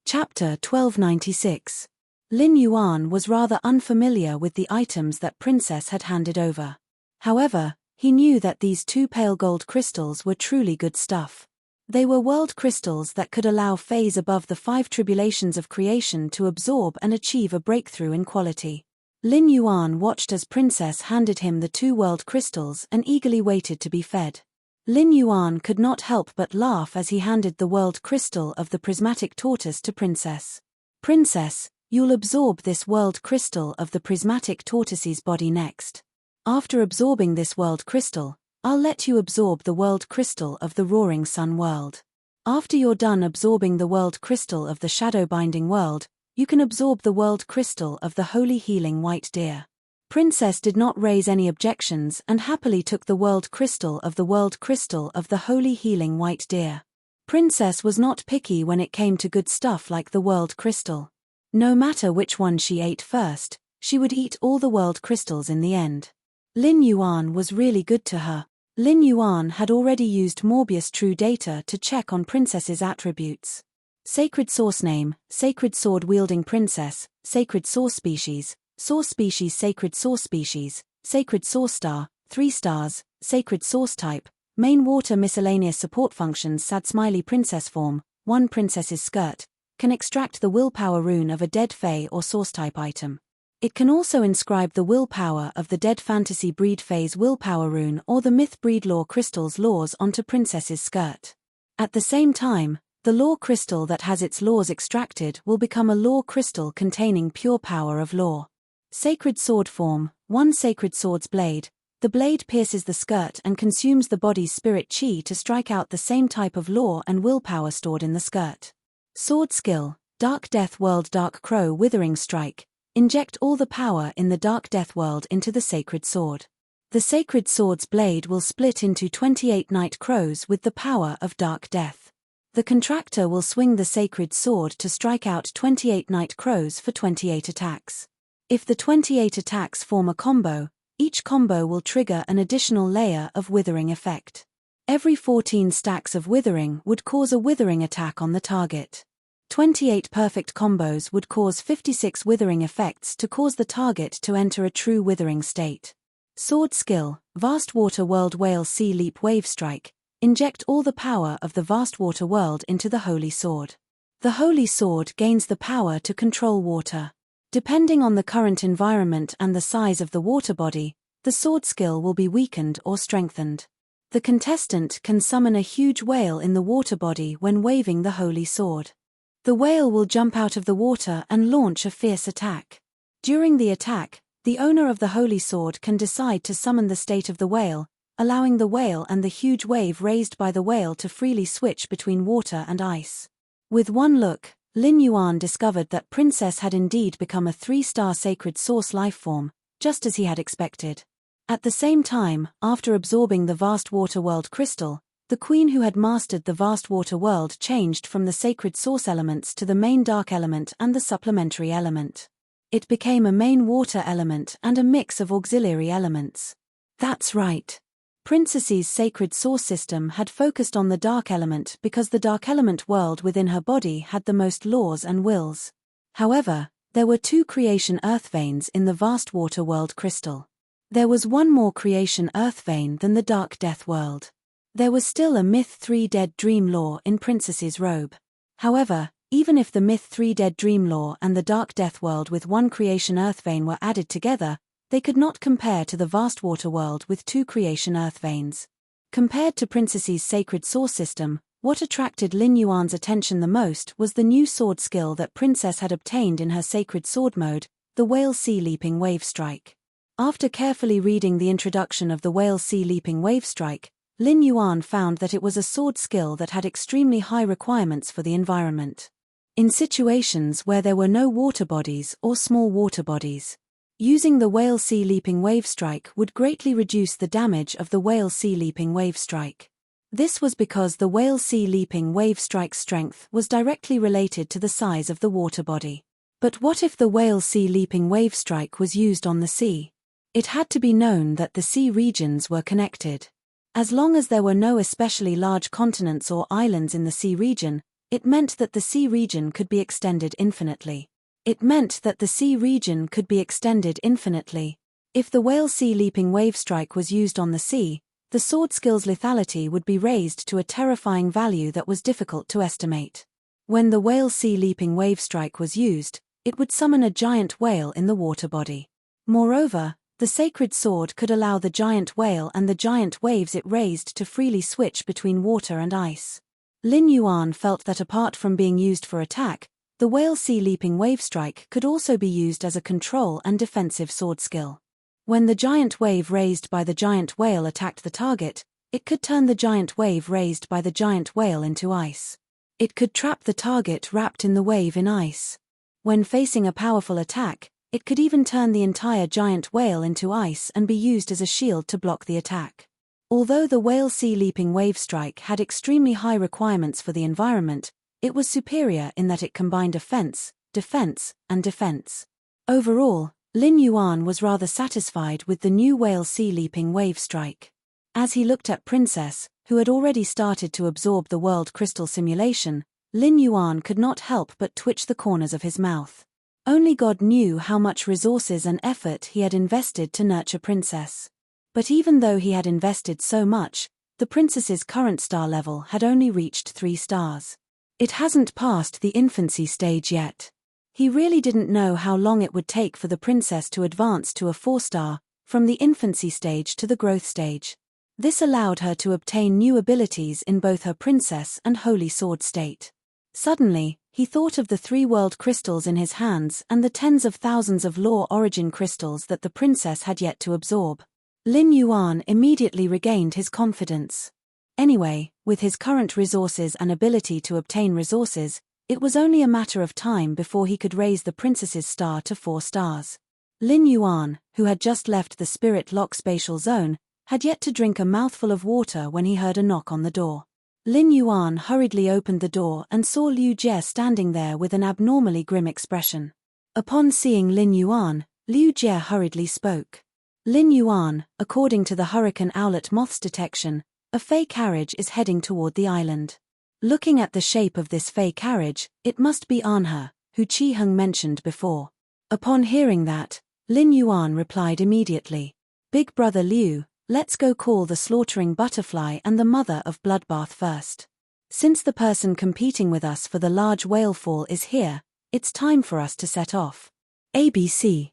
Chapter 1296. Lin Yuan was rather unfamiliar with the items that Princess had handed over. However, he knew that these two pale gold crystals were truly good stuff. They were world crystals that could allow Fays above the 5 tribulations of creation to absorb and achieve a breakthrough in quality. Lin Yuan watched as Princess handed him the 2 world crystals and eagerly waited to be fed. Lin Yuan could not help but laugh as he handed the world crystal of the prismatic tortoise to Princess. Princess, you'll absorb this world crystal of the prismatic tortoise's body next. After absorbing this world crystal, I'll let you absorb the world crystal of the roaring sun world. After you're done absorbing the world crystal of the shadow binding world, you can absorb the world crystal of the holy healing white deer. Princess did not raise any objections and happily took the world crystal of the holy healing white deer. Princess was not picky when it came to good stuff like the world crystal. No matter which one she ate first, she would eat all the world crystals in the end. Lin Yuan was really good to her. Lin Yuan had already used Morbius True Data to check on Princess's attributes. Sacred source name, sacred sword-wielding princess, sacred source species, sacred source species, sacred source star, 3 stars, sacred source type, main water miscellaneous support functions sad smiley princess form, 1 princess's skirt, can extract the willpower rune of a dead Fae or source type item. It can also inscribe the willpower of the dead fantasy breed Fae's willpower rune or the myth breed lore crystal's laws onto princess's skirt. At the same time, the lore crystal that has its laws extracted will become a lore crystal containing pure power of lore. Sacred sword form, 1 sacred sword's blade. The blade pierces the skirt and consumes the body's spirit chi to strike out the same type of lore and willpower stored in the skirt. Sword skill, Dark Death World Dark Crow Withering Strike. Inject all the power in the Dark Death World into the sacred sword. The sacred sword's blade will split into 28 night crows with the power of Dark Death. The contractor will swing the sacred sword to strike out 28 night crows for 28 attacks. If the 28 attacks form a combo, each combo will trigger an additional layer of withering effect. Every 14 stacks of withering would cause a withering attack on the target. 28 perfect combos would cause 56 withering effects to cause the target to enter a true withering state. Sword skill, Vast Water World Whale Sea Leap Wave Strike. Inject all the power of the vast water world into the holy sword. The holy sword gains the power to control water. Depending on the current environment and the size of the water body, the sword skill will be weakened or strengthened. The contestant can summon a huge whale in the water body when waving the holy sword. The whale will jump out of the water and launch a fierce attack. During the attack, the owner of the holy sword can decide to summon the state of the whale, allowing the whale and the huge wave raised by the whale to freely switch between water and ice. With one look, Lin Yuan discovered that Princess had indeed become a 3-star sacred source lifeform, just as he had expected. At the same time, after absorbing the vast water world crystal, the queen who had mastered the vast water world changed from the sacred source elements to the main dark element and the supplementary element. It became a main water element and a mix of auxiliary elements. That's right. Princess's sacred source system had focused on the dark element because the dark element world within her body had the most laws and wills. However, there were 2 creation earth veins in the vast water world crystal. There was one more creation earth vein than the dark death world. There was still a myth 3 dead dream lore in Princess's robe. However, even if the myth 3 dead dream lore and the dark death world with 1 creation earth vein were added together, they could not compare to the vast water world with 2 creation earth veins. Compared to Princess's sacred source system, what attracted Lin Yuan's attention the most was the new sword skill that Princess had obtained in her sacred sword mode, the Whale Sea Leaping Wave Strike. After carefully reading the introduction of the Whale Sea Leaping Wave Strike, Lin Yuan found that it was a sword skill that had extremely high requirements for the environment. In situations where there were no water bodies or small water bodies, using the Whale Sea Leaping Wave Strike would greatly reduce the damage of the Whale Sea Leaping Wave Strike. This was because the Whale Sea Leaping Wave Strike's strength was directly related to the size of the water body. But what if the Whale Sea Leaping Wave Strike was used on the sea? It had to be known that the sea regions were connected. As long as there were no especially large continents or islands in the sea region, It meant that the sea region could be extended infinitely. If the whale sea leaping wave strike was used on the sea, the sword skill's lethality would be raised to a terrifying value that was difficult to estimate. When the whale sea leaping wave strike was used, it would summon a giant whale in the water body. Moreover, the sacred sword could allow the giant whale and the giant waves it raised to freely switch between water and ice. Lin Yuan felt that apart from being used for attack, the whale sea leaping wave strike could also be used as a control and defensive sword skill. When the giant wave raised by the giant whale attacked the target, it could turn the giant wave raised by the giant whale into ice. It could trap the target wrapped in the wave in ice. When facing a powerful attack, it could even turn the entire giant whale into ice and be used as a shield to block the attack. Although the whale sea leaping wave strike had extremely high requirements for the environment, it was superior in that it combined offense, defense, and defense. Overall, Lin Yuan was rather satisfied with the new whale sea leaping wave strike. As he looked at Princess, who had already started to absorb the world crystal simulation, Lin Yuan could not help but twitch the corners of his mouth. Only God knew how much resources and effort he had invested to nurture Princess. But even though he had invested so much, the princess's current star level had only reached 3 stars. It hasn't passed the infancy stage yet. He really didn't know how long it would take for the princess to advance to a 4-star, from the infancy stage to the growth stage. This allowed her to obtain new abilities in both her princess and holy sword state. Suddenly, he thought of the 3 world crystals in his hands and the tens of thousands of law origin crystals that the princess had yet to absorb. Lin Yuan immediately regained his confidence. Anyway, with his current resources and ability to obtain resources, it was only a matter of time before he could raise the princess's star to 4 stars. Lin Yuan, who had just left the spirit lock spatial zone, had yet to drink a mouthful of water when he heard a knock on the door. Lin Yuan hurriedly opened the door and saw Liu Jie standing there with an abnormally grim expression. Upon seeing Lin Yuan, Liu Jie hurriedly spoke. Lin Yuan, according to the hurricane owlet moth's detection, a fey carriage is heading toward the island. Looking at the shape of this fey carriage, it must be Anhe, who Qi Heng mentioned before. Upon hearing that, Lin Yuan replied immediately. Big brother Liu, let's go call the slaughtering butterfly and the mother of bloodbath first. Since the person competing with us for the large whale fall is here, it's time for us to set off. ABC.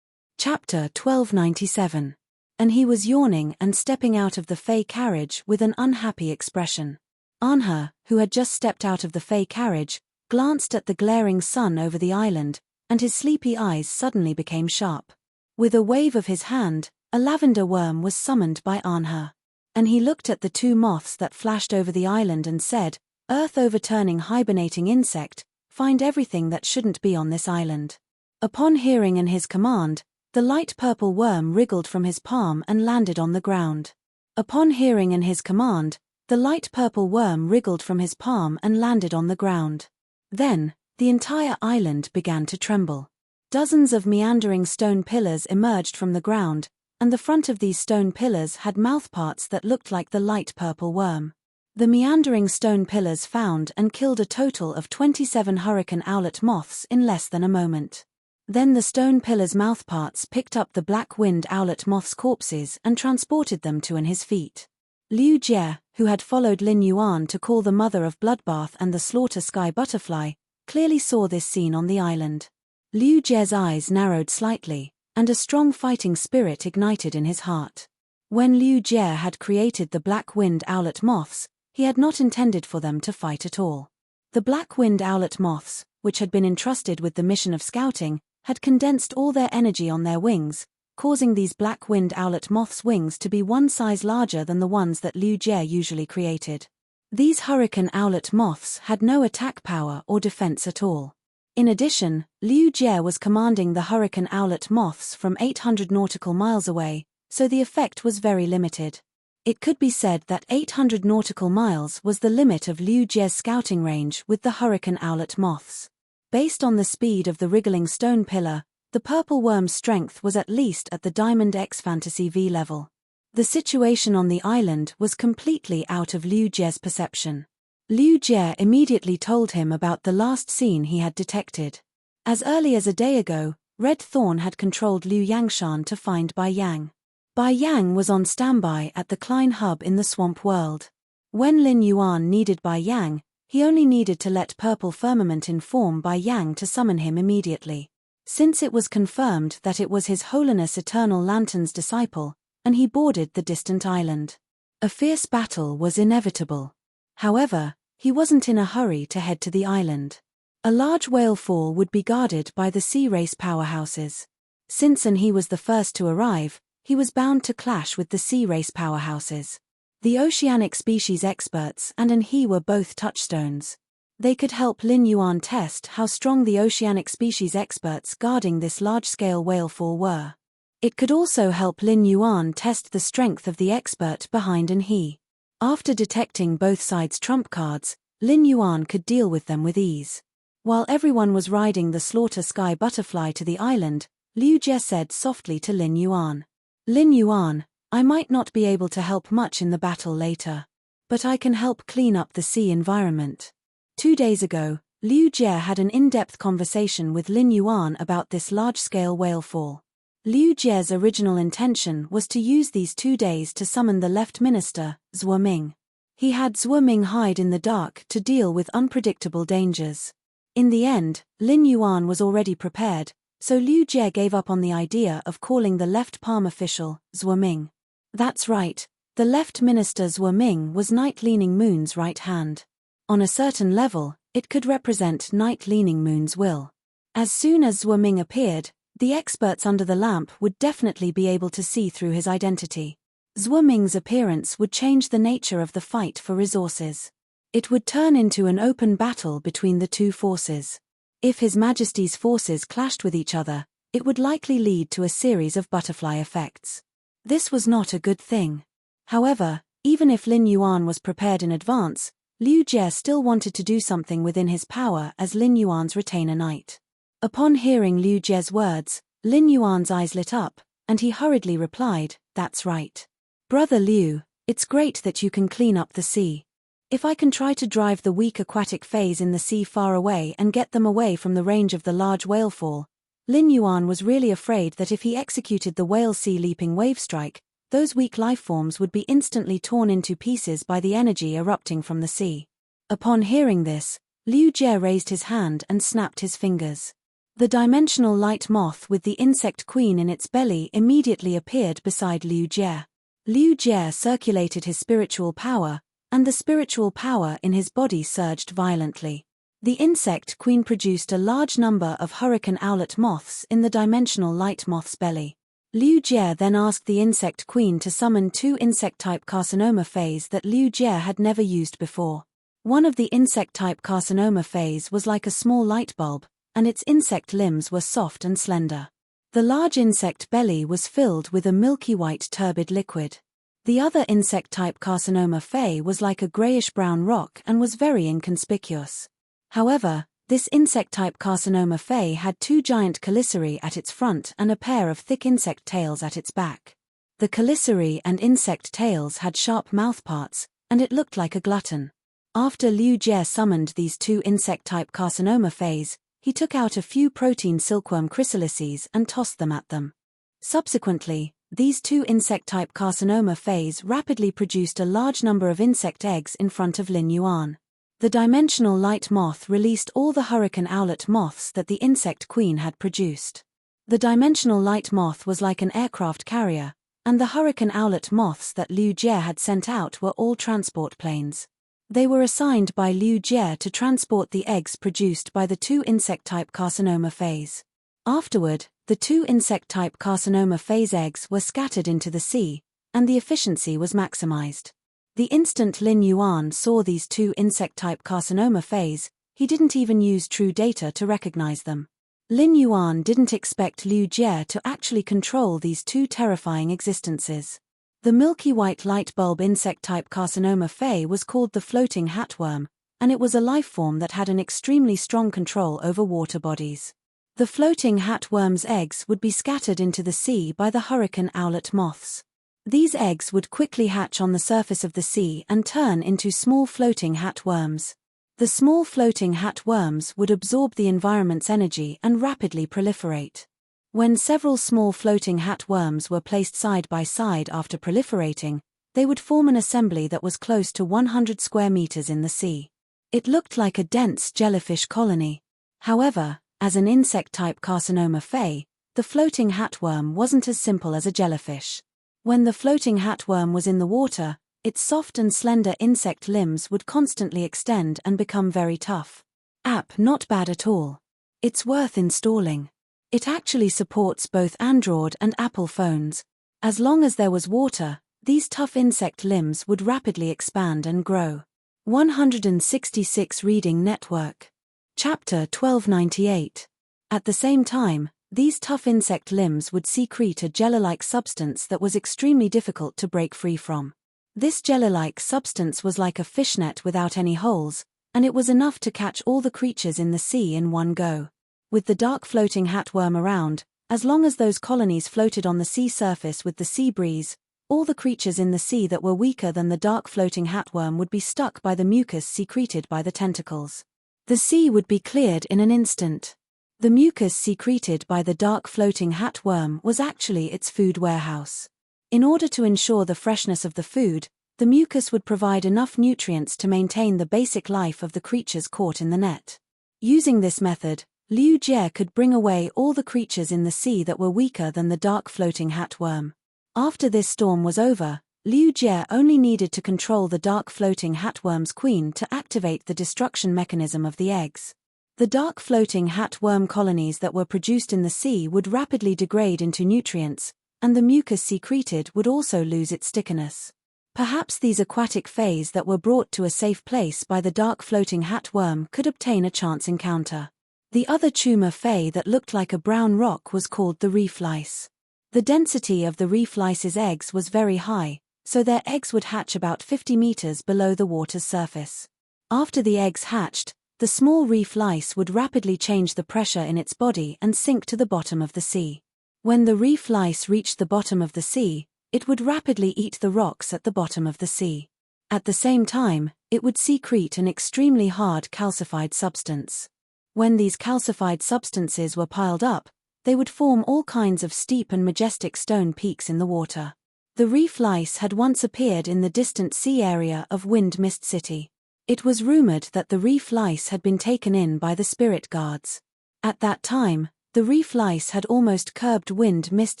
Chapter 1297. And he was yawning and stepping out of the fey carriage with an unhappy expression. Anhe, who had just stepped out of the fey carriage, glanced at the glaring sun over the island, and his sleepy eyes suddenly became sharp. With a wave of his hand, a lavender worm was summoned by Anhe. And he looked at the 2 moths that flashed over the island and said, Earth-overturning hibernating insect, find everything that shouldn't be on this island. Upon hearing in his command, the light purple worm wriggled from his palm and landed on the ground. Upon hearing in his command, the light purple worm wriggled from his palm and landed on the ground. Then, the entire island began to tremble. Dozens of meandering stone pillars emerged from the ground, and the front of these stone pillars had mouthparts that looked like the light purple worm. The meandering stone pillars found and killed a total of 27 hurricane owlet moths in less than a moment. Then the stone pillars' mouthparts picked up the black-winged owlet moths' corpses and transported them to his feet. Liu Jie, who had followed Lin Yuan to call the mother of bloodbath and the slaughter sky butterfly, clearly saw this scene on the island. Liu Jie's eyes narrowed slightly, and a strong fighting spirit ignited in his heart. When Liu Jie had created the black-winged owlet moths, he had not intended for them to fight at all. The black-winged owlet moths, which had been entrusted with the mission of scouting, had condensed all their energy on their wings, causing these black-winged owlet moths' wings to be 1 size larger than the ones that Liu Jie usually created. These hurricane owlet moths had no attack power or defense at all. In addition, Liu Jie was commanding the hurricane owlet moths from 800 nautical miles away, so the effect was very limited. It could be said that 800 nautical miles was the limit of Liu Jie's scouting range with the hurricane owlet moths. Based on the speed of the wriggling stone pillar, the purple worm's strength was at least at the Diamond X Fantasy V level. The situation on the island was completely out of Liu Jie's perception. Liu Jie immediately told him about the last scene he had detected. As early as a day ago, Red Thorn had controlled Liu Yangshan to find Bai Yang. Bai Yang was on standby at the Klein hub in the swamp world. When Lin Yuan needed Bai Yang, he only needed to let Purple Firmament inform Bai Yang to summon him immediately. Since it was confirmed that it was His Holiness Eternal Lantern's disciple, and he boarded the distant island. A fierce battle was inevitable. However, he wasn't in a hurry to head to the island. A large whale fall would be guarded by the sea race powerhouses. Since he was the first to arrive, he was bound to clash with the sea race powerhouses. The oceanic species experts and he were both touchstones. They could help Lin Yuan test how strong the oceanic species experts guarding this large-scale whale fall were. It could also help Lin Yuan test the strength of the expert behind he. After detecting both sides' trump cards, Lin Yuan could deal with them with ease. While everyone was riding the Slaughter Sky Butterfly to the island, Liu Jie said softly to Lin Yuan, "Lin Yuan, I might not be able to help much in the battle later. But I can help clean up the sea environment." 2 days ago, Liu Jie had an in-depth conversation with Lin Yuan about this large-scale whale fall. Liu Jie's original intention was to use these 2 days to summon the left minister, Zhuo Ming. He had Zhuo Ming hide in the dark to deal with unpredictable dangers. In the end, Lin Yuan was already prepared, so Liu Jie gave up on the idea of calling the left palm official, Zhuo Ming. That's right, the left minister Zhuo Ming was Night Leaning Moon's right hand. On a certain level, it could represent Night Leaning Moon's will. As soon as Zhuo Ming appeared, the experts under the lamp would definitely be able to see through his identity. Zhuo Ming's appearance would change the nature of the fight for resources. It would turn into an open battle between the two forces. If His Majesty's forces clashed with each other, it would likely lead to a series of butterfly effects. This was not a good thing. However, even if Lin Yuan was prepared in advance, Liu Jie still wanted to do something within his power as Lin Yuan's retainer knight. Upon hearing Liu Jie's words, Lin Yuan's eyes lit up, and he hurriedly replied, "That's right. Brother Liu, it's great that you can clean up the sea. If I can try to drive the weak aquatic phase in the sea far away and get them away from the range of the large whale fall." Lin Yuan was really afraid that if he executed the whale sea leaping wave strike, those weak lifeforms would be instantly torn into pieces by the energy erupting from the sea. Upon hearing this, Liu Jie raised his hand and snapped his fingers. The dimensional light moth with the insect queen in its belly immediately appeared beside Liu Jie. Liu Jie circulated his spiritual power, and the spiritual power in his body surged violently. The insect queen produced a large number of hurricane owlet moths in the dimensional light moth's belly. Liu Jie then asked the insect queen to summon 2 insect-type carcinoma phase that Liu Jie had never used before. One of the insect-type carcinoma phase was like a small light bulb, and its insect limbs were soft and slender. The large insect belly was filled with a milky white turbid liquid. The other insect-type carcinoma phase was like a grayish-brown rock and was very inconspicuous. However, this insect-type carcinoma phase had 2 giant chelicerae at its front and a pair of thick insect tails at its back. The chelicerae and insect tails had sharp mouthparts, and it looked like a glutton. After Liu Jie summoned these 2 insect-type carcinoma phase, he took out a few protein silkworm chrysalises and tossed them at them. Subsequently, these 2 insect-type carcinoma phase rapidly produced a large number of insect eggs in front of Lin Yuan. The dimensional light moth released all the hurricane owlet moths that the insect queen had produced. The dimensional light moth was like an aircraft carrier, and the hurricane owlet moths that Liu Jie had sent out were all transport planes. They were assigned by Liu Jie to transport the eggs produced by the 2 insect-type carcinoma phase. Afterward, the 2 insect-type carcinoma phase eggs were scattered into the sea, and the efficiency was maximized. The instant Lin Yuan saw these 2 insect-type carcinoma phase, he didn't even use true data to recognize them. Lin Yuan didn't expect Liu Jie to actually control these 2 terrifying existences. The milky white light bulb insect-type carcinoma phase was called the floating hatworm, and it was a lifeform that had an extremely strong control over water bodies. The floating hatworm's eggs would be scattered into the sea by the hurricane owlet moths. These eggs would quickly hatch on the surface of the sea and turn into small floating hat worms. The small floating hat worms would absorb the environment's energy and rapidly proliferate. When several small floating hat worms were placed side by side after proliferating, they would form an assembly that was close to 100 square meters in the sea. It looked like a dense jellyfish colony. However, as an insect-type carcinoma fay, the floating hatworm wasn't as simple as a jellyfish. When the floating hatworm was in the water, its soft and slender insect limbs would constantly extend and become very tough. App not bad at all. It's worth installing. It actually supports both Android and Apple phones. As long as there was water, these tough insect limbs would rapidly expand and grow. 166 Reading Network. Chapter 1298. At the same time, these tough insect limbs would secrete a jelly-like substance that was extremely difficult to break free from. This jelly-like substance was like a fishnet without any holes, and it was enough to catch all the creatures in the sea in one go. With the dark floating hatworm around, as long as those colonies floated on the sea surface with the sea breeze, all the creatures in the sea that were weaker than the dark floating hatworm would be stuck by the mucus secreted by the tentacles. The sea would be cleared in an instant. The mucus secreted by the dark floating hatworm was actually its food warehouse. In order to ensure the freshness of the food, the mucus would provide enough nutrients to maintain the basic life of the creatures caught in the net. Using this method, Liu Jie could bring away all the creatures in the sea that were weaker than the dark floating hatworm. After this storm was over, Liu Jie only needed to control the dark floating hatworm's queen to activate the destruction mechanism of the eggs. The dark floating hatworm colonies that were produced in the sea would rapidly degrade into nutrients, and the mucus secreted would also lose its stickiness. Perhaps these aquatic fays that were brought to a safe place by the dark floating hatworm could obtain a chance encounter. The other tumor fay that looked like a brown rock was called the reef lice. The density of the reef lice's eggs was very high, so their eggs would hatch about 50 meters below the water's surface. After the eggs hatched, the small reef lice would rapidly change the pressure in its body and sink to the bottom of the sea. When the reef lice reached the bottom of the sea, it would rapidly eat the rocks at the bottom of the sea. At the same time, it would secrete an extremely hard calcified substance. When these calcified substances were piled up, they would form all kinds of steep and majestic stone peaks in the water. The reef lice had once appeared in the distant sea area of Wind Mist City. It was rumored that the reef lice had been taken in by the spirit guards. At that time, the reef lice had almost curbed Wind Mist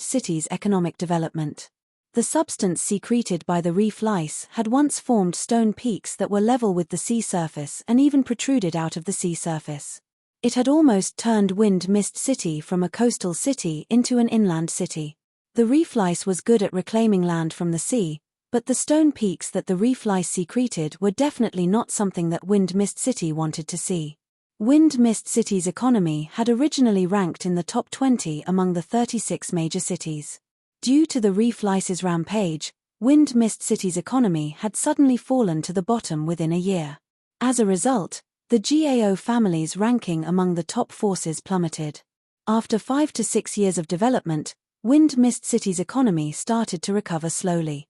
City's economic development. The substance secreted by the reef lice had once formed stone peaks that were level with the sea surface and even protruded out of the sea surface. It had almost turned Wind Mist City from a coastal city into an inland city. The reef lice was good at reclaiming land from the sea, but the stone peaks that the reef lice secreted were definitely not something that Wind Mist City wanted to see. Wind Mist City's economy had originally ranked in the top 20 among the 36 major cities. Due to the reef lice's rampage, Wind Mist City's economy had suddenly fallen to the bottom within a year. As a result, the GAO family's ranking among the top forces plummeted. After 5 to 6 years of development, Wind Mist City's economy started to recover slowly.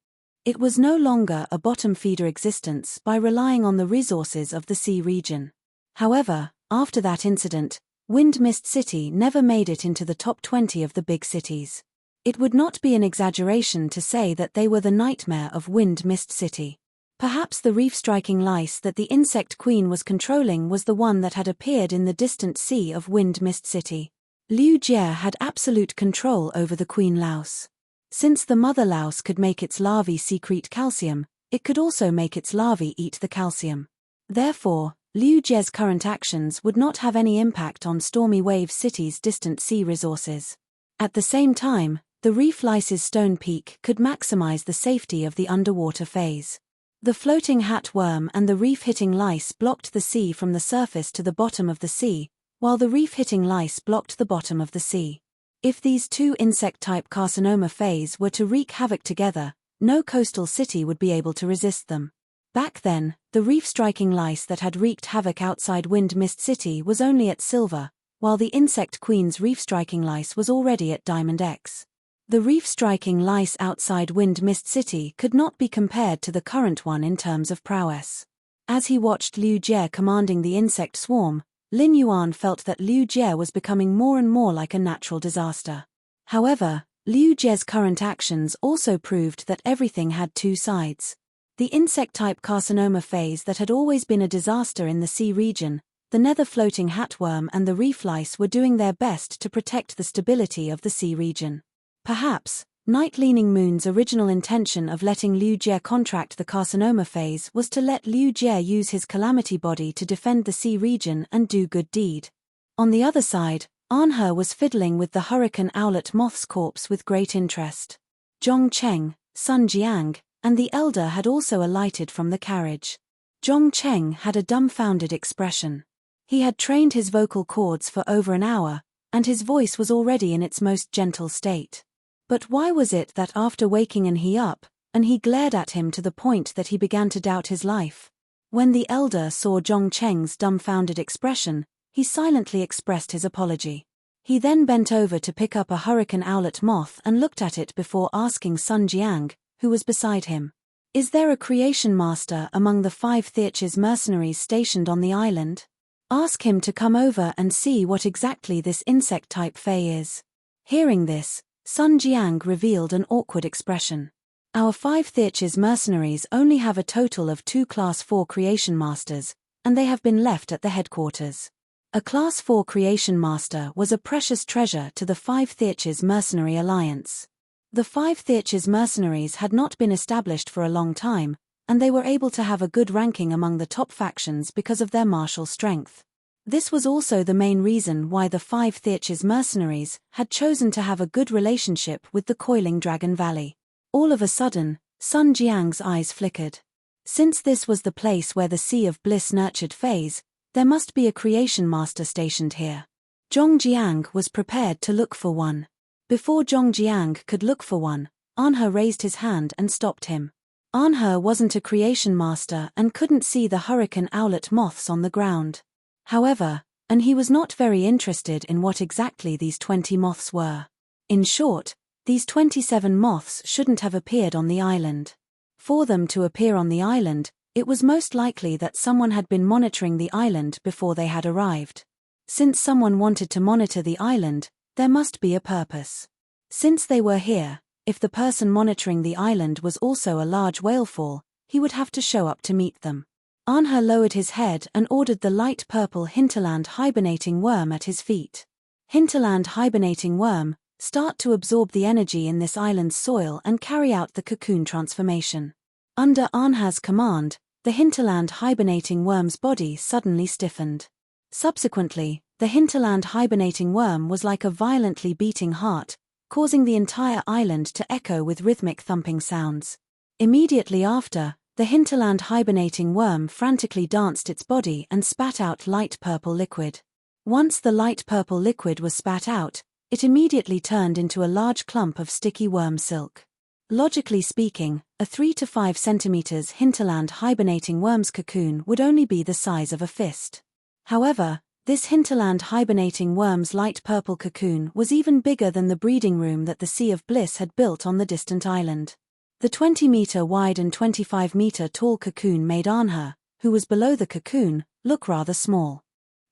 It was no longer a bottom-feeder existence by relying on the resources of the sea region. However, after that incident, Wind Mist City never made it into the top 20 of the big cities. It would not be an exaggeration to say that they were the nightmare of Wind Mist City. Perhaps the reef-striking lice that the insect queen was controlling was the one that had appeared in the distant sea of Wind Mist City. Liu Jie had absolute control over the queen louse. Since the mother louse could make its larvae secrete calcium, it could also make its larvae eat the calcium. Therefore, Liu Jie's current actions would not have any impact on Stormy Wave City's distant sea resources. At the same time, the reef lice's stone peak could maximize the safety of the underwater phase. The floating hat worm and the reef-hitting lice blocked the sea from the surface to the bottom of the sea, while the reef-hitting lice blocked the bottom of the sea. If these two insect-type carcinoma fays were to wreak havoc together, no coastal city would be able to resist them. Back then, the reef-striking lice that had wreaked havoc outside Wind Mist City was only at Silver, while the insect queen's reef-striking lice was already at Diamond X. The reef-striking lice outside Wind Mist City could not be compared to the current one in terms of prowess. As he watched Liu Jie commanding the insect swarm, Lin Yuan felt that Liu Jie was becoming more and more like a natural disaster. However, Liu Jie's current actions also proved that everything had two sides. The insect-type carcinoma phase that had always been a disaster in the sea region, the nether-floating hatworm and the reef lice were doing their best to protect the stability of the sea region. Perhaps, Night-Leaning Moon's original intention of letting Liu Jie contract the carcinoma phase was to let Liu Jie use his calamity body to defend the sea region and do good deed. On the other side, Anhe was fiddling with the hurricane owlet moth's corpse with great interest. Zhong Cheng, Sun Jiang, and the elder had also alighted from the carriage. Zhong Cheng had a dumbfounded expression. He had trained his vocal cords for over an hour, and his voice was already in its most gentle state. But why was it that after waking he glared at him to the point that he began to doubt his life? When the elder saw Zhong Cheng's dumbfounded expression, he silently expressed his apology. He then bent over to pick up a hurricane owlet moth and looked at it before asking Sun Jiang, who was beside him, "Is there a creation master among the 5 Theurches mercenaries stationed on the island? Ask him to come over and see what exactly this insect-type fey is." Hearing this, Sun Jiang revealed an awkward expression. "Our 5 Theurches mercenaries only have a total of 2 Class 4 creation masters, and they have been left at the headquarters." A Class 4 creation master was a precious treasure to the 5 Theurches mercenary alliance. The 5 Theurches mercenaries had not been established for a long time, and they were able to have a good ranking among the top factions because of their martial strength. This was also the main reason why the 5 Theurches mercenaries had chosen to have a good relationship with the Coiling Dragon Valley. All of a sudden, Sun Jiang's eyes flickered. Since this was the place where the Sea of Bliss nurtured phase, there must be a creation master stationed here. Zhong Jiang was prepared to look for one. Before Zhong Jiang could look for one, Anhe raised his hand and stopped him. Anhe wasn't a creation master and couldn't see the hurricane owlet moths on the ground. However, he was not very interested in what exactly these 20 moths were. In short, these 27 moths shouldn't have appeared on the island. For them to appear on the island, it was most likely that someone had been monitoring the island before they had arrived. Since someone wanted to monitor the island, there must be a purpose. Since they were here, if the person monitoring the island was also a large whalefall, he would have to show up to meet them. Anhe lowered his head and ordered the light purple hinterland hibernating worm at his feet. Hinterland hibernating worm, start to absorb the energy in this island's soil and carry out the cocoon transformation. Under Anhe's command, the hinterland hibernating worm's body suddenly stiffened. Subsequently, the hinterland hibernating worm was like a violently beating heart, causing the entire island to echo with rhythmic thumping sounds. Immediately after, the hinterland hibernating worm frantically danced its body and spat out light purple liquid. Once the light purple liquid was spat out, it immediately turned into a large clump of sticky worm silk. Logically speaking, a 3 to 5 centimeters hinterland hibernating worm's cocoon would only be the size of a fist. However, this hinterland hibernating worm's light purple cocoon was even bigger than the breeding room that the Sea of Bliss had built on the distant island. The 20-meter wide and 25-meter tall cocoon made Anhe, who was below the cocoon, look rather small.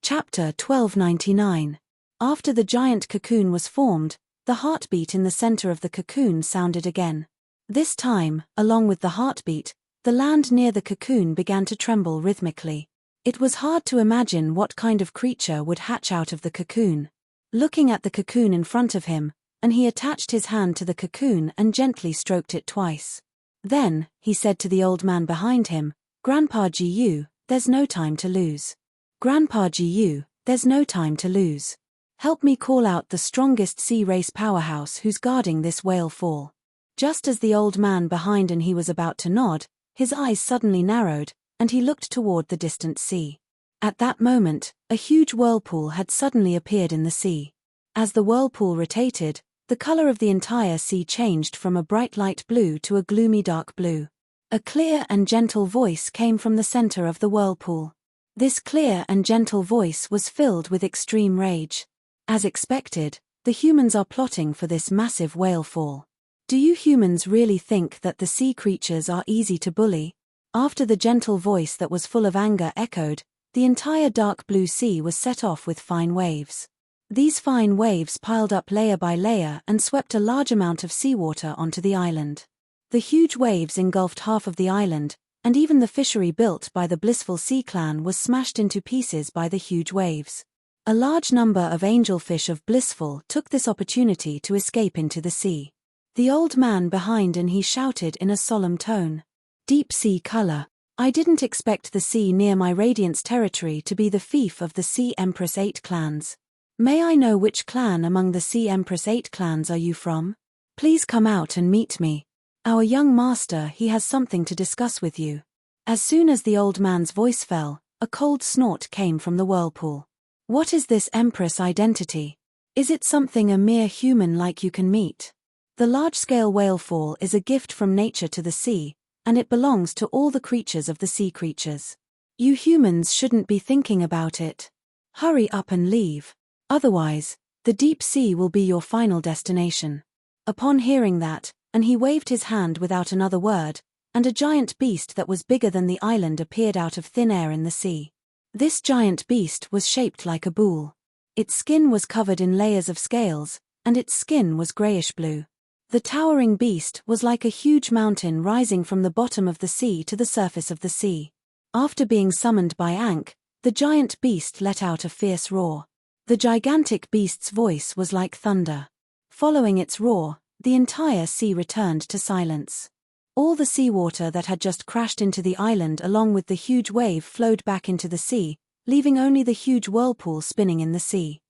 Chapter 1299. After the giant cocoon was formed, the heartbeat in the center of the cocoon sounded again. This time, along with the heartbeat, the land near the cocoon began to tremble rhythmically. It was hard to imagine what kind of creature would hatch out of the cocoon. Looking at the cocoon in front of him, he attached his hand to the cocoon and gently stroked it twice. Then, he said to the old man behind him, "Grandpa Jiyu, there's no time to lose. Grandpa Jiyu, there's no time to lose. Help me call out the strongest sea race powerhouse who's guarding this whale fall." Just as the old man behind he was about to nod, his eyes suddenly narrowed, and he looked toward the distant sea. At that moment, a huge whirlpool had suddenly appeared in the sea. As the whirlpool rotated, the color of the entire sea changed from a bright light blue to a gloomy dark blue. A clear and gentle voice came from the center of the whirlpool. This clear and gentle voice was filled with extreme rage. As expected, The humans are plotting for this massive whale fall. Do you humans really think that the sea creatures are easy to bully? After the gentle voice that was full of anger echoed, the entire dark blue sea was set off with fine waves. These fine waves piled up layer by layer and swept a large amount of seawater onto the island. The huge waves engulfed half of the island, and even the fishery built by the blissful sea clan was smashed into pieces by the huge waves. A large number of angelfish of blissful took this opportunity to escape into the sea. The old man behind and he shouted in a solemn tone. Deep sea color. I didn't expect the sea near my Radiance territory to be the fief of the Sea Empress 8 clans. May I know which clan among the Sea Empress 8 clans are you from? Please come out and meet me. Our young master, he has something to discuss with you. As soon as the old man's voice fell, a cold snort came from the whirlpool. What is this Empress identity? Is it something a mere human like you can meet? The large-scale whale fall is a gift from nature to the sea, and it belongs to all the creatures of the sea creatures. You humans shouldn't be thinking about it. Hurry up and leave. Otherwise, the deep sea will be your final destination. Upon hearing that, and he waved his hand without another word, and a giant beast that was bigger than the island appeared out of thin air in the sea. This giant beast was shaped like a bull. Its skin was covered in layers of scales, and its skin was grayish-blue. The towering beast was like a huge mountain rising from the bottom of the sea to the surface of the sea. After being summoned by Ankh, the giant beast let out a fierce roar. The gigantic beast's voice was like thunder. Following its roar, the entire sea returned to silence. All the seawater that had just crashed into the island along with the huge wave flowed back into the sea, leaving only the huge whirlpool spinning in the sea.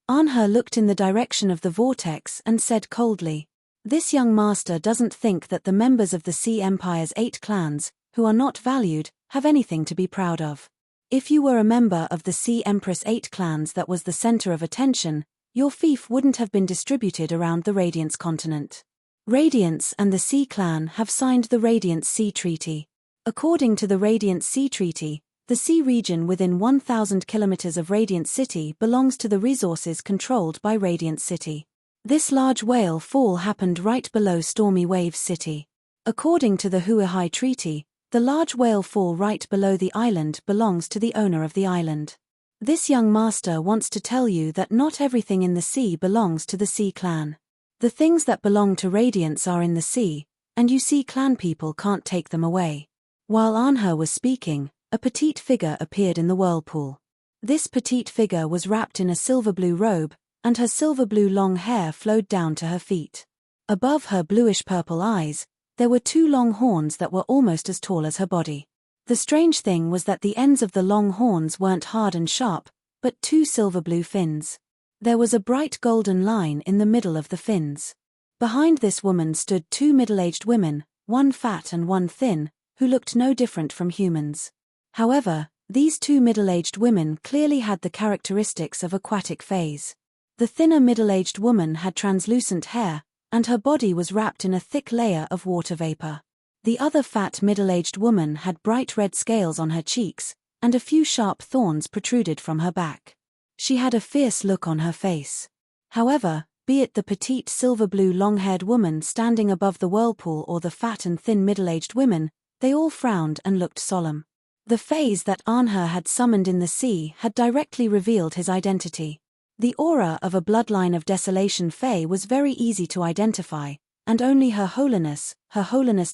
Anha looked in the direction of the vortex and said coldly, "This young master doesn't think that the members of the Sea Empire's 8 clans, who are not valued, have anything to be proud of. If you were a member of the Sea Empress 8 clans that was the center of attention, your fief wouldn't have been distributed around the Radiance continent. Radiance and the Sea Clan have signed the Radiance Sea Treaty. According to the Radiance Sea Treaty, the sea region within 1,000 kilometers of Radiant City belongs to the resources controlled by Radiant City. This large whale fall happened right below Stormy Waves City. According to the Huahai Treaty, the large whale fall right below the island belongs to the owner of the island. This young master wants to tell you that not everything in the sea belongs to the Sea Clan. The things that belong to Radiance are in the sea, and you Sea Clan people can't take them away." While Anha was speaking, a petite figure appeared in the whirlpool. This petite figure was wrapped in a silver-blue robe, and her silver-blue long hair flowed down to her feet. Above her bluish-purple eyes, there were 2 long horns that were almost as tall as her body. The strange thing was that the ends of the long horns weren't hard and sharp, but 2 silver-blue fins. There was a bright golden line in the middle of the fins. Behind this woman stood 2 middle-aged women, one fat and one thin, who looked no different from humans. However, these 2 middle-aged women clearly had the characteristics of aquatic fays. The thinner middle-aged woman had translucent hair, and her body was wrapped in a thick layer of water vapor. The other fat middle-aged woman had bright red scales on her cheeks, and a few sharp thorns protruded from her back. She had a fierce look on her face. However, be it the petite silver-blue long-haired woman standing above the whirlpool or the fat and thin middle-aged women, they all frowned and looked solemn. The fays that Anha had summoned in the sea had directly revealed his identity. The aura of a bloodline of desolation fae was very easy to identify, and only Her Holiness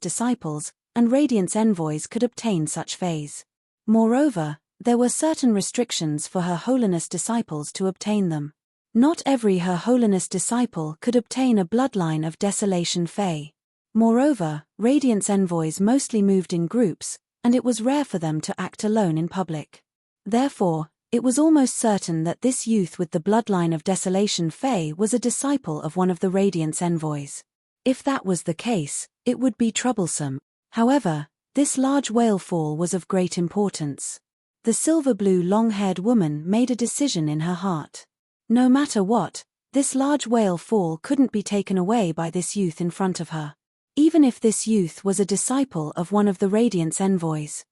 disciples, and Radiance envoys could obtain such fays. Moreover, there were certain restrictions for Her Holiness disciples to obtain them. Not every Her Holiness disciple could obtain a bloodline of desolation fae. Moreover, Radiance envoys mostly moved in groups, and it was rare for them to act alone in public. Therefore, it was almost certain that this youth with the bloodline of desolation fae was a disciple of one of the Radiance envoys. If that was the case, it would be troublesome. However, this large whale fall was of great importance. The silver-blue long-haired woman made a decision in her heart. No matter what, this large whale fall couldn't be taken away by this youth in front of her. Even if this youth was a disciple of one of the Radiance envoys.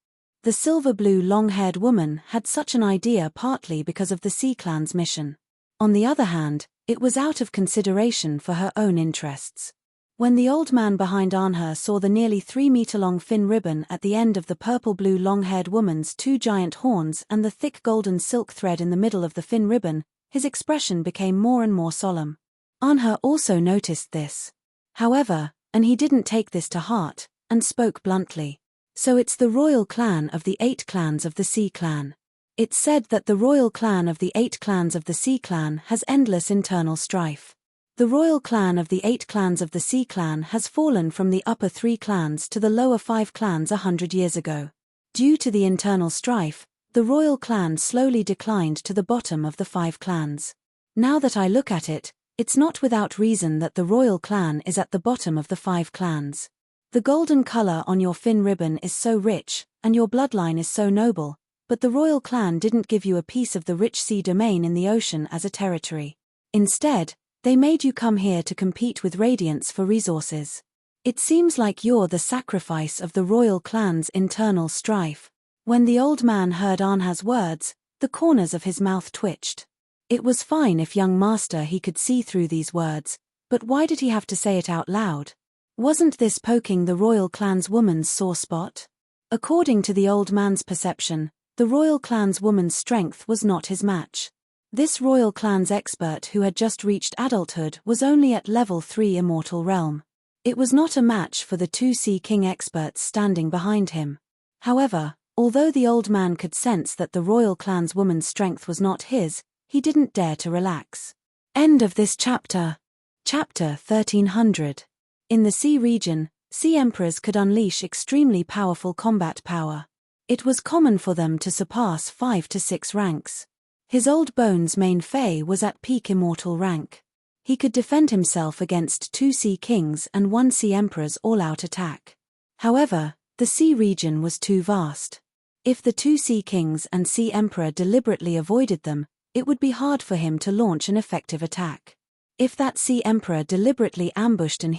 The silver-blue long-haired woman had such an idea partly because of the Sea Clan's mission. On the other hand, It was out of consideration for her own interests. When the old man behind Arnher saw the nearly 3-meter-long fin ribbon at the end of the purple-blue long-haired woman's 2 giant horns and the thick golden silk thread in the middle of the fin ribbon, his expression became more and more solemn. Arnher also noticed this. However, and he didn't take this to heart, and spoke bluntly. So it's the royal clan of the 8 clans of the Sea Clan. It's said that the royal clan of the 8 clans of the Sea Clan has endless internal strife. The royal clan of the 8 clans of the Sea Clan has fallen from the upper 3 clans to the lower 5 clans 100 years ago. Due to the internal strife, the royal clan slowly declined to the bottom of the 5 clans. Now that I look at it, it's not without reason that the royal clan is at the bottom of the 5 clans. The golden color on your fin ribbon is so rich, and your bloodline is so noble, but the royal clan didn't give you a piece of the rich sea domain in the ocean as a territory. Instead, they made you come here to compete with Radiance for resources. It seems like you're the sacrifice of the royal clan's internal strife. When the old man heard Arnher's words, the corners of his mouth twitched. It was fine if young master he could see through these words, but why did he have to say it out loud? Wasn't this poking the royal clan's woman's sore spot? According to the old man's perception, the royal clan's woman's strength was not his match. This royal clan's expert who had just reached adulthood was only at level 3 immortal realm. It was not a match for the 2 Sea King experts standing behind him. However, although the old man could sense that the royal clan's woman's strength was not his, he didn't dare to relax. End of this chapter. Chapter 1300. In the sea region, sea emperors could unleash extremely powerful combat power. It was common for them to surpass 5 to 6 ranks. His old bones main Fei was at peak immortal rank. He could defend himself against 2 Sea Kings and 1 Sea Emperor's all-out attack. However, the sea region was too vast. If the 2 Sea Kings and Sea Emperor deliberately avoided them, it would be hard for him to launch an effective attack. If that Sea Emperor deliberately ambushed and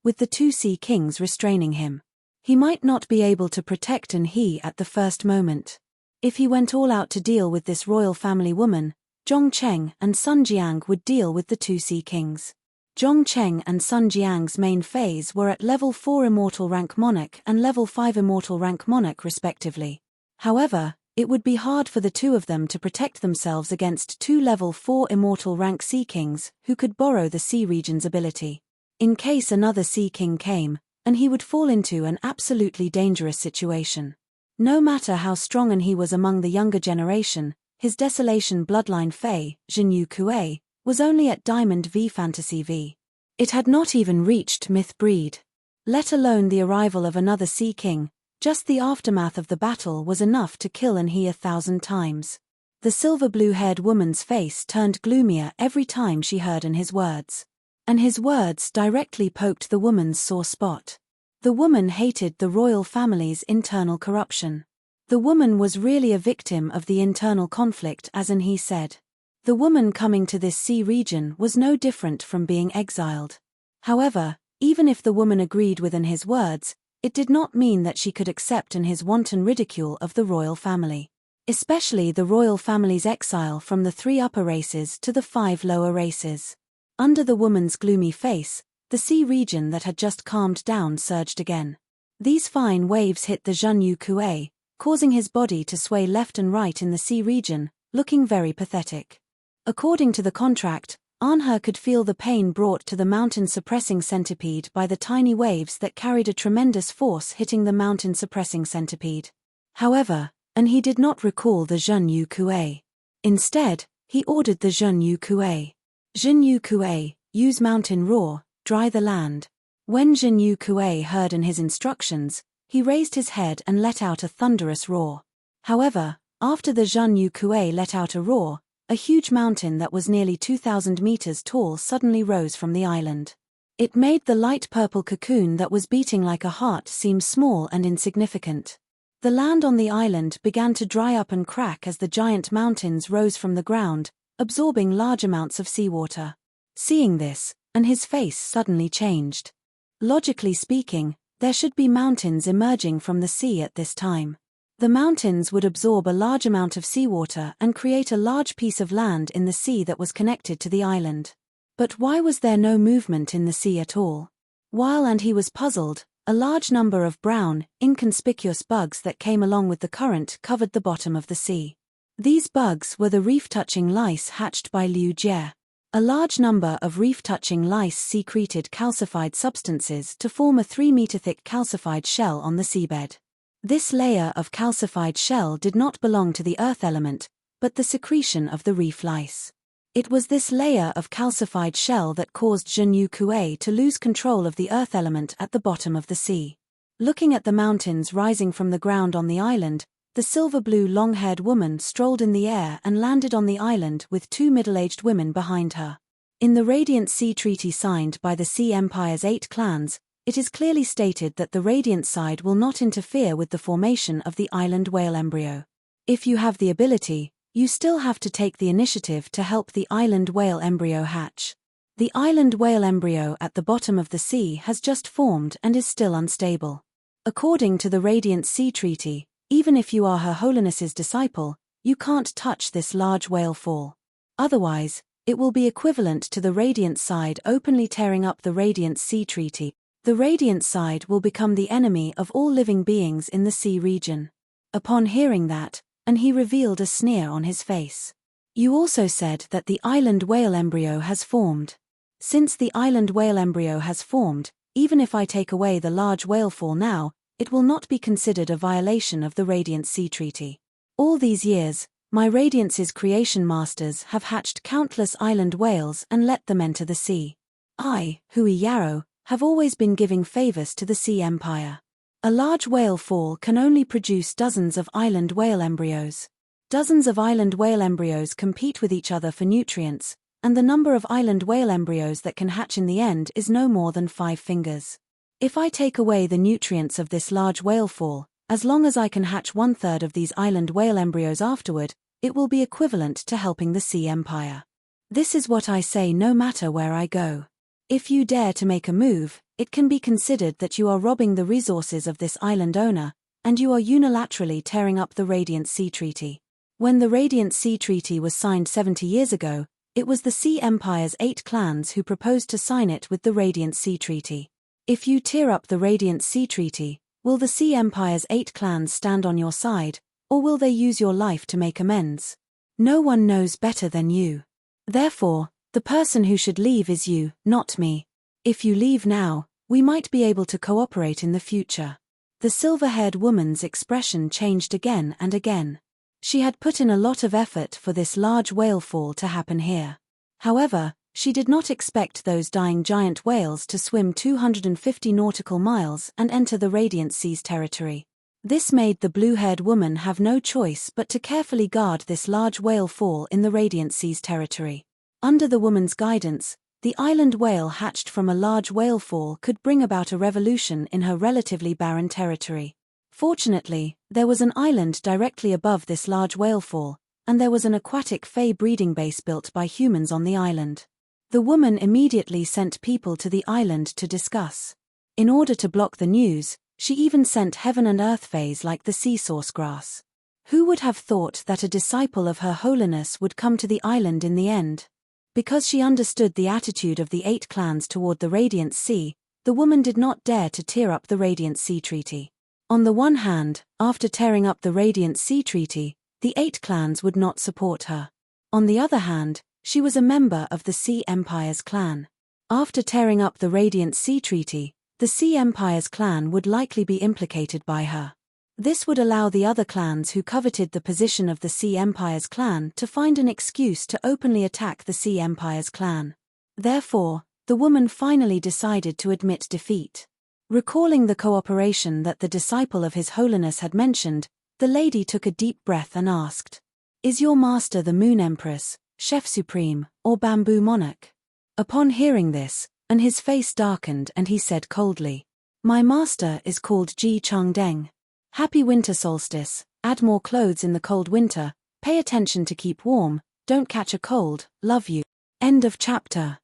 with the 2 Sea Kings restraining him, he might not be able to protect and at the first moment. If he went all out to deal with this royal family woman, Zhong Cheng and Sun Jiang would deal with the 2 Sea Kings. Zhong Cheng and Sun Jiang's main phase were at level 4 immortal rank monarch and level 5 immortal rank monarch respectively. However, it would be hard for the 2 of them to protect themselves against 2 level 4 immortal rank Sea Kings who could borrow the sea region's ability. In case another Sea King came, and he would fall into an absolutely dangerous situation. No matter how strong and he was among the younger generation, his Desolation bloodline Fei, Jinyu Kuei, was only at Diamond V Fantasy V. It had not even reached Myth Breed. Let alone the arrival of another Sea King, just the aftermath of the battle was enough to kill and 1,000 times. The silver blue-haired woman's face turned gloomier every time she heard his words. And his words directly poked the woman's sore spot. The woman hated the royal family's internal corruption. The woman was really a victim of the internal conflict, as he said. The woman coming to this sea region was no different from being exiled. However, even if the woman agreed with his words, it did not mean that she could accept his wanton ridicule of the royal family. Especially the royal family's exile from the 3 upper races to the 5 lower races. Under the woman's gloomy face, the sea region that had just calmed down surged again. These fine waves hit the Jinyu Kuei, causing his body to sway left and right in the sea region, looking very pathetic. According to the contract, Arnher could feel the pain brought to the mountain-suppressing centipede by the tiny waves that carried a tremendous force hitting the mountain-suppressing centipede. However, he did not recall the Jinyu Kuei. Instead, he ordered the Jinyu Kuei. Jinyu Kuei, use mountain roar, dry the land. When Jinyu Kuei heard his instructions, he raised his head and let out a thunderous roar. However, after the Jinyu Kuei let out a roar, a huge mountain that was nearly 2,000 meters tall suddenly rose from the island. It made the light purple cocoon that was beating like a heart seem small and insignificant. The land on the island began to dry up and crack as the giant mountains rose from the ground, absorbing large amounts of seawater. Seeing this, his face suddenly changed. Logically speaking, there should be mountains emerging from the sea at this time. The mountains would absorb a large amount of seawater and create a large piece of land in the sea that was connected to the island. But why was there no movement in the sea at all? While he was puzzled, a large number of brown, inconspicuous bugs that came along with the current covered the bottom of the sea. These bugs were the reef-touching lice hatched by Liu Jie. A large number of reef-touching lice secreted calcified substances to form a 3-meter-thick calcified shell on the seabed. This layer of calcified shell did not belong to the earth element, but the secretion of the reef lice. It was this layer of calcified shell that caused Zhen Yukue to lose control of the earth element at the bottom of the sea. Looking at the mountains rising from the ground on the island, the silver-blue long-haired woman strolled in the air and landed on the island with 2 middle-aged women behind her. In the Radiant Sea Treaty signed by the Sea Empire's 8 clans, it is clearly stated that the Radiant side will not interfere with the formation of the island whale embryo. If you have the ability, you still have to take the initiative to help the island whale embryo hatch. The island whale embryo at the bottom of the sea has just formed and is still unstable. According to the Radiant Sea Treaty, even if you are Her Holiness's disciple, you can't touch this large whale fall. Otherwise, it will be equivalent to the Radiant side openly tearing up the Radiant Sea Treaty. The Radiant side will become the enemy of all living beings in the sea region. Upon hearing that, he revealed a sneer on his face. You also said that the island whale embryo has formed. Since the island whale embryo has formed, even if I take away the large whale fall now, it will not be considered a violation of the Radiant Sea Treaty. All these years, my Radiance's creation masters have hatched countless island whales and let them enter the sea. I, Hui Yarrow, have always been giving favors to the Sea Empire. A large whale fall can only produce dozens of island whale embryos. Dozens of island whale embryos compete with each other for nutrients, and the number of island whale embryos that can hatch in the end is no more than 5 fingers. If I take away the nutrients of this large whale fall, as long as I can hatch 1/3 of these island whale embryos afterward, it will be equivalent to helping the Sea Empire. This is what I say no matter where I go. If you dare to make a move, it can be considered that you are robbing the resources of this island owner, and you are unilaterally tearing up the Radiant Sea Treaty. When the Radiant Sea Treaty was signed 70 years ago, it was the Sea Empire's 8 clans who proposed to sign it with the Radiant Sea Treaty. If you tear up the Radiant Sea Treaty, will the Sea Empire's 8 clans stand on your side, or will they use your life to make amends? No one knows better than you. Therefore, the person who should leave is you, not me. If you leave now, we might be able to cooperate in the future. The silver-haired woman's expression changed again and again. She had put in a lot of effort for this large whale fall to happen here. However, she did not expect those dying giant whales to swim 250 nautical miles and enter the Radiant Sea's territory. This made the blue-haired woman have no choice but to carefully guard this large whale fall in the Radiant Sea's territory. Under the woman's guidance, the island whale hatched from a large whale fall could bring about a revolution in her relatively barren territory. Fortunately, there was an island directly above this large whale fall, and there was an aquatic fey breeding base built by humans on the island. The woman immediately sent people to the island to discuss. In order to block the news, she even sent heaven and earth fays like the sea source grass. Who would have thought that a disciple of Her Holiness would come to the island in the end? Because she understood the attitude of the 8 clans toward the Radiant Sea, the woman did not dare to tear up the Radiant Sea Treaty. On the one hand, after tearing up the Radiant Sea Treaty, the 8 clans would not support her. On the other hand, she was a member of the Sea Empire's clan. After tearing up the Radiant Sea Treaty, the Sea Empire's clan would likely be implicated by her. This would allow the other clans who coveted the position of the Sea Empire's clan to find an excuse to openly attack the Sea Empire's clan. Therefore, the woman finally decided to admit defeat. Recalling the cooperation that the disciple of His Holiness had mentioned, the lady took a deep breath and asked, "Is your master the Moon Empress, Chef Supreme, or Bamboo Monarch?" Upon hearing this, his face darkened and he said coldly, "My master is called Ji Changdeng. Happy winter solstice, add more clothes in the cold winter, pay attention to keep warm, don't catch a cold, love you." End of chapter.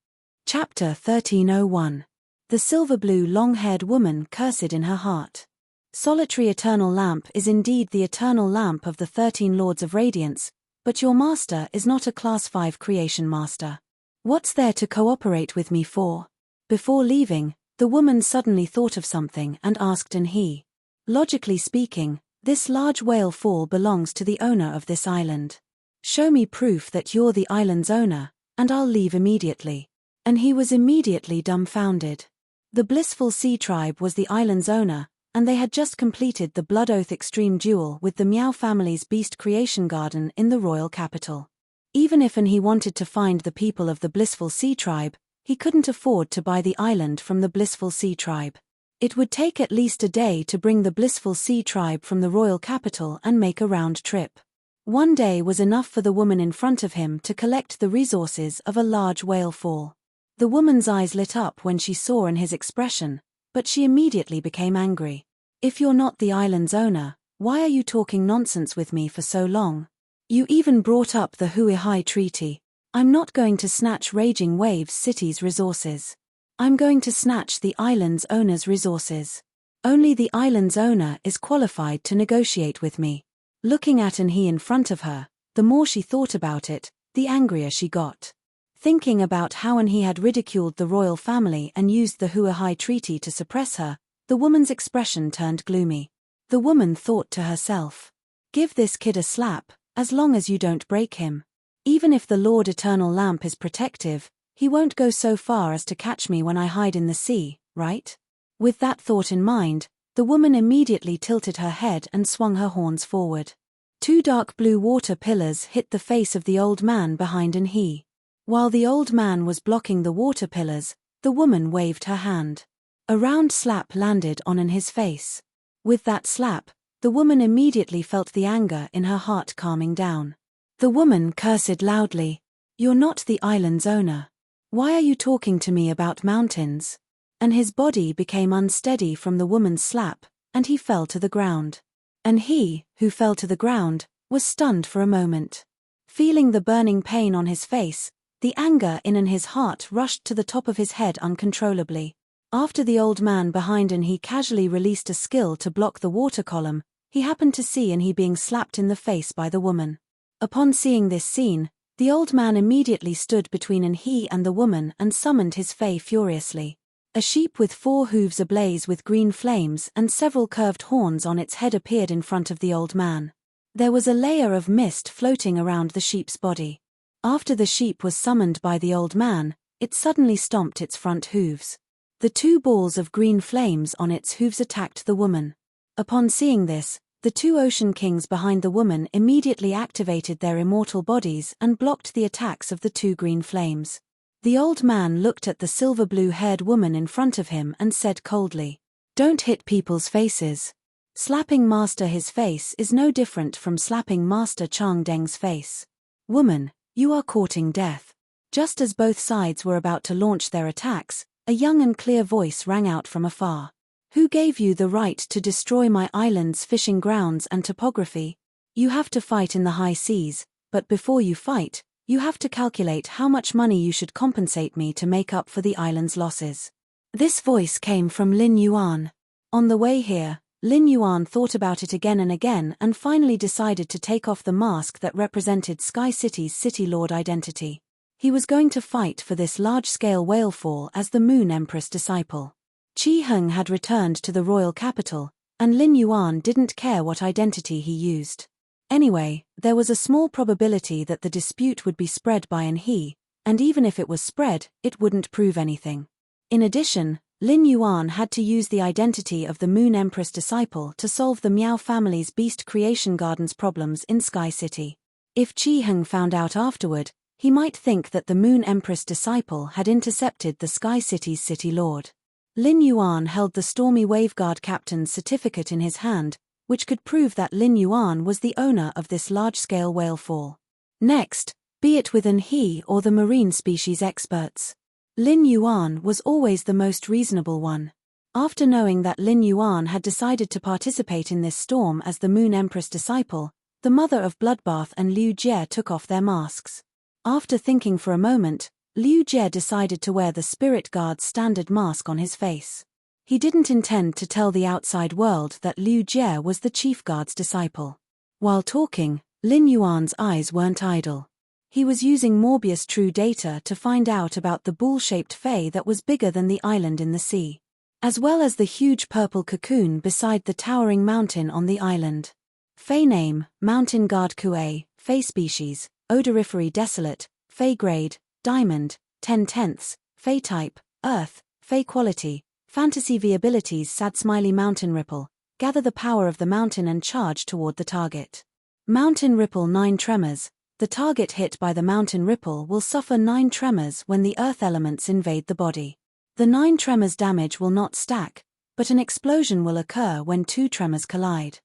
Chapter 1301. The silver-blue long-haired woman cursed in her heart. Solitary eternal lamp is indeed the eternal lamp of the 13 Lords of Radiance, but your master is not a Class 5 creation master. What's there to cooperate with me for? Before leaving, the woman suddenly thought of something and asked and he. Logically speaking, this large whale fall belongs to the owner of this island. Show me proof that you're the island's owner, and I'll leave immediately. And he was immediately dumbfounded. The blissful sea tribe was the island's owner, and they had just completed the Blood Oath Extreme duel with the Meow family's beast creation garden in the royal capital. Even if he wanted to find the people of the blissful sea tribe, he couldn't afford to buy the island from the blissful sea tribe. It would take at least a day to bring the blissful sea tribe from the royal capital and make a round trip. One day was enough for the woman in front of him to collect the resources of a large whale fall. The woman's eyes lit up when she saw in his expression, but she immediately became angry. If you're not the island's owner, why are you talking nonsense with me for so long? You even brought up the Huihai Treaty. I'm not going to snatch Raging Waves City's resources. I'm going to snatch the island's owner's resources. Only the island's owner is qualified to negotiate with me. Looking at he in front of her, the more she thought about it, the angrier she got. Thinking about how he had ridiculed the royal family and used the Huihai Treaty to suppress her, the woman's expression turned gloomy. The woman thought to herself, "Give this kid a slap, as long as you don't break him. Even if the Lord Eternal Lamp is protective, he won't go so far as to catch me when I hide in the sea, right?" With that thought in mind, the woman immediately tilted her head and swung her horns forward. Two dark blue water pillars hit the face of the old man behind he. While the old man was blocking the water pillars, the woman waved her hand. A round slap landed on his face. With that slap, the woman immediately felt the anger in her heart calming down. The woman cursed loudly, "You're not the island's owner. Why are you talking to me about mountains?" And his body became unsteady from the woman's slap, and he fell to the ground. And he, who fell to the ground, was stunned for a moment. Feeling the burning pain on his face, the anger in his heart rushed to the top of his head uncontrollably. After the old man behind he casually released a skill to block the water column, he happened to see he being slapped in the face by the woman. Upon seeing this scene, the old man immediately stood between he and the woman and summoned his fae furiously. A sheep with 4 hooves ablaze with green flames and several curved horns on its head appeared in front of the old man. There was a layer of mist floating around the sheep's body. After the sheep was summoned by the old man, it suddenly stomped its front hooves. The 2 balls of green flames on its hooves attacked the woman. Upon seeing this, the 2 ocean kings behind the woman immediately activated their immortal bodies and blocked the attacks of the 2 green flames. The old man looked at the silver blue-haired woman in front of him and said coldly, "Don't hit people's faces. Slapping Master his face is no different from slapping Master Chang Deng's face. Woman, you are courting death." Just as both sides were about to launch their attacks, a young and clear voice rang out from afar. "Who gave you the right to destroy my island's fishing grounds and topography? You have to fight in the high seas, but before you fight, you have to calculate how much money you should compensate me to make up for the island's losses." This voice came from Lin Yuan. On the way here, Lin Yuan thought about it again and again and finally decided to take off the mask that represented Sky City's City Lord identity. He was going to fight for this large-scale whalefall as the Moon Empress disciple. Qi Heng had returned to the royal capital, and Lin Yuan didn't care what identity he used. Anyway, there was a small probability that the dispute would be spread by he, and even if it was spread, it wouldn't prove anything. In addition, Lin Yuan had to use the identity of the Moon Empress disciple to solve the Meow family's beast creation gardens problems in Sky City. If Qi Heng found out afterward, he might think that the Moon Empress disciple had intercepted the Sky City's City Lord. Lin Yuan held the Stormy Waveguard captain's certificate in his hand, which could prove that Lin Yuan was the owner of this large-scale whalefall. Next, be it within he or the marine species experts. Lin Yuan was always the most reasonable one. After knowing that Lin Yuan had decided to participate in this storm as the Moon Empress disciple, the mother of Bloodbath and Liu Jie took off their masks. After thinking for a moment, Liu Jie decided to wear the Spirit Guard's standard mask on his face. He didn't intend to tell the outside world that Liu Jie was the chief guard's disciple. While talking, Lin Yuan's eyes weren't idle. He was using Morbius True data to find out about the ball-shaped Fae that was bigger than the island in the sea, as well as the huge purple cocoon beside the towering mountain on the island. Fae name, Mountain Guard Kue, Fae species, Odorifery Desolate, Fae grade, Diamond, 10/10, Fae type, Earth, Fae quality, Fantasy V abilities Sad Smiley Mountain Ripple, gather the power of the mountain and charge toward the target. Mountain Ripple 9 tremors, the target hit by the mountain ripple will suffer 9 tremors when the earth elements invade the body. The 9 tremors damage will not stack, but an explosion will occur when 2 tremors collide.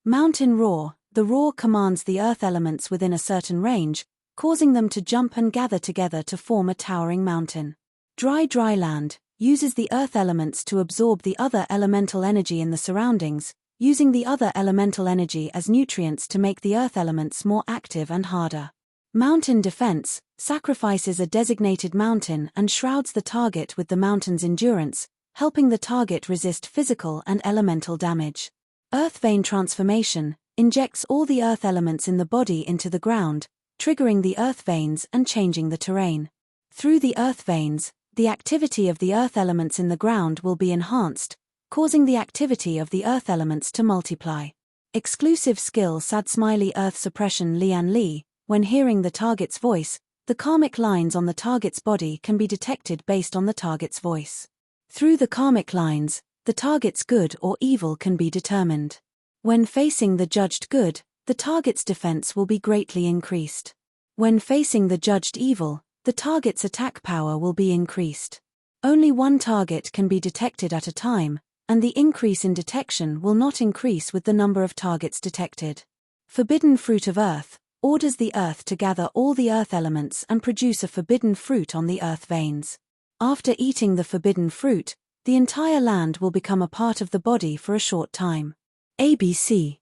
Mountain Roar, the roar commands the earth elements within a certain range, causing them to jump and gather together to form a towering mountain. Dry Land, uses the earth elements to absorb the other elemental energy in the surroundings, using the other elemental energy as nutrients to make the earth elements more active and harder. Mountain Defense, sacrifices a designated mountain and shrouds the target with the mountain's endurance, helping the target resist physical and elemental damage. Earth Vein Transformation, injects all the earth elements in the body into the ground, triggering the earth veins and changing the terrain. Through the earth veins, the activity of the earth elements in the ground will be enhanced, causing the activity of the earth elements to multiply. Exclusive skill Sad Smiley Earth Suppression Lian Li, when hearing the target's voice, the karmic lines on the target's body can be detected based on the target's voice. Through the karmic lines, the target's good or evil can be determined. When facing the judged good, the target's defense will be greatly increased. When facing the judged evil, the target's attack power will be increased. Only one target can be detected at a time, and the increase in detection will not increase with the number of targets detected. Forbidden Fruit of Earth, orders the earth to gather all the earth elements and produce a forbidden fruit on the earth veins. After eating the forbidden fruit, the entire land will become a part of the body for a short time. ABC.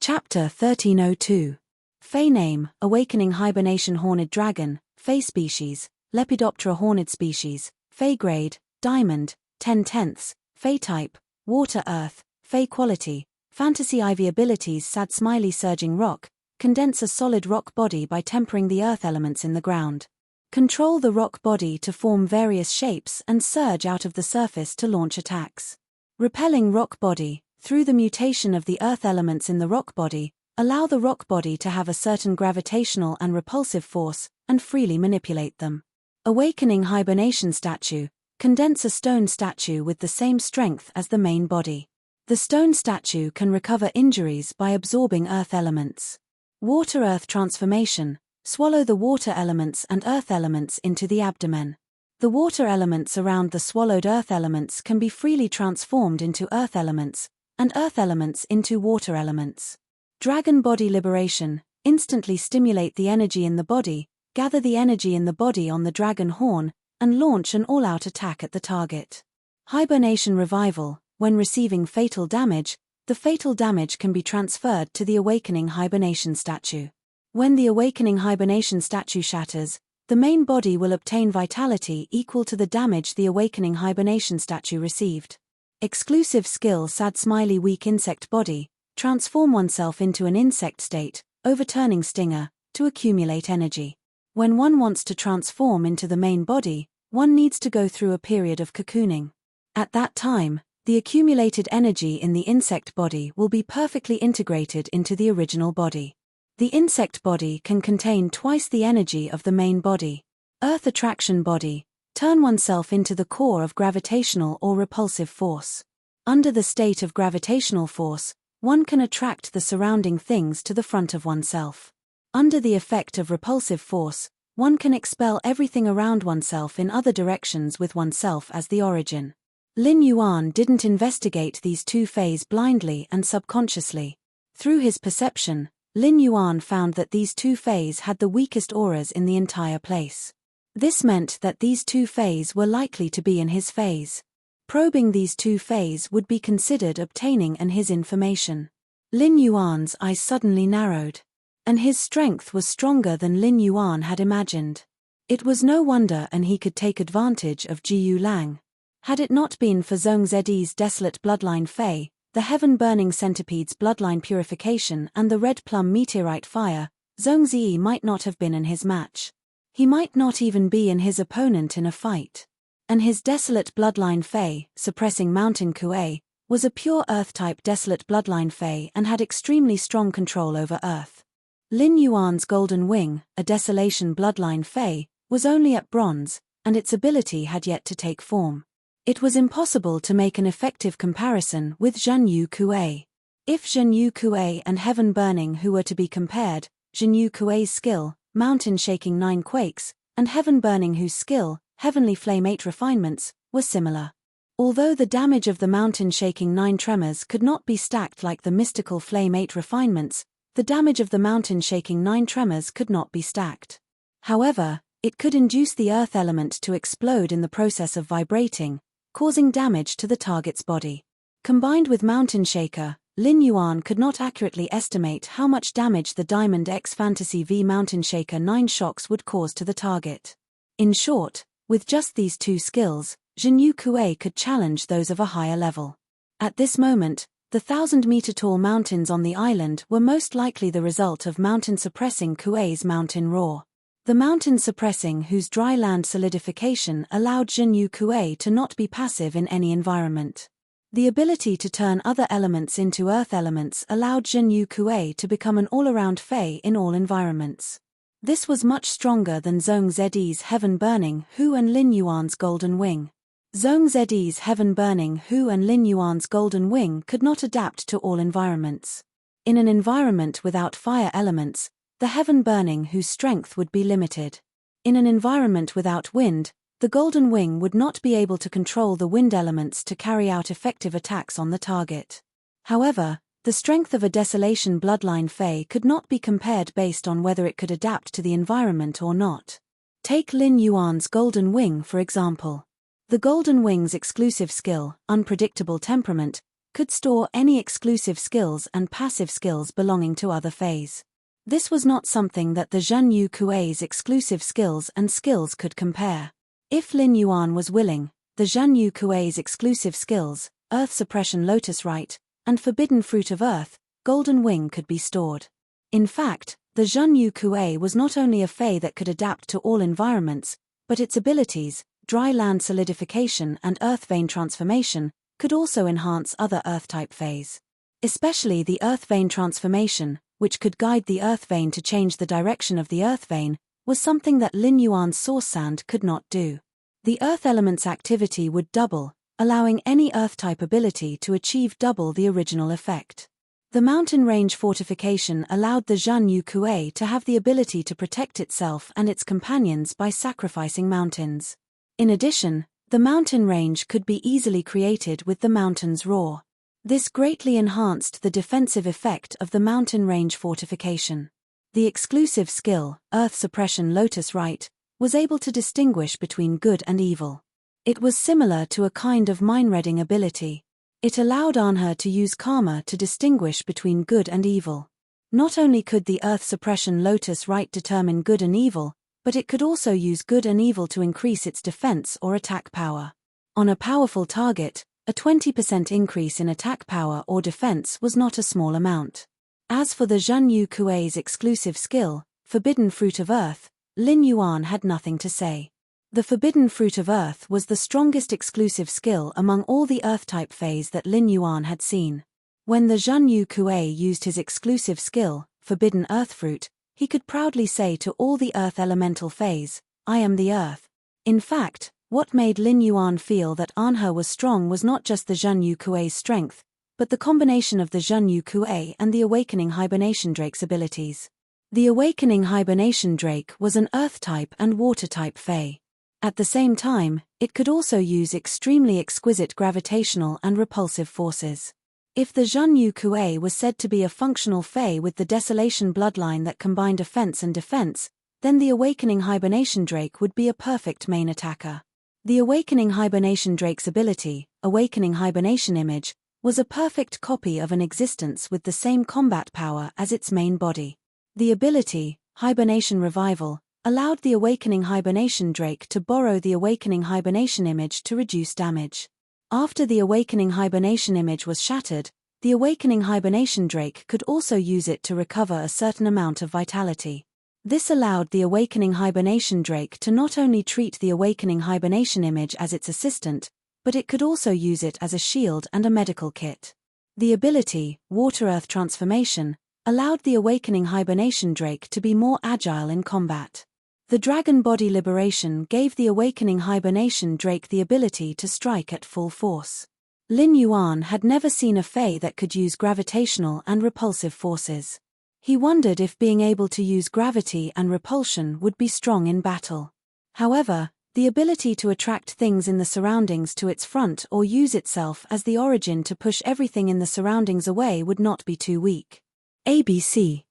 Chapter 1302. Fae name, Awakening Hibernation Horned Dragon, Fae species, Lepidoptera Horned species, Fae grade, Diamond, 10/10, Fae type, Water Earth, Fae quality, Fantasy Ivy abilities Sad Smiley Surging Rock, condense a solid rock body by tempering the earth elements in the ground. Control the rock body to form various shapes and surge out of the surface to launch attacks. Repelling rock body, through the mutation of the earth elements in the rock body, allow the rock body to have a certain gravitational and repulsive force, and freely manipulate them. Awakening Hibernation Statue, condense a stone statue with the same strength as the main body. The stone statue can recover injuries by absorbing earth elements. Water Earth Transformation, swallow the water elements and earth elements into the abdomen. The water elements around the swallowed earth elements can be freely transformed into earth elements, and earth elements into water elements. Dragon Body Liberation, instantly stimulate the energy in the body, gather the energy in the body on the dragon horn, and launch an all-out attack at the target. Hibernation Revival, when receiving fatal damage, the fatal damage can be transferred to the Awakening Hibernation Statue. When the Awakening Hibernation Statue shatters, the main body will obtain vitality equal to the damage the Awakening Hibernation Statue received. Exclusive skill Sad Smiley Weak Insect Body, transform oneself into an insect state, overturning Stinger, to accumulate energy. When one wants to transform into the main body, one needs to go through a period of cocooning. At that time, the accumulated energy in the insect body will be perfectly integrated into the original body. The insect body can contain twice the energy of the main body. Earth Attraction Body, turn oneself into the core of gravitational or repulsive force. Under the state of gravitational force, one can attract the surrounding things to the front of oneself. Under the effect of repulsive force, one can expel everything around oneself in other directions with oneself as the origin. Lin Yuan didn't investigate these two phases blindly and subconsciously. Through his perception, Lin Yuan found that these two phases had the weakest auras in the entire place. This meant that these two phases were likely to be in his phase. Probing these two phases would be considered obtaining his information. Lin Yuan's eyes suddenly narrowed. And his strength was stronger than Lin Yuan had imagined. It was no wonder he could take advantage of Jiu Lang. Had it not been for Zhong Zed's desolate bloodline Fei, the heaven-burning centipede's bloodline purification and the red plum meteorite fire, Zhongzi might not have been in his match. He might not even be in his opponent in a fight. And his desolate bloodline Fei, suppressing Mountain Kuei, was a pure Earth-type desolate bloodline Fei and had extremely strong control over Earth. Lin Yuan's Golden Wing, a desolation bloodline Fei, was only at bronze, and its ability had yet to take form. It was impossible to make an effective comparison with Zhenyu Kuei. If Zhenyu Kuei and Heaven Burning Hu were to be compared, Zhenyu Kuei's skill, Mountain Shaking 9 Quakes, and Heaven Burning Hu's skill, Heavenly Flame 8 Refinements, were similar. Although the damage of the Mountain Shaking 9 Tremors could not be stacked like the mystical Flame 8 Refinements, the damage of the Mountain Shaking 9 Tremors could not be stacked. However, it could induce the earth element to explode in the process of vibrating, causing damage to the target's body. Combined with Mountain Shaker, Lin Yuan could not accurately estimate how much damage the Diamond X Fantasy V Mountain Shaker 9 shocks would cause to the target. In short, with just these two skills, Zhenyu Kuei could challenge those of a higher level. At this moment, the 1,000-meter-tall mountains on the island were most likely the result of mountain-suppressing Kuei's mountain roar. The mountain-suppressing whose dry land solidification allowed Zhenyu Kuei to not be passive in any environment. The ability to turn other elements into earth elements allowed Zhenyu Kuei to become an all-around Fei in all environments. This was much stronger than Zhong Zi's Heaven Burning Hu and Lin Yuan's Golden Wing. Zhong Zi's Heaven Burning Hu and Lin Yuan's Golden Wing could not adapt to all environments. In an environment without fire elements, the Heaven Burning Hu's strength would be limited. In an environment without wind, the Golden Wing would not be able to control the wind elements to carry out effective attacks on the target. However, the strength of a Desolation Bloodline Fei could not be compared based on whether it could adapt to the environment or not. Take Lin Yuan's Golden Wing for example. The Golden Wing's exclusive skill, Unpredictable Temperament, could store any exclusive skills and passive skills belonging to other Feis. This was not something that the Zhenyu Kuei's exclusive skills and skills could compare. If Lin Yuan was willing, the Zhenyu Kuei's exclusive skills, Earth Suppression Lotus Rite, and Forbidden Fruit of Earth, Golden Wing could be stored. In fact, the Zhenyu Kuei was not only a Fei that could adapt to all environments, but its abilities, Dry Land Solidification and Earth Vein Transformation, could also enhance other Earth-type Feis. Especially the Earth Vein Transformation, which could guide the Earth Vein to change the direction of the Earth Vein, was something that Lin Yuan's Source Sand could not do. The Earth element's activity would double, allowing any Earth-type ability to achieve double the original effect. The mountain range fortification allowed the Zhenyu Kuei to have the ability to protect itself and its companions by sacrificing mountains. In addition, the mountain range could be easily created with the mountain's roar. This greatly enhanced the defensive effect of the mountain range fortification. The exclusive skill, Earth Suppression Lotus Rite, was able to distinguish between good and evil. It was similar to a kind of mind-reading ability. It allowed Anhe to use karma to distinguish between good and evil. Not only could the Earth Suppression Lotus Rite determine good and evil, but it could also use good and evil to increase its defense or attack power. On a powerful target, a 20% increase in attack power or defense was not a small amount. As for the Zhenyu Kuei's exclusive skill, Forbidden Fruit of Earth, Lin Yuan had nothing to say. The Forbidden Fruit of Earth was the strongest exclusive skill among all the Earth-type Feis that Lin Yuan had seen. When the Zhenyu Kuei used his exclusive skill, Forbidden Earth Fruit, he could proudly say to all the Earth elemental Feis, "I am the Earth." In fact, what made Lin Yuan feel that Anhe was strong was not just the Zhenyu Kuei's strength, but the combination of the Zhenyu Kuei and the Awakening Hibernation Drake's abilities. The Awakening Hibernation Drake was an Earth-type and Water-type Fei. At the same time, it could also use extremely exquisite gravitational and repulsive forces. If the Zhenyu Kuei was said to be a functional Fei with the Desolation bloodline that combined offense and defense, then the Awakening Hibernation Drake would be a perfect main attacker. The Awakening Hibernation Drake's ability, Awakening Hibernation Image, was a perfect copy of an existence with the same combat power as its main body. The ability, Hibernation Revival, allowed the Awakening Hibernation Drake to borrow the Awakening Hibernation Image to reduce damage. After the Awakening Hibernation Image was shattered, The awakening hibernation drake could also use it to recover a certain amount of vitality. This allowed the awakening hibernation drake to not only treat the awakening hibernation image as its assistant, but it could also use it as a shield and a medical kit. The ability, Water-Earth Transformation, allowed the awakening hibernation drake to be more agile in combat. The dragon body liberation gave the awakening hibernation drake the ability to strike at full force. Lin Yuan had never seen a fae that could use gravitational and repulsive forces. He wondered if being able to use gravity and repulsion would be strong in battle. However, the ability to attract things in the surroundings to its front or use itself as the origin to push everything in the surroundings away would not be too weak. ABC.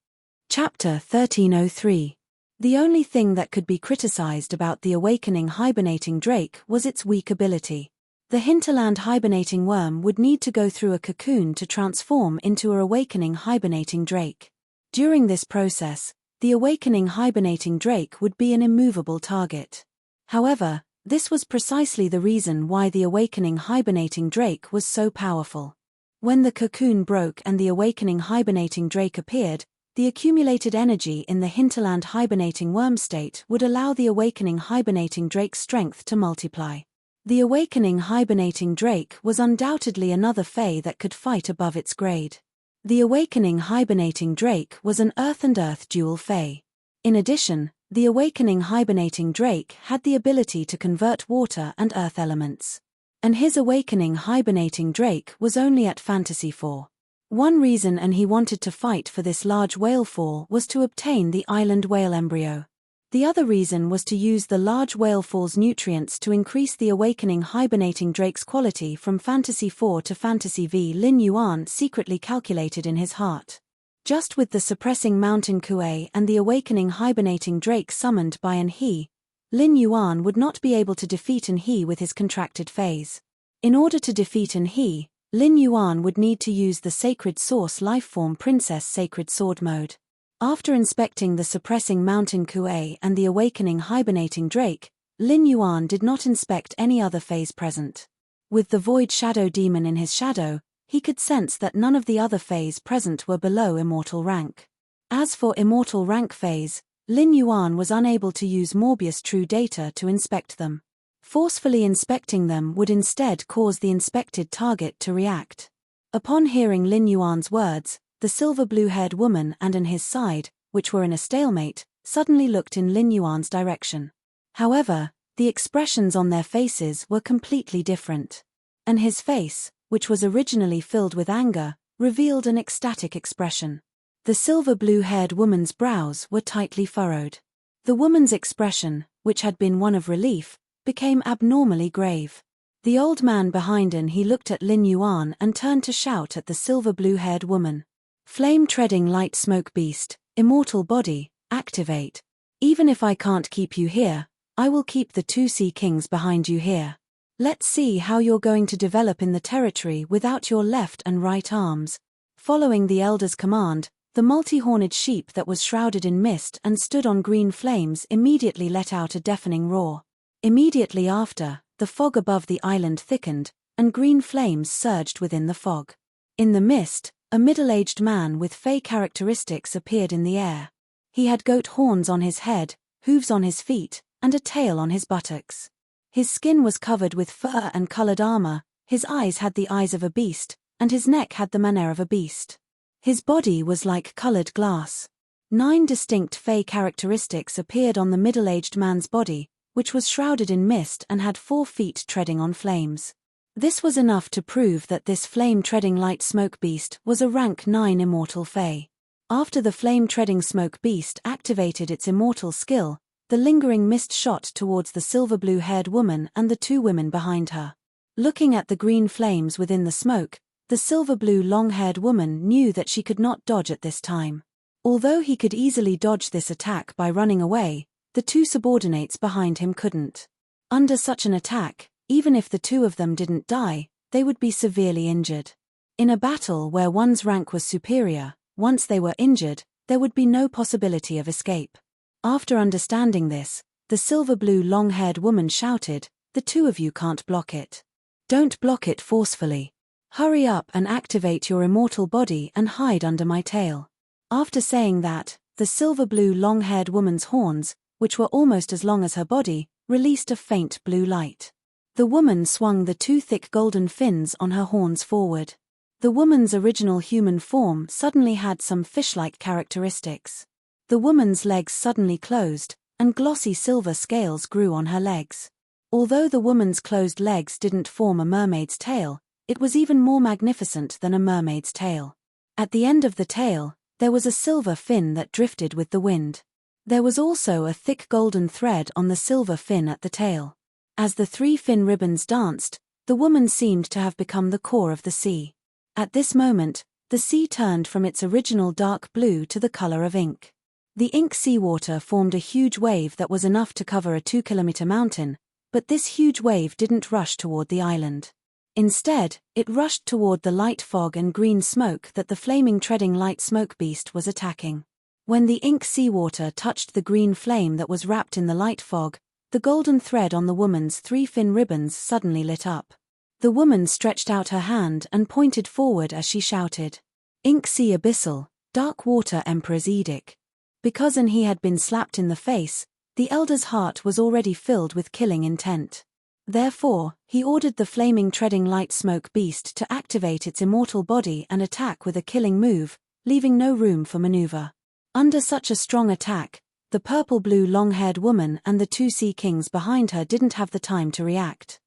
Chapter 1303. The only thing that could be criticized about the awakening hibernating drake was its weak ability. The hinterland hibernating worm would need to go through a cocoon to transform into a awakening hibernating drake. During this process, the awakening hibernating drake would be an immovable target. However, this was precisely the reason why the awakening hibernating drake was so powerful. When the cocoon broke and the awakening hibernating drake appeared, the accumulated energy in the hinterland hibernating worm state would allow the awakening hibernating drake's strength to multiply. The awakening hibernating drake was undoubtedly another fae that could fight above its grade. The awakening hibernating drake was an earth and earth dual fae. In addition, the awakening hibernating drake had the ability to convert water and earth elements. And his awakening hibernating drake was only at Fantasy 4. One reason he wanted to fight for this large whale fall was to obtain the island whale embryo. The other reason was to use the large whale fall's nutrients to increase the awakening hibernating drake's quality from Fantasy 4 to Fantasy V. Lin Yuan secretly calculated in his heart. Just with the suppressing mountain Kuei and the awakening hibernating drake summoned by an He, Lin Yuan would not be able to defeat an He with his contracted phase. In order to defeat an He, Lin Yuan would need to use the Sacred Source Lifeform Princess Sacred Sword mode. After inspecting the suppressing mountain Kuei and the awakening hibernating drake, Lin Yuan did not inspect any other phase present. With the void shadow demon in his shadow, he could sense that none of the other phase present were below immortal rank. As for immortal rank phase, Lin Yuan was unable to use Morbius true data to inspect them. Forcefully inspecting them would instead cause the inspected target to react. Upon hearing Lin Yuan's words, the silver blue-haired woman and on his side, which were in a stalemate, suddenly looked in Lin Yuan's direction. However, the expressions on their faces were completely different. And his face, which was originally filled with anger, revealed an ecstatic expression. The silver blue-haired woman's brows were tightly furrowed. The woman's expression, which had been one of relief, became abnormally grave. The old man behind he looked at Lin Yuan and turned to shout at the silver blue-haired woman. Flame-treading light smoke beast, immortal body, activate. Even if I can't keep you here, I will keep the two sea kings behind you here. Let's see how you're going to develop in the territory without your left and right arms. Following the elder's command, the multi-horned sheep that was shrouded in mist and stood on green flames immediately let out a deafening roar. Immediately after, the fog above the island thickened, and green flames surged within the fog. In the mist, a middle-aged man with fey characteristics appeared in the air. He had goat horns on his head, hooves on his feet, and a tail on his buttocks. His skin was covered with fur and colored armor, his eyes had the eyes of a beast, and his neck had the manner of a beast. His body was like colored glass. 9 distinct fey characteristics appeared on the middle-aged man's body, which was shrouded in mist and had 4 feet treading on flames. This was enough to prove that this flame-treading light smoke beast was a rank 9 immortal fae. After the flame-treading smoke beast activated its immortal skill, the lingering mist shot towards the silver blue-haired woman and the 2 women behind her. Looking at the green flames within the smoke, the silver-blue long-haired woman knew that she could not dodge at this time. Although he could easily dodge this attack by running away, the 2 subordinates behind him couldn't. Under such an attack, even if the 2 of them didn't die, they would be severely injured. In a battle where one's rank was superior, once they were injured, there would be no possibility of escape. After understanding this, the silver-blue long-haired woman shouted, "The 2 of you can't block it. Don't block it forcefully. Hurry up and activate your immortal body and hide under my tail." After saying that, the silver-blue long-haired woman's horns, which were almost as long as her body, released a faint blue light. The woman swung the two thick golden fins on her horns forward. The woman's original human form suddenly had some fish-like characteristics. The woman's legs suddenly closed, and glossy silver scales grew on her legs. Although the woman's closed legs didn't form a mermaid's tail, it was even more magnificent than a mermaid's tail. At the end of the tail, there was a silver fin that drifted with the wind. There was also a thick golden thread on the silver fin at the tail. As the three fin ribbons danced, the woman seemed to have become the core of the sea. At this moment, the sea turned from its original dark blue to the color of ink. The ink seawater formed a huge wave that was enough to cover a 2-kilometer mountain, but this huge wave didn't rush toward the island. Instead, it rushed toward the light fog and green smoke that the flaming treading light smoke beast was attacking. When the ink seawater touched the green flame that was wrapped in the light fog, the golden thread on the woman's three fin ribbons suddenly lit up. The woman stretched out her hand and pointed forward as she shouted, "Ink sea abyssal, dark water emperor's edict." Because he had been slapped in the face, the elder's heart was already filled with killing intent. Therefore, he ordered the flaming treading light smoke beast to activate its immortal body and attack with a killing move, leaving no room for maneuver. Under such a strong attack, the purple-blue long-haired woman and the two sea kings behind her didn't have the time to react.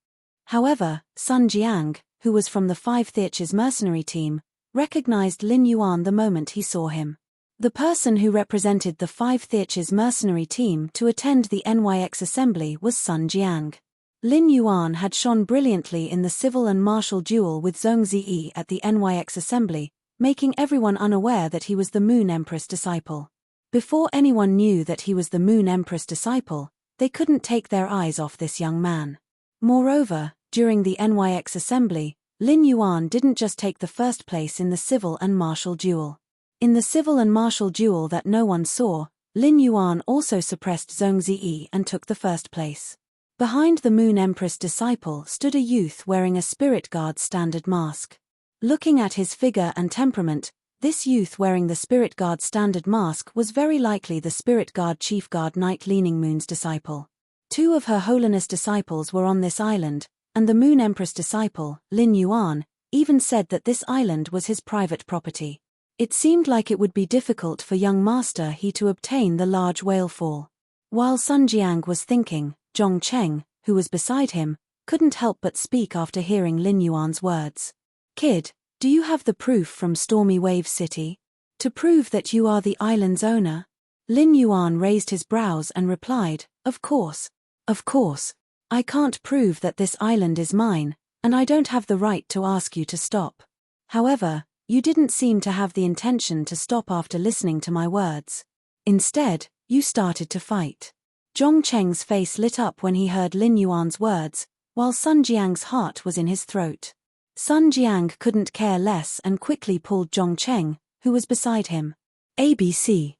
However, Sun Jiang, who was from the Five Theaches mercenary team, recognized Lin Yuan the moment he saw him. The person who represented the Five Theaches mercenary team to attend the NYX assembly was Sun Jiang. Lin Yuan had shone brilliantly in the civil and martial duel with Zhong Ziyi at the NYX assembly, making everyone unaware that he was the Moon Empress disciple. Before anyone knew that he was the Moon Empress disciple, they couldn't take their eyes off this young man. Moreover, during the NYX assembly, Lin Yuan didn't just take the first place in the civil and martial duel. In the civil and martial duel that no one saw, Lin Yuan also suppressed Zhong Ziyi and took the first place. Behind the Moon Empress disciple stood a youth wearing a Spirit Guard standard mask. Looking at his figure and temperament, this youth wearing the Spirit Guard standard mask was very likely the Spirit Guard Chief Guard Knight Leaning Moon's disciple. Two of Her Holiness disciples were on this island, and the Moon Empress disciple, Lin Yuan, even said that this island was his private property. It seemed like it would be difficult for young Master He to obtain the large whale fall. While Sun Jiang was thinking, Zhong Cheng, who was beside him, couldn't help but speak after hearing Lin Yuan's words. "Kid, do you have the proof from Stormy Wave City? To prove that you are the island's owner?" Lin Yuan raised his brows and replied, "Of course. Of course. I can't prove that this island is mine, and I don't have the right to ask you to stop. However, you didn't seem to have the intention to stop after listening to my words. Instead, you started to fight." Zhong Cheng's face lit up when he heard Lin Yuan's words, while Sun Jiang's heart was in his throat. Sun Jiang couldn't care less and quickly pulled Zhong Cheng, who was beside him. ABC.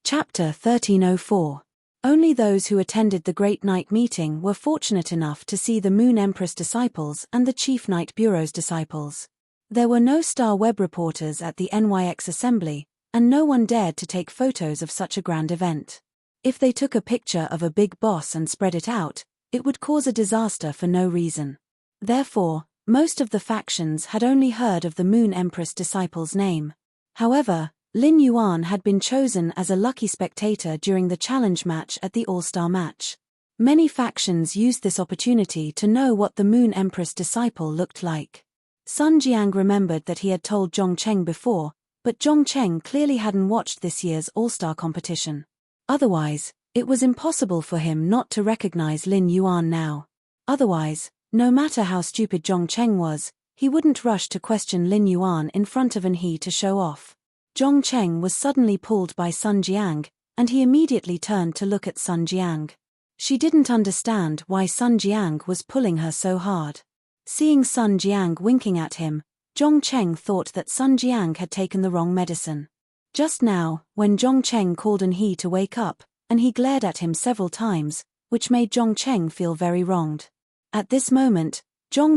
Chapter 1304. Only those who attended the Great Night meeting were fortunate enough to see the Moon Empress disciples and the Chief Knight Bureau's disciples. There were no Star Web reporters at the NYX assembly, and no one dared to take photos of such a grand event. If they took a picture of a big boss and spread it out, it would cause a disaster for no reason. Therefore, most of the factions had only heard of the Moon Empress disciple's name. However, Lin Yuan had been chosen as a lucky spectator during the challenge match at the All-Star match. Many factions used this opportunity to know what the Moon Empress disciple looked like. Sun Jiang remembered that he had told Zhong Cheng before, but Zhong Cheng clearly hadn't watched this year's All-Star competition. Otherwise, it was impossible for him not to recognize Lin Yuan now. Otherwise, no matter how stupid Zhong Cheng was, he wouldn't rush to question Lin Yuan in front of he to show off. Zhong Cheng was suddenly pulled by Sun Jiang, and he immediately turned to look at Sun Jiang. She didn't understand why Sun Jiang was pulling her so hard. Seeing Sun Jiang winking at him, Zhong Cheng thought that Sun Jiang had taken the wrong medicine. Just now, when Zhong Cheng called he to wake up, and he glared at him several times, which made Zhong Cheng feel very wronged. At this moment,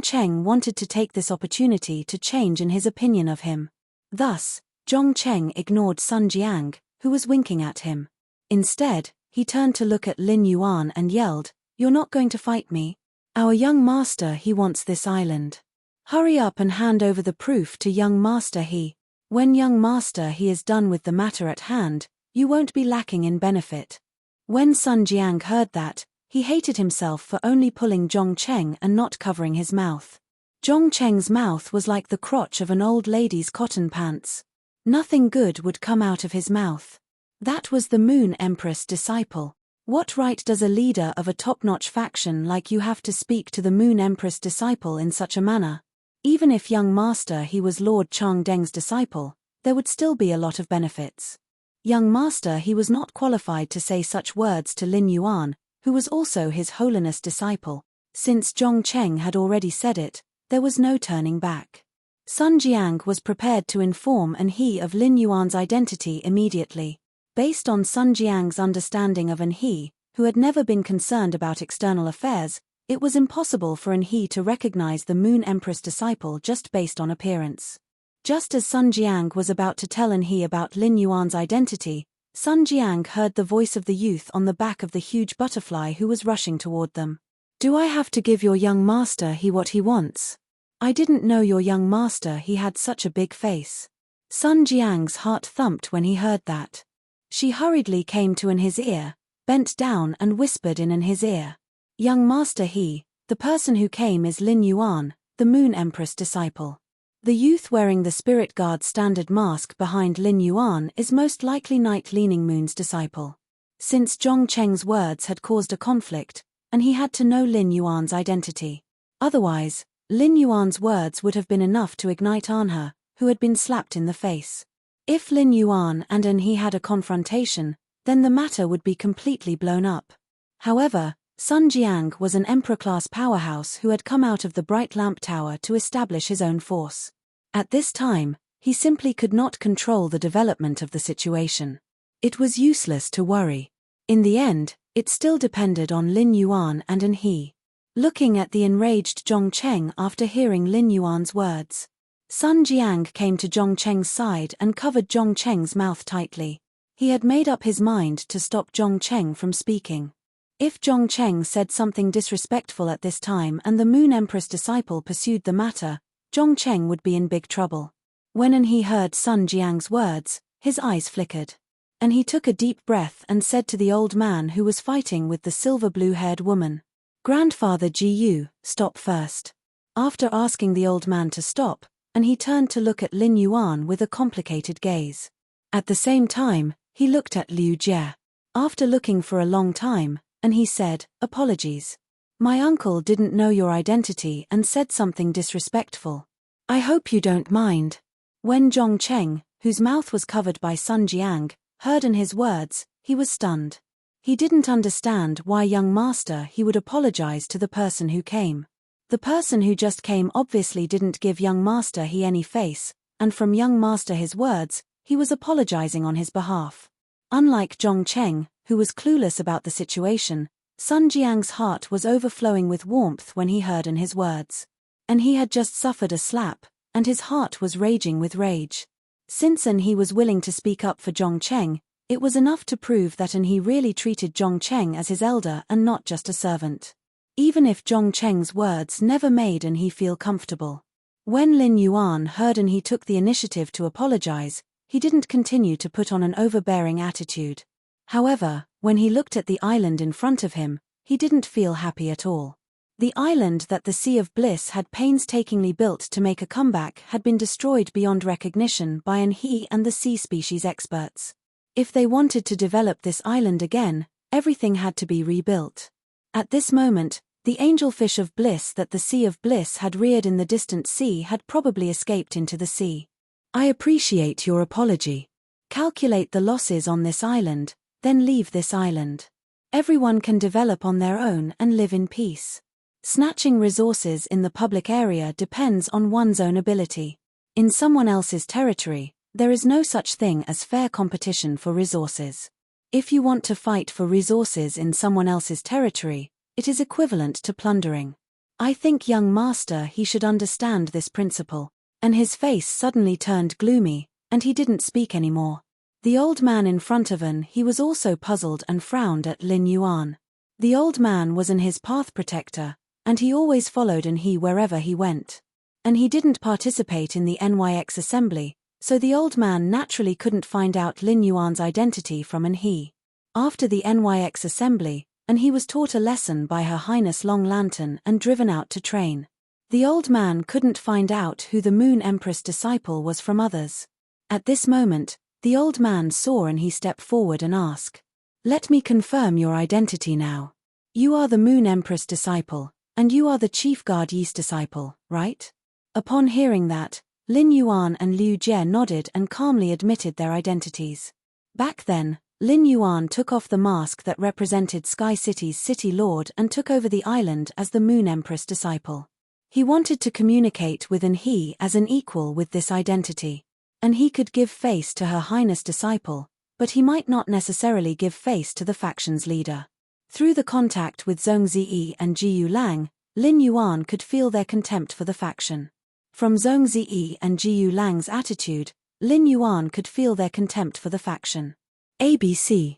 Cheng wanted to take this opportunity to change in his opinion of him. Thus, Cheng ignored Sun Jiang, who was winking at him. Instead, he turned to look at Lin Yuan and yelled, "You're not going to fight me? Our young master, he wants this island. Hurry up and hand over the proof to young master he. When young master he is done with the matter at hand, you won't be lacking in benefit." When Sun Jiang heard that, he hated himself for only pulling Cheng and not covering his mouth. Cheng's mouth was like the crotch of an old lady's cotton pants. Nothing good would come out of his mouth. That was the Moon Empress disciple. What right does a leader of a top-notch faction like you have to speak to the Moon Empress disciple in such a manner? Even if young master he was Lord Changdeng's disciple, there would still be a lot of benefits. Young master he was not qualified to say such words to Lin Yuan, who was also his holiness disciple. Since Cheng had already said it, there was no turning back. Sun Jiang was prepared to inform he of Lin Yuan's identity immediately. Based on Sun Jiang's understanding of he, who had never been concerned about external affairs, it was impossible for he to recognize the Moon Empress disciple just based on appearance. Just as Sun Jiang was about to tell he about Lin Yuan's identity, Sun Jiang heard the voice of the youth on the back of the huge butterfly who was rushing toward them. "Do I have to give your young master he what he wants? I didn't know your young master he had such a big face." Sun Jiang's heart thumped when he heard that. She hurriedly came to his ear, bent down and whispered in his ear. "Young master he, the person who came is Lin Yuan, the Moon Empress disciple. The youth wearing the Spirit Guard standard mask behind Lin Yuan is most likely Night Leaning Moon's disciple." Since Cheng's words had caused a conflict, and he had to know Lin Yuan's identity. Otherwise, Lin Yuan's words would have been enough to ignite Anhe, who had been slapped in the face. If Lin Yuan and he had a confrontation, then the matter would be completely blown up. However, Sun Jiang was an emperor-class powerhouse who had come out of the Bright Lamp Tower to establish his own force. At this time, he simply could not control the development of the situation. It was useless to worry. In the end, it still depended on Lin Yuan and he. Looking at the enraged Cheng after hearing Lin Yuan's words, Sun Jiang came to Cheng's side and covered Cheng's mouth tightly. He had made up his mind to stop Cheng from speaking. If Cheng said something disrespectful at this time and the Moon Empress disciple pursued the matter, Cheng would be in big trouble. When he heard Sun Jiang's words, his eyes flickered. And he took a deep breath and said to the old man who was fighting with the silver-blue-haired woman, "Grandfather Jiyu, stop first." After asking the old man to stop, and he turned to look at Lin Yuan with a complicated gaze. At the same time, he looked at Liu Jie. After looking for a long time, and he said, "Apologies. My uncle didn't know your identity and said something disrespectful. I hope you don't mind." When Cheng, whose mouth was covered by Sun Jiang, heard his words, he was stunned. He didn't understand why young master he would apologize to the person who came. The person who just came obviously didn't give young master he any face, and from young master his words, he was apologizing on his behalf. Unlike Cheng, who was clueless about the situation, Sun Jiang's heart was overflowing with warmth when he heard his words. And he had just suffered a slap, and his heart was raging with rage. Since he was willing to speak up for Cheng, it was enough to prove that he really treated Cheng as his elder and not just a servant. Even if Cheng's words never made he feel comfortable. When Lin Yuan heard he took the initiative to apologize, he didn't continue to put on an overbearing attitude. However, when he looked at the island in front of him, he didn't feel happy at all. The island that the Sea of Bliss had painstakingly built to make a comeback had been destroyed beyond recognition by he and the sea species experts. If they wanted to develop this island again, everything had to be rebuilt. At this moment, the angelfish of bliss that the Sea of Bliss had reared in the distant sea had probably escaped into the sea. "I appreciate your apology. Calculate the losses on this island, then leave this island. Everyone can develop on their own and live in peace. Snatching resources in the public area depends on one's own ability. In someone else's territory, there is no such thing as fair competition for resources. If you want to fight for resources in someone else's territory, it is equivalent to plundering. I think young master he should understand this principle. And his face suddenly turned gloomy, and he didn't speak anymore. The old man in front of An he was also puzzled and frowned at Lin Yuan. The old man was An his path protector, and he always followed An he wherever he went. And he didn't participate in the NYX assembly, so the old man naturally couldn't find out Lin Yuan's identity from An he. After the NYX assembly, An he was taught a lesson by Her Highness Long Lantern and driven out to train. The old man couldn't find out who the Moon Empress disciple was from others. At this moment, the old man saw An he step forward and ask, "Let me confirm your identity now. You are the Moon Empress disciple, and you are the Chief Guard Yeast disciple, right?" Upon hearing that, Lin Yuan and Liu Jie nodded and calmly admitted their identities. Back then, Lin Yuan took off the mask that represented Sky City's city lord and took over the island as the Moon Empress disciple. He wanted to communicate with An he as an equal with this identity. And he could give face to Her Highness disciple, but he might not necessarily give face to the faction's leader. Through the contact with Zhong Ziyi and Jiyu Lang, Lin Yuan could feel their contempt for the faction. From Zhong Ziyi and Jiyu Lang's attitude, Lin Yuan could feel their contempt for the faction. ABC.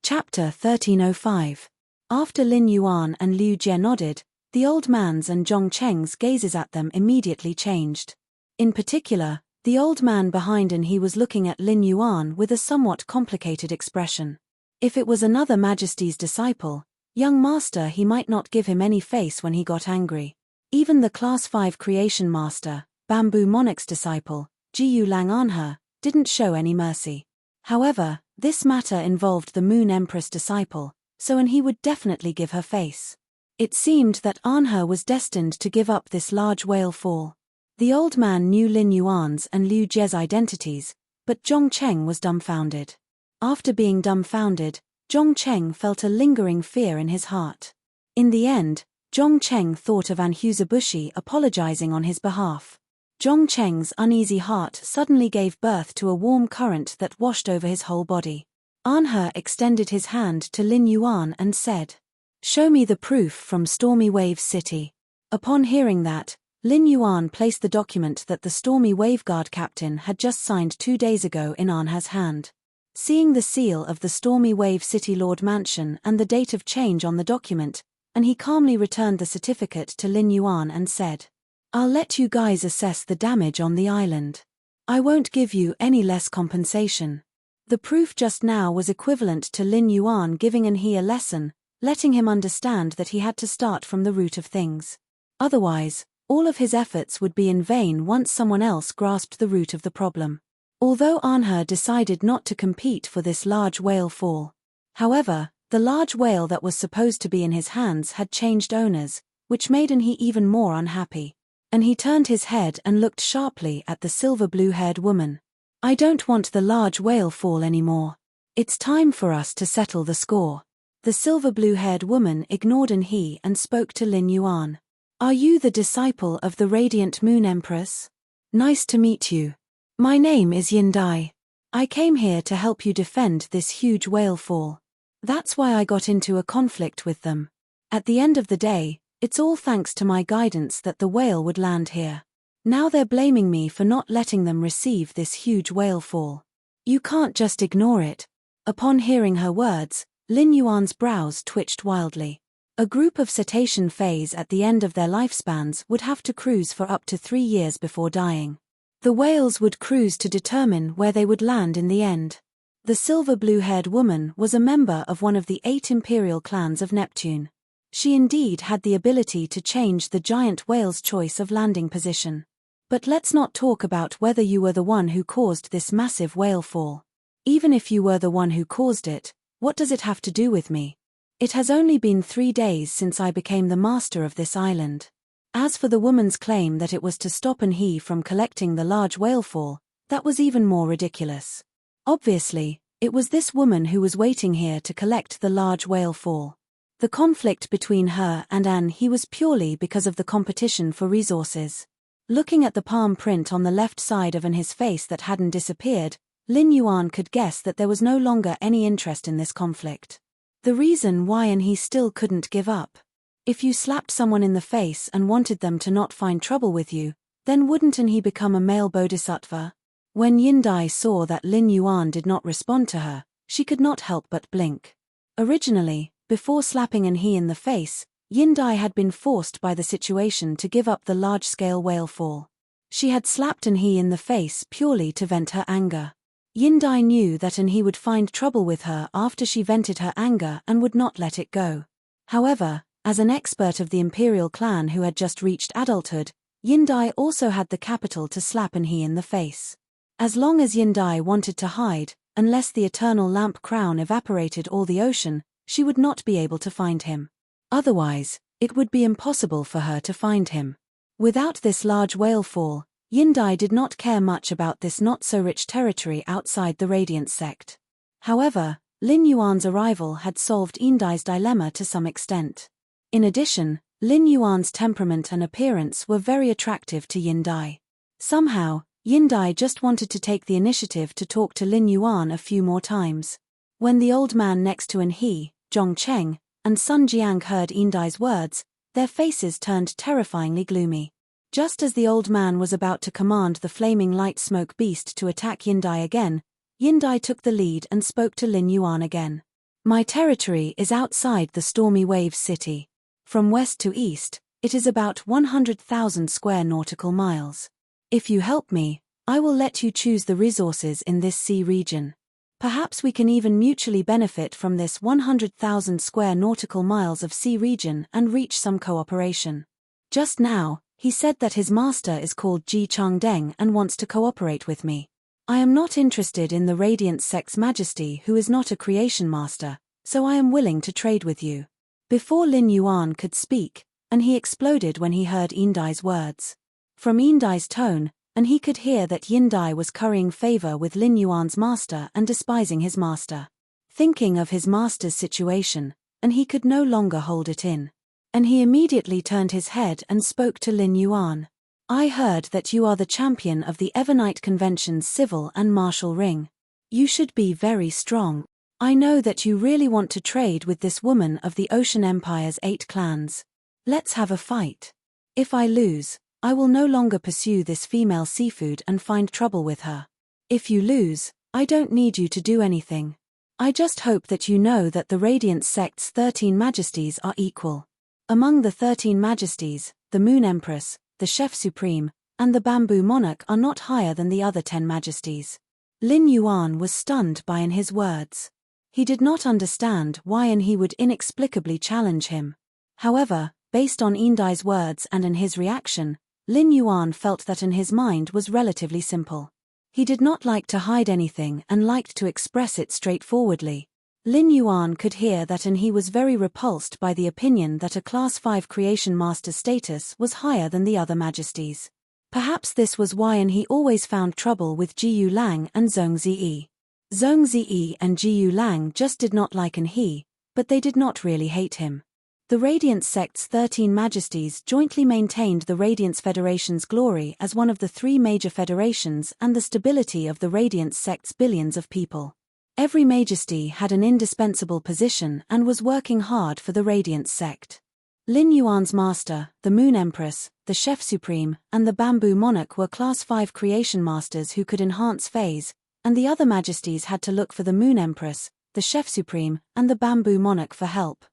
Chapter 1305. After Lin Yuan and Liu Jie nodded, the old man's and Zhong Cheng's gazes at them immediately changed. In particular, the old man behind An he was looking at Lin Yuan with a somewhat complicated expression. If it was another Majesty's disciple, young master he might not give him any face when he got angry. Even the Class 5 Creation Master, Bamboo Monarch's disciple, Jiyu Lang Anhe, didn't show any mercy. However, this matter involved the Moon Empress disciple, so An he would definitely give her face. It seemed that Anhe was destined to give up this large whale fall. The old man knew Lin Yuan's and Liu Jie's identities, but Zhong Cheng was dumbfounded. After being dumbfounded, Zhong Cheng felt a lingering fear in his heart. In the end, Zhong Cheng thought of An Huzabushi apologizing on his behalf. Zhong Cheng's uneasy heart suddenly gave birth to a warm current that washed over his whole body. Anhe extended his hand to Lin Yuan and said, "Show me the proof from Stormy Wave City." Upon hearing that, Lin Yuan placed the document that the Stormy Waveguard captain had just signed 2 days ago in Anhe's hand. Seeing the seal of the Stormy Wave City Lord Mansion and the date of change on the document, and he calmly returned the certificate to Lin Yuan and said, "I'll let you guys assess the damage on the island. I won't give you any less compensation." The proof just now was equivalent to Lin Yuan giving An he a lesson, letting him understand that he had to start from the root of things. Otherwise, all of his efforts would be in vain once someone else grasped the root of the problem. Although Anhe decided not to compete for this large whale fall. However, the large whale that was supposed to be in his hands had changed owners, which made An he even more unhappy. And he turned his head and looked sharply at the silver blue-haired woman. "I don't want the large whale fall anymore. It's time for us to settle the score." The silver blue-haired woman ignored An he and spoke to Lin Yuan. "Are you the disciple of the Radiant Moon Empress? Nice to meet you. My name is Yin Dai. I came here to help you defend this huge whale fall. That's why I got into a conflict with them. At the end of the day, it's all thanks to my guidance that the whale would land here. Now they're blaming me for not letting them receive this huge whale fall. You can't just ignore it." Upon hearing her words, Lin Yuan's brows twitched wildly. A group of cetacean fays at the end of their lifespans would have to cruise for up to 3 years before dying. The whales would cruise to determine where they would land in the end. The silver blue-haired woman was a member of one of the 8 imperial clans of Neptune. She indeed had the ability to change the giant whale's choice of landing position. But let's not talk about whether you were the one who caused this massive whale fall. Even if you were the one who caused it, what does it have to do with me? It has only been 3 days since I became the master of this island. As for the woman's claim that it was to stop An he from collecting the large whale fall, that was even more ridiculous. Obviously, it was this woman who was waiting here to collect the large whale fall. The conflict between her and An he was purely because of the competition for resources. Looking at the palm print on the left side of An he's face that hadn't disappeared, Lin Yuan could guess that there was no longer any interest in this conflict. The reason why An he still couldn't give up. If you slapped someone in the face and wanted them to not find trouble with you, then wouldn't he become a male bodhisattva? When Yindai saw that Lin Yuan did not respond to her, she could not help but blink. Originally, before slapping he in the face, Yindai had been forced by the situation to give up the large-scale whale fall. She had slapped he in the face purely to vent her anger. Yindai knew that he would find trouble with her after she vented her anger and would not let it go. However, as an expert of the imperial clan who had just reached adulthood, Yindai also had the capital to slap he in the face. As long as Yindai wanted to hide, unless the eternal lamp crown evaporated all the ocean, she would not be able to find him. Otherwise, it would be impossible for her to find him. Without this large whale fall, Yindai did not care much about this not-so-rich territory outside the Radiant sect. However, Lin Yuan's arrival had solved Yindai's dilemma to some extent. In addition, Lin Yuan's temperament and appearance were very attractive to Yindai. Somehow, Yindai just wanted to take the initiative to talk to Lin Yuan a few more times. When the old man next to he, Zhong Cheng, and Sun Jiang heard Yindai's words, their faces turned terrifyingly gloomy. Just as the old man was about to command the flaming light smoke beast to attack Yindai again, Yindai took the lead and spoke to Lin Yuan again. My territory is outside the stormy waves city. From west to east, it is about 100,000 square nautical miles. If you help me, I will let you choose the resources in this sea region. Perhaps we can even mutually benefit from this 100,000 square nautical miles of sea region and reach some cooperation. Just now, he said that his master is called Ji Changdeng and wants to cooperate with me. I am not interested in the Radiant sect's majesty who is not a creation master, so I am willing to trade with you. Before Lin Yuan could speak, he exploded when he heard Yindai's words. From Yindai's tone, he could hear that Yindai was currying favor with Lin Yuan's master and despising his master. Thinking of his master's situation, he could no longer hold it in. He immediately turned his head and spoke to Lin Yuan. I heard that you are the champion of the Evernite Convention's civil and martial ring. You should be very strong. I know that you really want to trade with this woman of the Ocean Empire's 8 clans. Let's have a fight. If I lose, I will no longer pursue this female seafood and find trouble with her. If you lose, I don't need you to do anything. I just hope that you know that the Radiant sect's 13 majesties are equal. Among the 13 majesties, the Moon Empress, the Chef Supreme, and the Bamboo Monarch are not higher than the other 10 majesties. Lin Yuan was stunned by his words. He did not understand why he would inexplicably challenge him. However, based on Yindai's words and in his reaction, Lin Yuan felt that his mind was relatively simple. He did not like to hide anything and liked to express it straightforwardly. Lin Yuan could hear that he was very repulsed by the opinion that a Class 5 Creation Master status was higher than the other majesties. Perhaps this was why he always found trouble with Jiyu Lang and Zhong Ziyi. Zhong Ziyi and Jiyu Lang just did not like he, but they did not really hate him. The Radiant sect's 13 majesties jointly maintained the Radiance Federation's glory as one of the 3 major federations and the stability of the Radiant sect's billions of people. Every majesty had an indispensable position and was working hard for the Radiant sect. Lin Yuan's master, the Moon Empress, the Chef Supreme, and the Bamboo Monarch were Class 5 creation masters who could enhance phase, and the other majesties had to look for the Moon Empress, the Chef Supreme, and the Bamboo Monarch for help.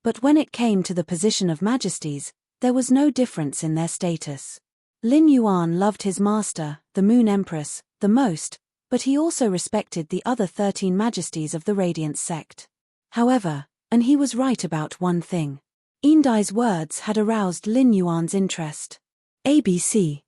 But when it came to the position of majesties, there was no difference in their status. Lin Yuan loved his master, the Moon Empress, the most, but he also respected the other 13 majesties of the Radiant sect. However, he was right about one thing. Yindai's words had aroused Lin Yuan's interest. ABC.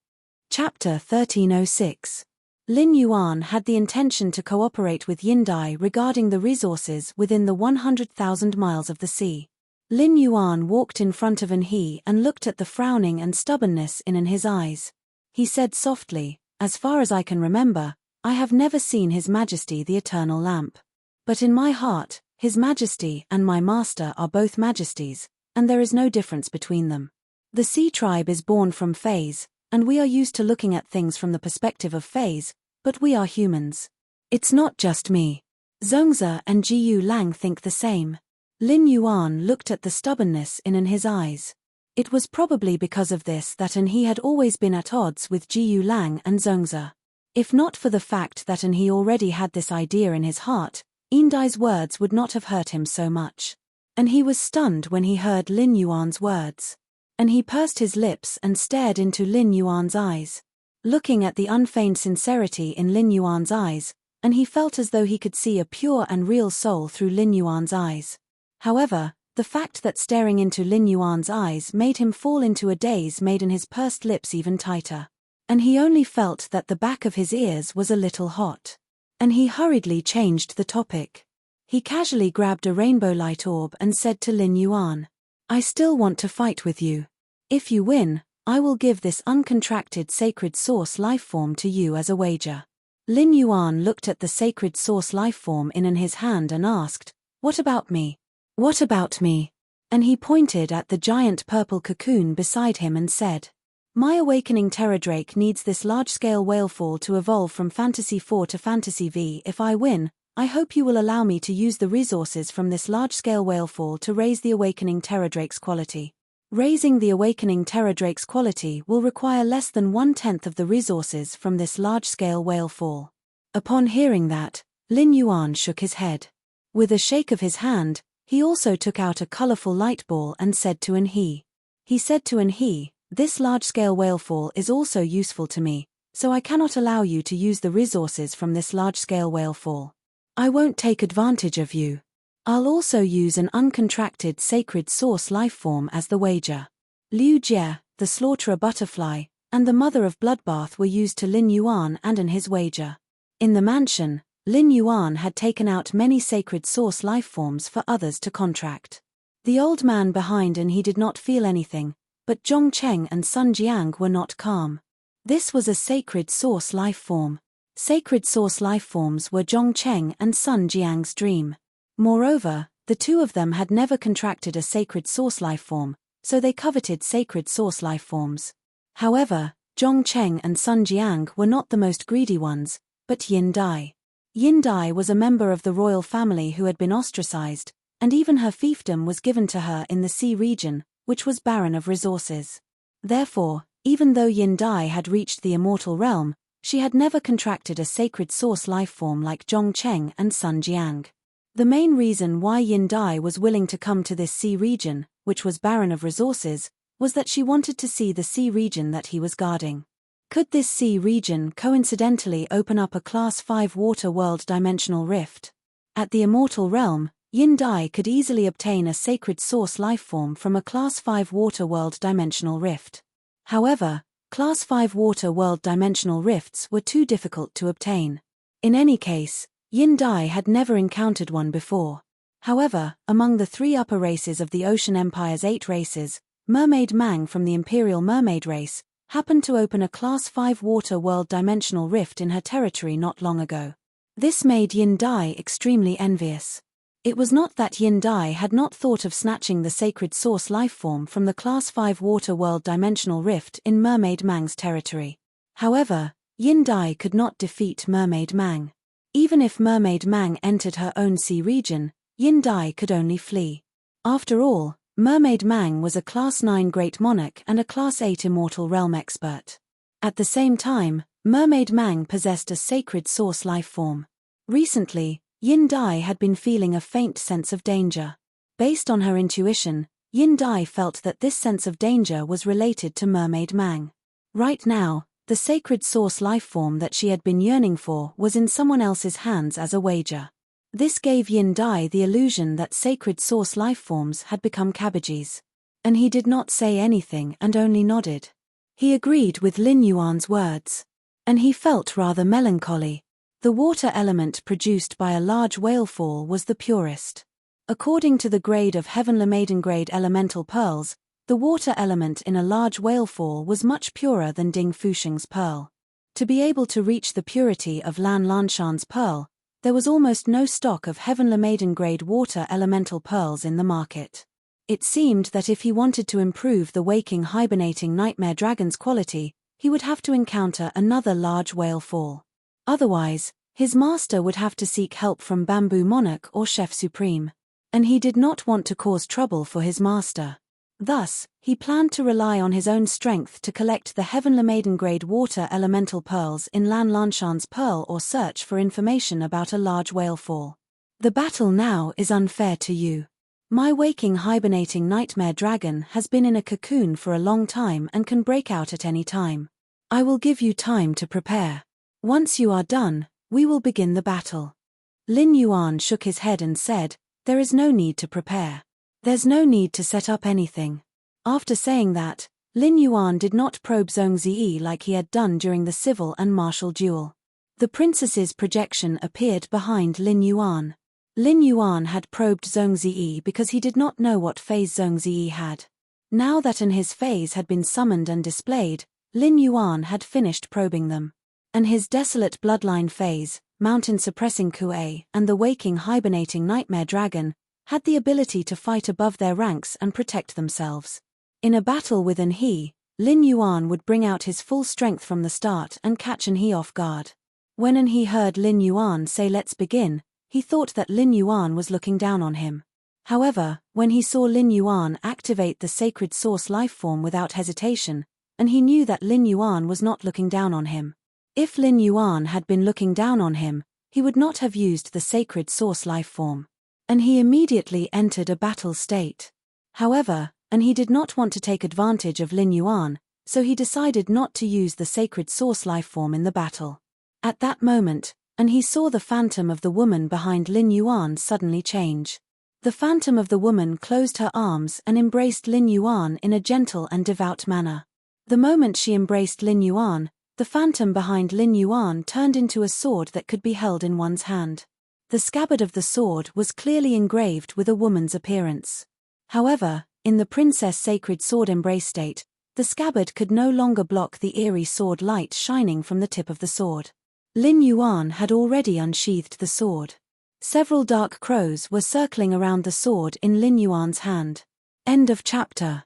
Chapter 1306. Lin Yuan had the intention to cooperate with Yindai regarding the resources within the 100,000 miles of the sea. Lin Yuan walked in front of he and looked at the frowning and stubbornness in his eyes. He said softly, as far as I can remember, I have never seen His Majesty the Eternal Lamp. But in my heart, His Majesty and my master are both majesties, and there is no difference between them. The Sea Tribe is born from phase, and we are used to looking at things from the perspective of phase, but we are humans. It's not just me. Zhongzi and Jiyu Lang think the same. Lin Yuan looked at the stubbornness in his eyes. It was probably because of this that he had always been at odds with Jiu Lang and Zhongzi. If not for the fact that he already had this idea in his heart, Yindai's words would not have hurt him so much. And he was stunned when he heard Lin Yuan's words. And he pursed his lips and stared into Lin Yuan's eyes. Looking at the unfeigned sincerity in Lin Yuan's eyes, and he felt as though he could see a pure and real soul through Lin Yuan's eyes. However, the fact that staring into Lin Yuan's eyes made him fall into a daze made his pursed lips even tighter. And he only felt that the back of his ears was a little hot. And he hurriedly changed the topic. He casually grabbed a rainbow light orb and said to Lin Yuan, "I still want to fight with you. If you win, I will give this uncontracted sacred source lifeform to you as a wager." Lin Yuan looked at the sacred source lifeform in his hand and asked, "What about me? What about me?" And he pointed at the giant purple cocoon beside him and said, "My awakening Terradrake needs this large-scale whalefall to evolve from Fantasy 4 to Fantasy V. If I win, I hope you will allow me to use the resources from this large-scale whalefall to raise the awakening Terradrake's quality. Raising the awakening Terradrake's quality will require less than 1/10 of the resources from this large-scale whalefall." Upon hearing that, Lin Yuan shook his head. With a shake of his hand, he also took out a colorful light ball and said to He said to "This large-scale whalefall is also useful to me, so I cannot allow you to use the resources from this large-scale whalefall. I won't take advantage of you. I'll also use an uncontracted sacred source lifeform as the wager." Liu Jie, the slaughterer butterfly, and the mother of bloodbath were used to Lin Yuan and in his wager. In the mansion, Lin Yuan had taken out many sacred source lifeforms for others to contract. The old man behind he did not feel anything, but Zhong Cheng and Sun Jiang were not calm. This was a sacred source lifeform. Sacred source lifeforms were Zhong Cheng and Sun Jiang's dream. Moreover, the two of them had never contracted a sacred source lifeform, so they coveted sacred source lifeforms. However, Zhong Cheng and Sun Jiang were not the most greedy ones, but Yin Dai. Yin Dai was a member of the royal family who had been ostracized, and even her fiefdom was given to her in the sea region, which was barren of resources. Therefore, even though Yin Dai had reached the immortal realm, she had never contracted a sacred source lifeform like Zhong Cheng and Sun Jiang. The main reason why Yin Dai was willing to come to this sea region, which was barren of resources, was that she wanted to see the sea region that he was guarding. Could this sea region coincidentally open up a Class 5 water world dimensional rift? At the immortal realm, Yin Dai could easily obtain a sacred source lifeform from a Class 5 water world dimensional rift. However, Class 5 water world dimensional rifts were too difficult to obtain. In any case, Yin Dai had never encountered one before. However, among the 3 upper races of the Ocean Empire's 8 races, Mermaid Mang from the Imperial Mermaid race happened to open a Class 5 water world dimensional rift in her territory not long ago. This made Yin Dai extremely envious. It was not that Yin Dai had not thought of snatching the sacred source lifeform from the Class 5 water world dimensional rift in Mermaid Mang's territory. However, Yin Dai could not defeat Mermaid Mang. Even if Mermaid Mang entered her own sea region, Yin Dai could only flee. After all, Mermaid Mang was a Class 9 Great Monarch and a Class 8 Immortal Realm expert. At the same time, Mermaid Mang possessed a sacred source lifeform. Recently, Yin Dai had been feeling a faint sense of danger. Based on her intuition, Yin Dai felt that this sense of danger was related to Mermaid Mang. Right now, the sacred source lifeform that she had been yearning for was in someone else's hands as a wager. This gave Yin Dai the illusion that sacred source lifeforms had become cabbages. And he did not say anything and only nodded. He agreed with Lin Yuan's words. And he felt rather melancholy. The water element produced by a large whalefall was the purest. According to the grade of Heavenly Maiden grade elemental pearls, the water element in a large whalefall was much purer than Ding Fusheng's pearl. To be able to reach the purity of Lan Lanshan's pearl, there was almost no stock of Heavenly Maiden grade water elemental pearls in the market. It seemed that if he wanted to improve the waking hibernating nightmare dragon's quality, he would have to encounter another large whalefall. Otherwise, his master would have to seek help from Bamboo Monarch or Chef Supreme. and he did not want to cause trouble for his master. Thus, he planned to rely on his own strength to collect the Heavenly Maiden-grade water elemental pearls in Lan Lanshan's pearl or search for information about a large whalefall. The battle now is unfair to you. My waking hibernating nightmare dragon has been in a cocoon for a long time and can break out at any time. I will give you time to prepare. Once you are done, we will begin the battle. Lin Yuan shook his head and said, "There is no need to prepare. There's no need to set up anything." After saying that, Lin Yuan did not probe Zhong Ziyi like he had done during the civil and martial duel. The princess's projection appeared behind Lin Yuan. Lin Yuan had probed Zhong Ziyi because he did not know what phase Zhong Ziyi had. Now that his phase had been summoned and displayed, Lin Yuan had finished probing them. And his desolate bloodline phase, mountain suppressing Kuei, and the waking hibernating nightmare dragon, had the ability to fight above their ranks and protect themselves. In a battle with an he, Lin Yuan would bring out his full strength from the start and catch an he off guard. When an he heard Lin Yuan say "let's begin," he thought that Lin Yuan was looking down on him. However, when he saw Lin Yuan activate the sacred source lifeform without hesitation, and he knew that Lin Yuan was not looking down on him. If Lin Yuan had been looking down on him, he would not have used the sacred source lifeform. And he immediately entered a battle state. However, and he did not want to take advantage of Lin Yuan, so he decided not to use the sacred source lifeform in the battle. At that moment, and he saw the phantom of the woman behind Lin Yuan suddenly change. The phantom of the woman closed her arms and embraced Lin Yuan in a gentle and devout manner. The moment she embraced Lin Yuan, the phantom behind Lin Yuan turned into a sword that could be held in one's hand. The scabbard of the sword was clearly engraved with a woman's appearance. However, in the princess sacred sword embrace state, the scabbard could no longer block the eerie sword light shining from the tip of the sword. Lin Yuan had already unsheathed the sword. Several dark crows were circling around the sword in Lin Yuan's hand. End of chapter.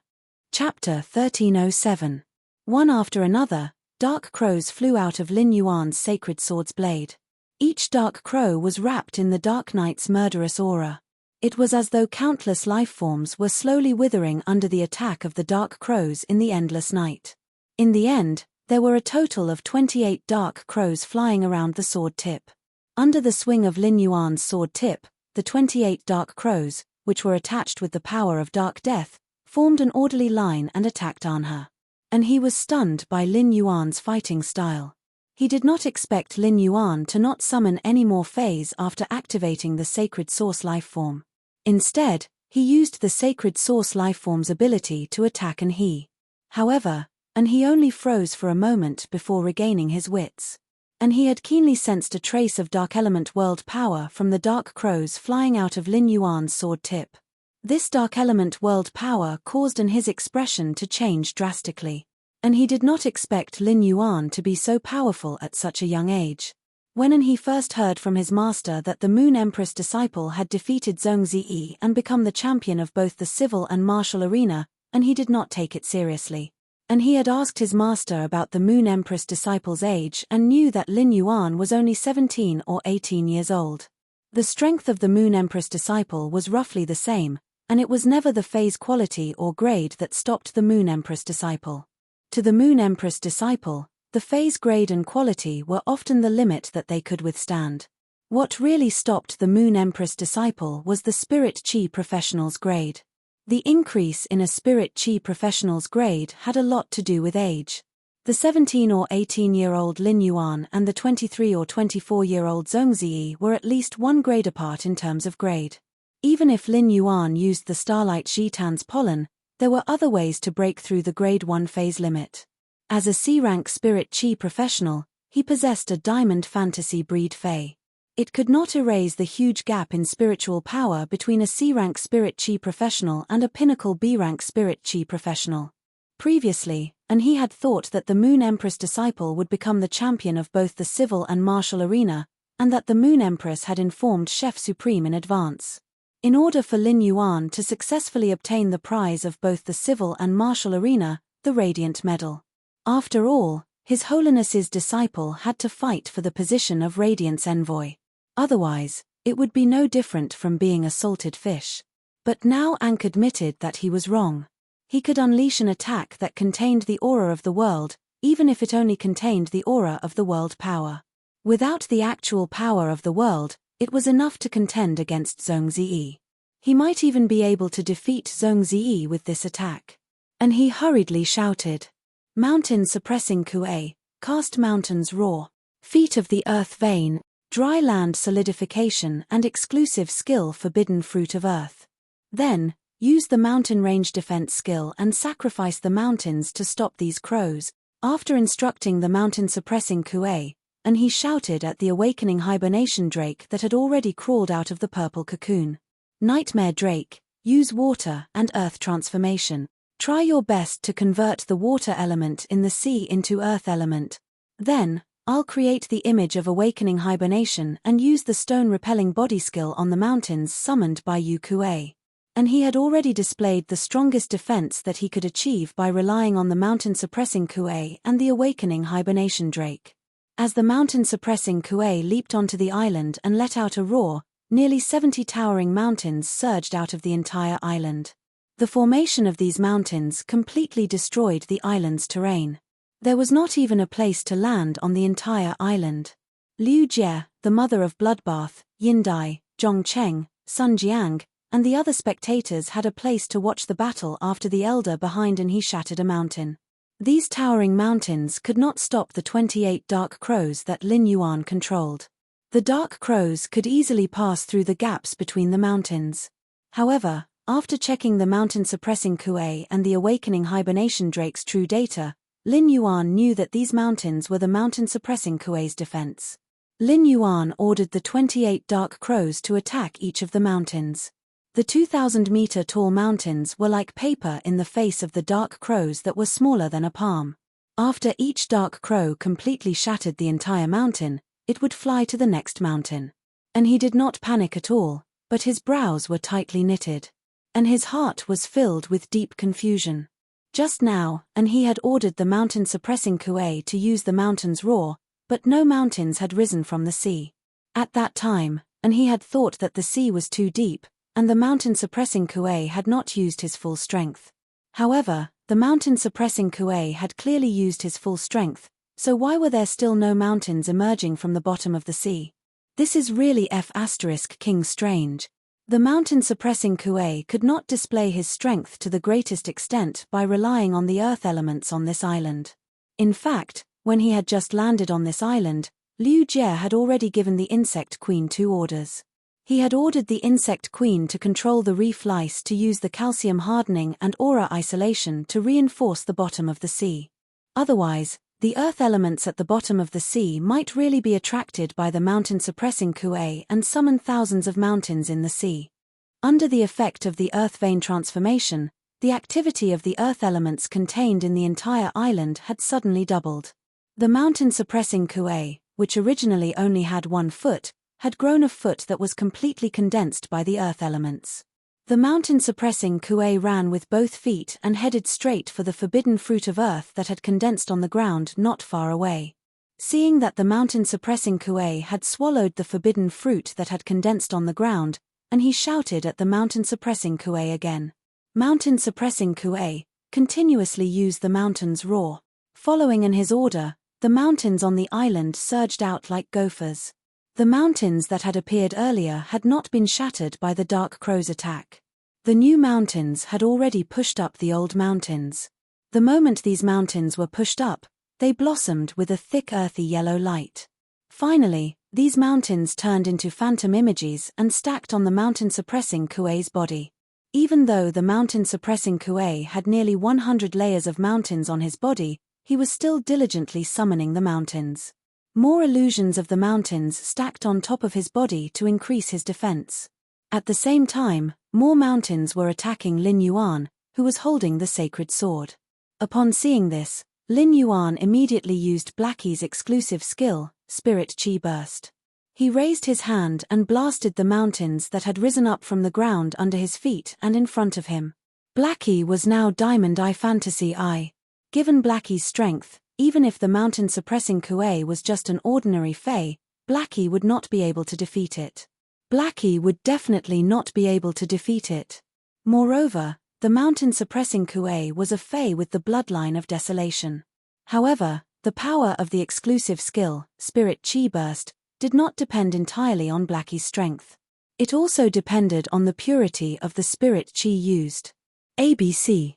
Chapter 1307. One after another, dark crows flew out of Lin Yuan's sacred sword's blade. Each dark crow was wrapped in the Dark Knight's murderous aura. It was as though countless lifeforms were slowly withering under the attack of the dark crows in the endless night. In the end, there were a total of 28 dark crows flying around the sword tip. Under the swing of Lin Yuan's sword tip, the 28 dark crows, which were attached with the power of dark death, formed an orderly line and attacked Anha. And he was stunned by Lin Yuan's fighting style. He did not expect Lin Yuan to not summon any more phase after activating the sacred source lifeform. Instead, he used the sacred source lifeform's ability to attack an he. However, and he only froze for a moment before regaining his wits. And he had keenly sensed a trace of dark element world power from the dark crows flying out of Lin Yuan's sword tip. This dark element world power caused his expression to change drastically. And he did not expect Lin Yuan to be so powerful at such a young age. When he first heard from his master that the Moon Empress disciple had defeated Zhong Ziyi and become the champion of both the civil and martial arena, and he did not take it seriously. And he had asked his master about the Moon Empress disciple's age and knew that Lin Yuan was only 17 or 18 years old. The strength of the Moon Empress disciple was roughly the same, and it was never the phase quality or grade that stopped the Moon Empress disciple. To the Moon Empress disciple, the phase grade and quality were often the limit that they could withstand. What really stopped the Moon Empress disciple was the Spirit Chi Professional's grade. The increase in a Spirit Chi Professional's grade had a lot to do with age. The 17 or 18-year-old Lin Yuan and the 23 or 24-year-old Zhong Ziyi were at least one grade apart in terms of grade. Even if Lin Yuan used the Starlight Jitan's pollen, there were other ways to break through the grade 1 phase limit. As a C-rank Spirit Chi Professional, he possessed a Diamond Fantasy Breed Fae. It could not erase the huge gap in spiritual power between a C-rank Spirit Chi Professional and a Pinnacle B-rank Spirit Chi Professional. Previously, and he had thought that the Moon Empress disciple would become the champion of both the civil and martial arena, and that the Moon Empress had informed Chef Supreme in advance. In order for Lin Yuan to successfully obtain the prize of both the civil and martial arena, the Radiant Medal. After all, His Holiness's disciple had to fight for the position of Radiant's envoy. Otherwise, It would be no different from being a salted fish. But now Ankh admitted that he was wrong. He could unleash an attack that contained the aura of the world, even if it only contained the aura of the world power. Without the actual power of the world, it was enough to contend against Zhongzi. He might even be able to defeat Zhongzi with this attack. And he hurriedly shouted, "Mountain suppressing Kuei, cast mountains roar, feet of the earth vein, dry land solidification and exclusive skill forbidden fruit of earth. Then, use the mountain range defense skill and sacrifice the mountains to stop these crows." After instructing the mountain suppressing Kuei, and he shouted at the awakening hibernation drake that had already crawled out of the purple cocoon. "Nightmare drake, use water and earth transformation. Try your best to convert the water element in the sea into earth element. Then, I'll create the image of awakening hibernation and use the stone repelling body skill on the mountains summoned by Yu Kuei." And he had already displayed the strongest defense that he could achieve by relying on the mountain suppressing Kuei and the awakening hibernation drake. As the mountain suppressing Kuei leaped onto the island and let out a roar, nearly 70 towering mountains surged out of the entire island. The formation of these mountains completely destroyed the island's terrain. There was not even a place to land on the entire island. Liu Jie, the mother of Bloodbath, Yindai, Zhong Cheng, Sun Jiang, and the other spectators had a place to watch the battle after the elder behind and he shattered a mountain. These towering mountains could not stop the 28 dark crows that Lin Yuan controlled. The dark crows could easily pass through the gaps between the mountains. However, after checking the mountain suppressing Kuei and the awakening hibernation drake's true data, Lin Yuan knew that these mountains were the mountain suppressing Kuei's defense. Lin Yuan ordered the 28 dark crows to attack each of the mountains. The 2,000-meter tall mountains were like paper in the face of the dark crows that were smaller than a palm. After each dark crow completely shattered the entire mountain, it would fly to the next mountain. And he did not panic at all, but his brows were tightly knitted. And his heart was filled with deep confusion. Just now, and he had ordered the mountain suppressing Kuei to use the mountain's roar, but no mountains had risen from the sea. At that time, and he had thought that the sea was too deep, and the mountain suppressing Kuei had not used his full strength. However, the mountain suppressing Kuei had clearly used his full strength, so why were there still no mountains emerging from the bottom of the sea? This is really King strange. The mountain suppressing Kuei could not display his strength to the greatest extent by relying on the earth elements on this island. In fact, when he had just landed on this island, Liu Jie had already given the insect queen 2 orders. He had ordered the insect queen to control the reef lice to use the calcium hardening and aura isolation to reinforce the bottom of the sea. Otherwise, the earth elements at the bottom of the sea might really be attracted by the mountain suppressing Kuei and summon thousands of mountains in the sea. Under the effect of the earth vein transformation, the activity of the earth elements contained in the entire island had suddenly doubled. The mountain suppressing Kuei, which originally only had 1 foot, had grown a foot that was completely condensed by the earth elements. The mountain suppressing Kuei ran with both feet and headed straight for the forbidden fruit of earth that had condensed on the ground not far away. Seeing that the mountain suppressing Kuei had swallowed the forbidden fruit that had condensed on the ground, and he shouted at the mountain suppressing Kuei again. Mountain suppressing Kuei, continuously use the mountain's roar. Following in his order, the mountains on the island surged out like gophers. The mountains that had appeared earlier had not been shattered by the dark crow's attack. The new mountains had already pushed up the old mountains. The moment these mountains were pushed up, they blossomed with a thick earthy yellow light. Finally, these mountains turned into phantom images and stacked on the mountain suppressing Kuei's body. Even though the mountain suppressing Kuei had nearly 100 layers of mountains on his body, he was still diligently summoning the mountains. More illusions of the mountains stacked on top of his body to increase his defense. At the same time, more mountains were attacking Lin Yuan, who was holding the sacred sword. Upon seeing this, Lin Yuan immediately used Blackie's exclusive skill, Spirit Chi Burst. He raised his hand and blasted the mountains that had risen up from the ground under his feet and in front of him. Blackie was now Diamond Eye Fantasy Eye. Given Blackie's strength, even if the mountain suppressing Kuei was just an ordinary Fey, Blackie would not be able to defeat it. Blackie would definitely not be able to defeat it. Moreover, the mountain-suppressing Kuei was a fae with the bloodline of desolation. However, the power of the exclusive skill, Spirit Chi Burst, did not depend entirely on Blackie's strength. It also depended on the purity of the Spirit Chi used. ABC.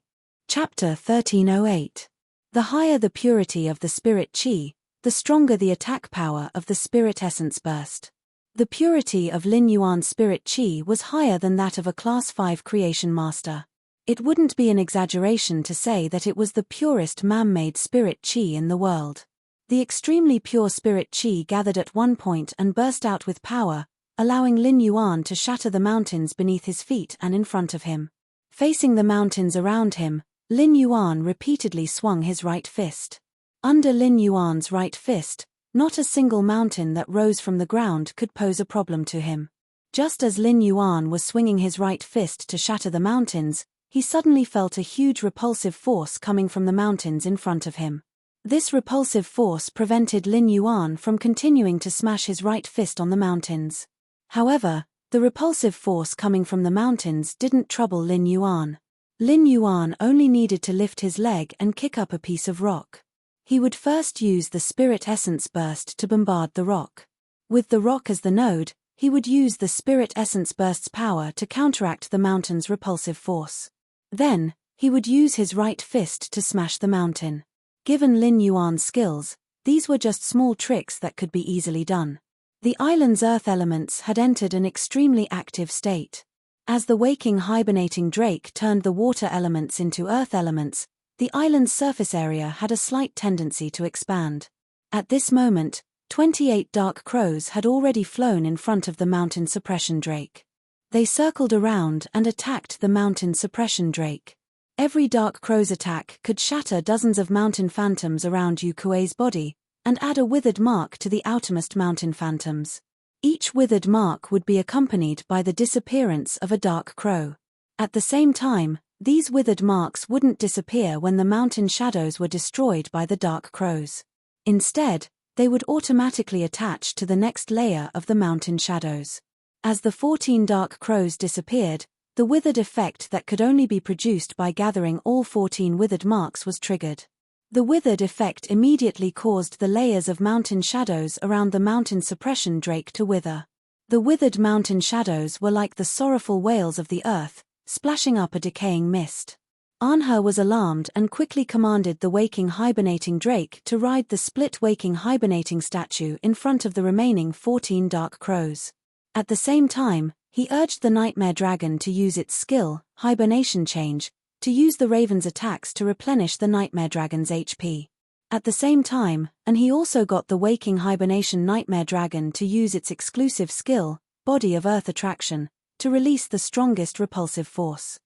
Chapter 1308. The higher the purity of the Spirit Chi, the stronger the attack power of the Spirit Essence Burst. The purity of Lin Yuan's Spirit Chi was higher than that of a Class 5 Creation Master. It wouldn't be an exaggeration to say that it was the purest man-made Spirit Chi in the world. The extremely pure Spirit Chi gathered at one point and burst out with power, allowing Lin Yuan to shatter the mountains beneath his feet and in front of him. Facing the mountains around him, Lin Yuan repeatedly swung his right fist. Under Lin Yuan's right fist, not a single mountain that rose from the ground could pose a problem to him. Just as Lin Yuan was swinging his right fist to shatter the mountains, he suddenly felt a huge repulsive force coming from the mountains in front of him. This repulsive force prevented Lin Yuan from continuing to smash his right fist on the mountains. However, the repulsive force coming from the mountains didn't trouble Lin Yuan. Lin Yuan only needed to lift his leg and kick up a piece of rock. He would first use the Spirit Essence Burst to bombard the rock. With the rock as the node, he would use the Spirit Essence Burst's power to counteract the mountain's repulsive force. Then, he would use his right fist to smash the mountain. Given Lin Yuan's skills, these were just small tricks that could be easily done. The island's earth elements had entered an extremely active state. As the waking hibernating drake turned the water elements into earth elements, the island's surface area had a slight tendency to expand. At this moment, 28 dark crows had already flown in front of the mountain suppression drake. They circled around and attacked the mountain suppression drake. Every dark crow's attack could shatter dozens of mountain phantoms around Yu Kuei's body, and add a withered mark to the outermost mountain phantoms. Each withered mark would be accompanied by the disappearance of a dark crow. At the same time, these withered marks wouldn't disappear when the mountain shadows were destroyed by the dark crows. Instead, they would automatically attach to the next layer of the mountain shadows. As the 14 dark crows disappeared, the withered effect that could only be produced by gathering all 14 withered marks was triggered. The withered effect immediately caused the layers of mountain shadows around the mountain suppression drake to wither. The withered mountain shadows were like the sorrowful wails of the earth, splashing up a decaying mist. Anhe was alarmed and quickly commanded the waking hibernating drake to ride the split waking hibernating statue in front of the remaining 14 dark crows. At the same time, he urged the nightmare dragon to use its skill, hibernation change, to use the raven's attacks to replenish the nightmare dragon's HP. At the same time, and he also got the waking hibernation nightmare dragon to use its exclusive skill, body of earth attraction, to release the strongest repulsive force.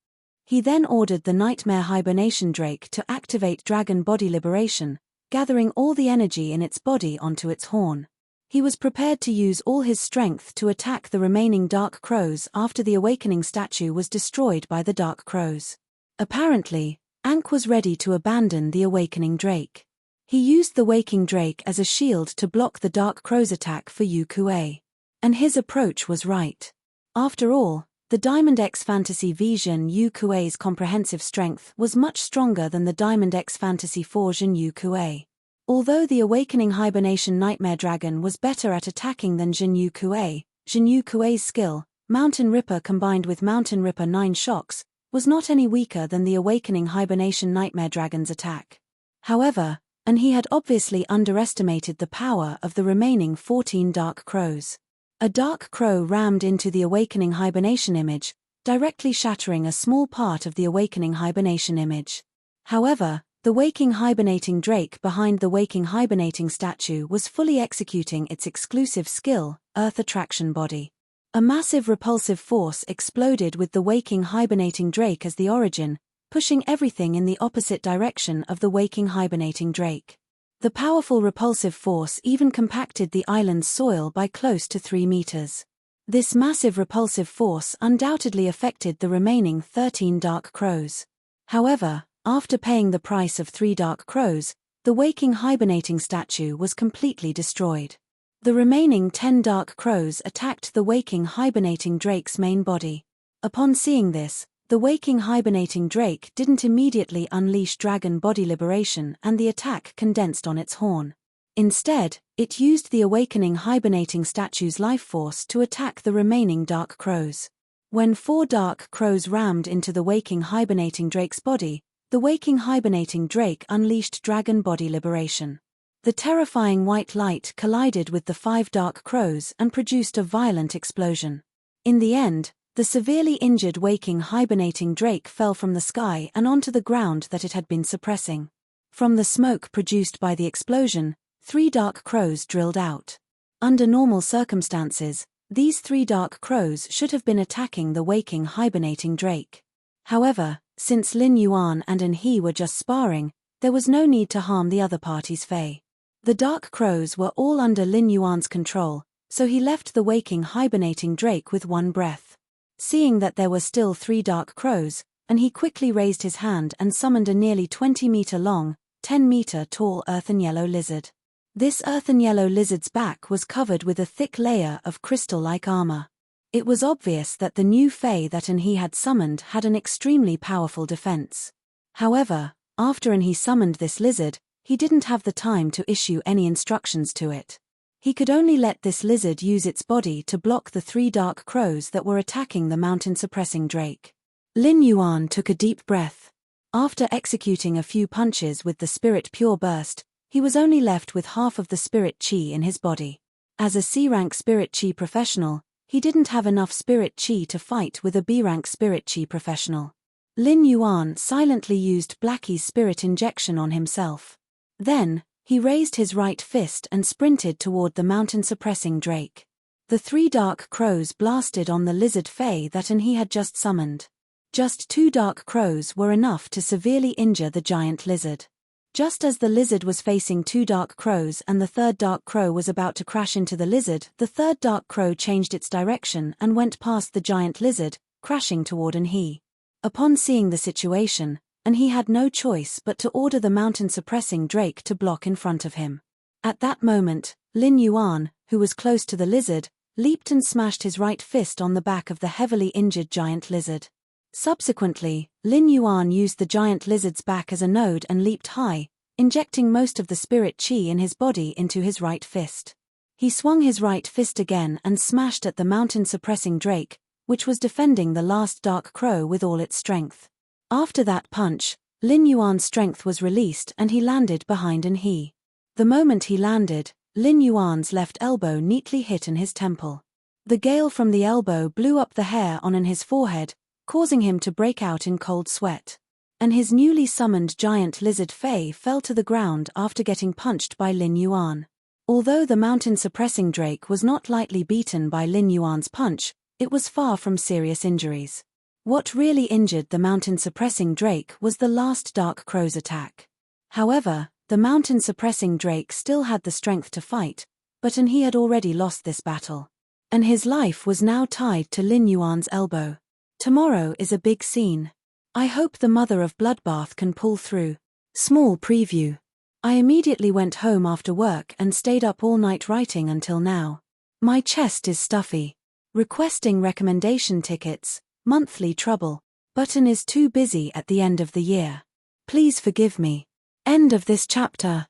He then ordered the nightmare hibernation drake to activate dragon body liberation, gathering all the energy in its body onto its horn. He was prepared to use all his strength to attack the remaining dark crows after the awakening statue was destroyed by the dark crows. Apparently, Ankh was ready to abandon the awakening drake. He used the waking drake as a shield to block the dark crow's attack for Yu Kuei. And his approach was right. After all, the Diamond X Fantasy Vision Yu Kuei's comprehensive strength was much stronger than the Diamond X Fantasy 4 Jin Yu Kuei. Although the awakening hibernation nightmare dragon was better at attacking than Jin Yu Kuei's skill, Mountain Ripper combined with Mountain Ripper 9 shocks, was not any weaker than the awakening hibernation nightmare dragon's attack. However, and he had obviously underestimated the power of the remaining 14 dark crows. A dark crow rammed into the awakening hibernation image, directly shattering a small part of the awakening hibernation image. However, the waking hibernating drake behind the waking hibernating statue was fully executing its exclusive skill, Earth Attraction Body. A massive repulsive force exploded with the waking hibernating drake as the origin, pushing everything in the opposite direction of the waking hibernating drake. The powerful repulsive force even compacted the island's soil by close to 3 meters. This massive repulsive force undoubtedly affected the remaining 13 dark crows. However, after paying the price of 3 dark crows, the waking hibernating statue was completely destroyed. The remaining 10 dark crows attacked the waking hibernating drake's main body. Upon seeing this, the waking hibernating drake didn't immediately unleash dragon body liberation and the attack condensed on its horn. Instead, it used the awakening hibernating statue's life force to attack the remaining dark crows. When 4 dark crows rammed into the waking hibernating drake's body, the waking hibernating drake unleashed dragon body liberation. The terrifying white light collided with the 5 dark crows and produced a violent explosion. In the end, the severely injured waking hibernating drake fell from the sky and onto the ground that it had been suppressing. From the smoke produced by the explosion, 3 dark crows drilled out. Under normal circumstances, these 3 dark crows should have been attacking the waking hibernating drake. However, since Lin Yuan and An He were just sparring, there was no need to harm the other party's fae. The dark crows were all under Lin Yuan's control, so he left the waking hibernating drake with one breath. Seeing that there were still 3 dark crows, An He quickly raised his hand and summoned a nearly 20-meter-long, 10-meter-tall earthen yellow lizard. This earthen yellow lizard's back was covered with a thick layer of crystal-like armor. It was obvious that the new fae that An He had summoned had an extremely powerful defense. However, after An He summoned this lizard, he didn't have the time to issue any instructions to it. He could only let this lizard use its body to block the 3 dark crows that were attacking the mountain-suppressing drake. Lin Yuan took a deep breath. After executing a few punches with the Spirit Pure Burst, he was only left with half of the Spirit Chi in his body. As a C-rank Spirit Chi professional, he didn't have enough Spirit Chi to fight with a B-rank Spirit Chi professional. Lin Yuan silently used Blackie's Spirit Injection on himself. Then, he raised his right fist and sprinted toward the mountain-suppressing drake. The 3 dark crows blasted on the lizard fae that An He had just summoned. Just 2 dark crows were enough to severely injure the giant lizard. Just as the lizard was facing 2 dark crows and the 3rd dark crow was about to crash into the lizard, the 3rd dark crow changed its direction and went past the giant lizard, crashing toward An He. Upon seeing the situation, An He had no choice but to order the mountain-suppressing drake to block in front of him. At that moment, Lin Yuan, who was close to the lizard, leaped and smashed his right fist on the back of the heavily injured giant lizard. Subsequently, Lin Yuan used the giant lizard's back as a node and leaped high, injecting most of the Spirit Chi in his body into his right fist. He swung his right fist again and smashed at the mountain-suppressing drake, which was defending the last dark crow with all its strength. After that punch, Lin Yuan's strength was released and he landed behind An He. The moment he landed, Lin Yuan's left elbow neatly hit in his temple. The gale from the elbow blew up the hair on his forehead, causing him to break out in cold sweat. And his newly summoned giant lizard fae fell to the ground after getting punched by Lin Yuan. Although the mountain-suppressing drake was not lightly beaten by Lin Yuan's punch, it was far from serious injuries. What really injured the mountain-suppressing drake was the last dark crow's attack. However, the mountain-suppressing drake still had the strength to fight, but An He had already lost this battle. And his life was now tied to Lin Yuan's elbow. Tomorrow is a big scene. I hope the mother of Bloodbath can pull through. Small preview. I immediately went home after work and stayed up all night writing until now. My chest is stuffy. Requesting recommendation tickets, monthly trouble. Button is too busy at the end of the year. Please forgive me. End of this chapter.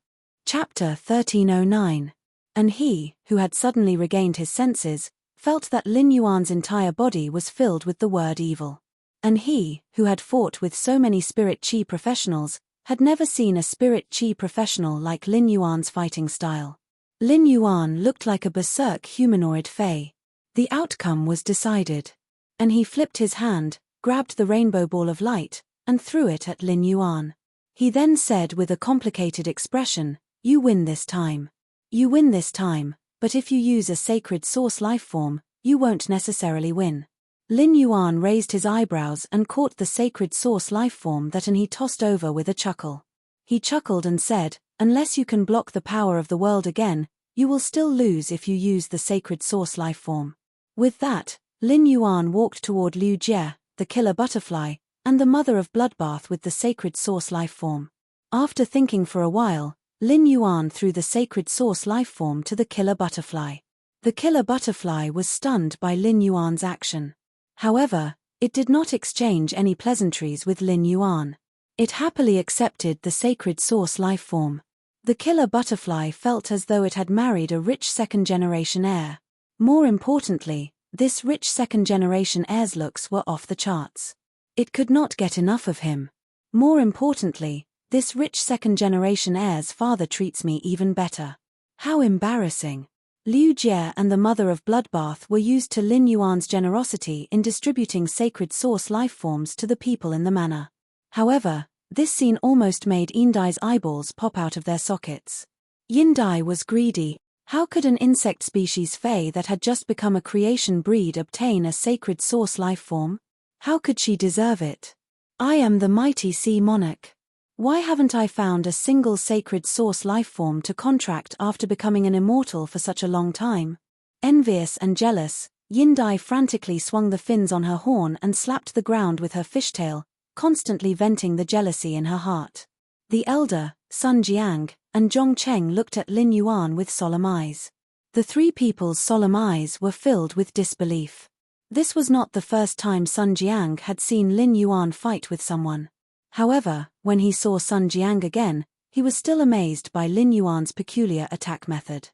Chapter 1309. An He, who had suddenly regained his senses, felt that Lin Yuan's entire body was filled with the word evil. An He, who had fought with so many Spirit Chi professionals, had never seen a Spirit Chi professional like Lin Yuan's fighting style. Lin Yuan looked like a berserk humanoid fae. The outcome was decided. An He flipped his hand, grabbed the rainbow ball of light, and threw it at Lin Yuan. He then said with a complicated expression, "You win this time. You win this time. But if you use a sacred source lifeform, you won't necessarily win." Lin Yuan raised his eyebrows and caught the sacred source lifeform that An He tossed over with a chuckle. He chuckled and said, "Unless you can block the power of the world again, you will still lose if you use the sacred source lifeform." With that, Lin Yuan walked toward Liu Jie, the killer butterfly, and the mother of Bloodbath with the sacred source lifeform. After thinking for a while, Lin Yuan threw the sacred source lifeform to the killer butterfly. The killer butterfly was stunned by Lin Yuan's action. However, it did not exchange any pleasantries with Lin Yuan. It happily accepted the sacred source lifeform. The killer butterfly felt as though it had married a rich second-generation heir. More importantly, this rich second-generation heir's looks were off the charts. It could not get enough of him. More importantly, this rich second-generation heir's father treats me even better. How embarrassing. Liu Jie and the Mother of Bloodbath were used to Lin Yuan's generosity in distributing sacred source lifeforms to the people in the manor. However, this scene almost made Yindai's eyeballs pop out of their sockets. Yindai was greedy. How could an insect species Fey that had just become a creation breed obtain a sacred source lifeform? How could she deserve it? I am the mighty sea monarch. Why haven't I found a single sacred source lifeform to contract after becoming an immortal for such a long time? Envious and jealous, Yindai frantically swung the fins on her horn and slapped the ground with her fishtail, constantly venting the jealousy in her heart. The elder, Sun Jiang, and Zhong Cheng looked at Lin Yuan with solemn eyes. The three people's solemn eyes were filled with disbelief. This was not the first time Sun Jiang had seen Lin Yuan fight with someone. However, when he saw Sun Jiang again, he was still amazed by Lin Yuan's peculiar attack method.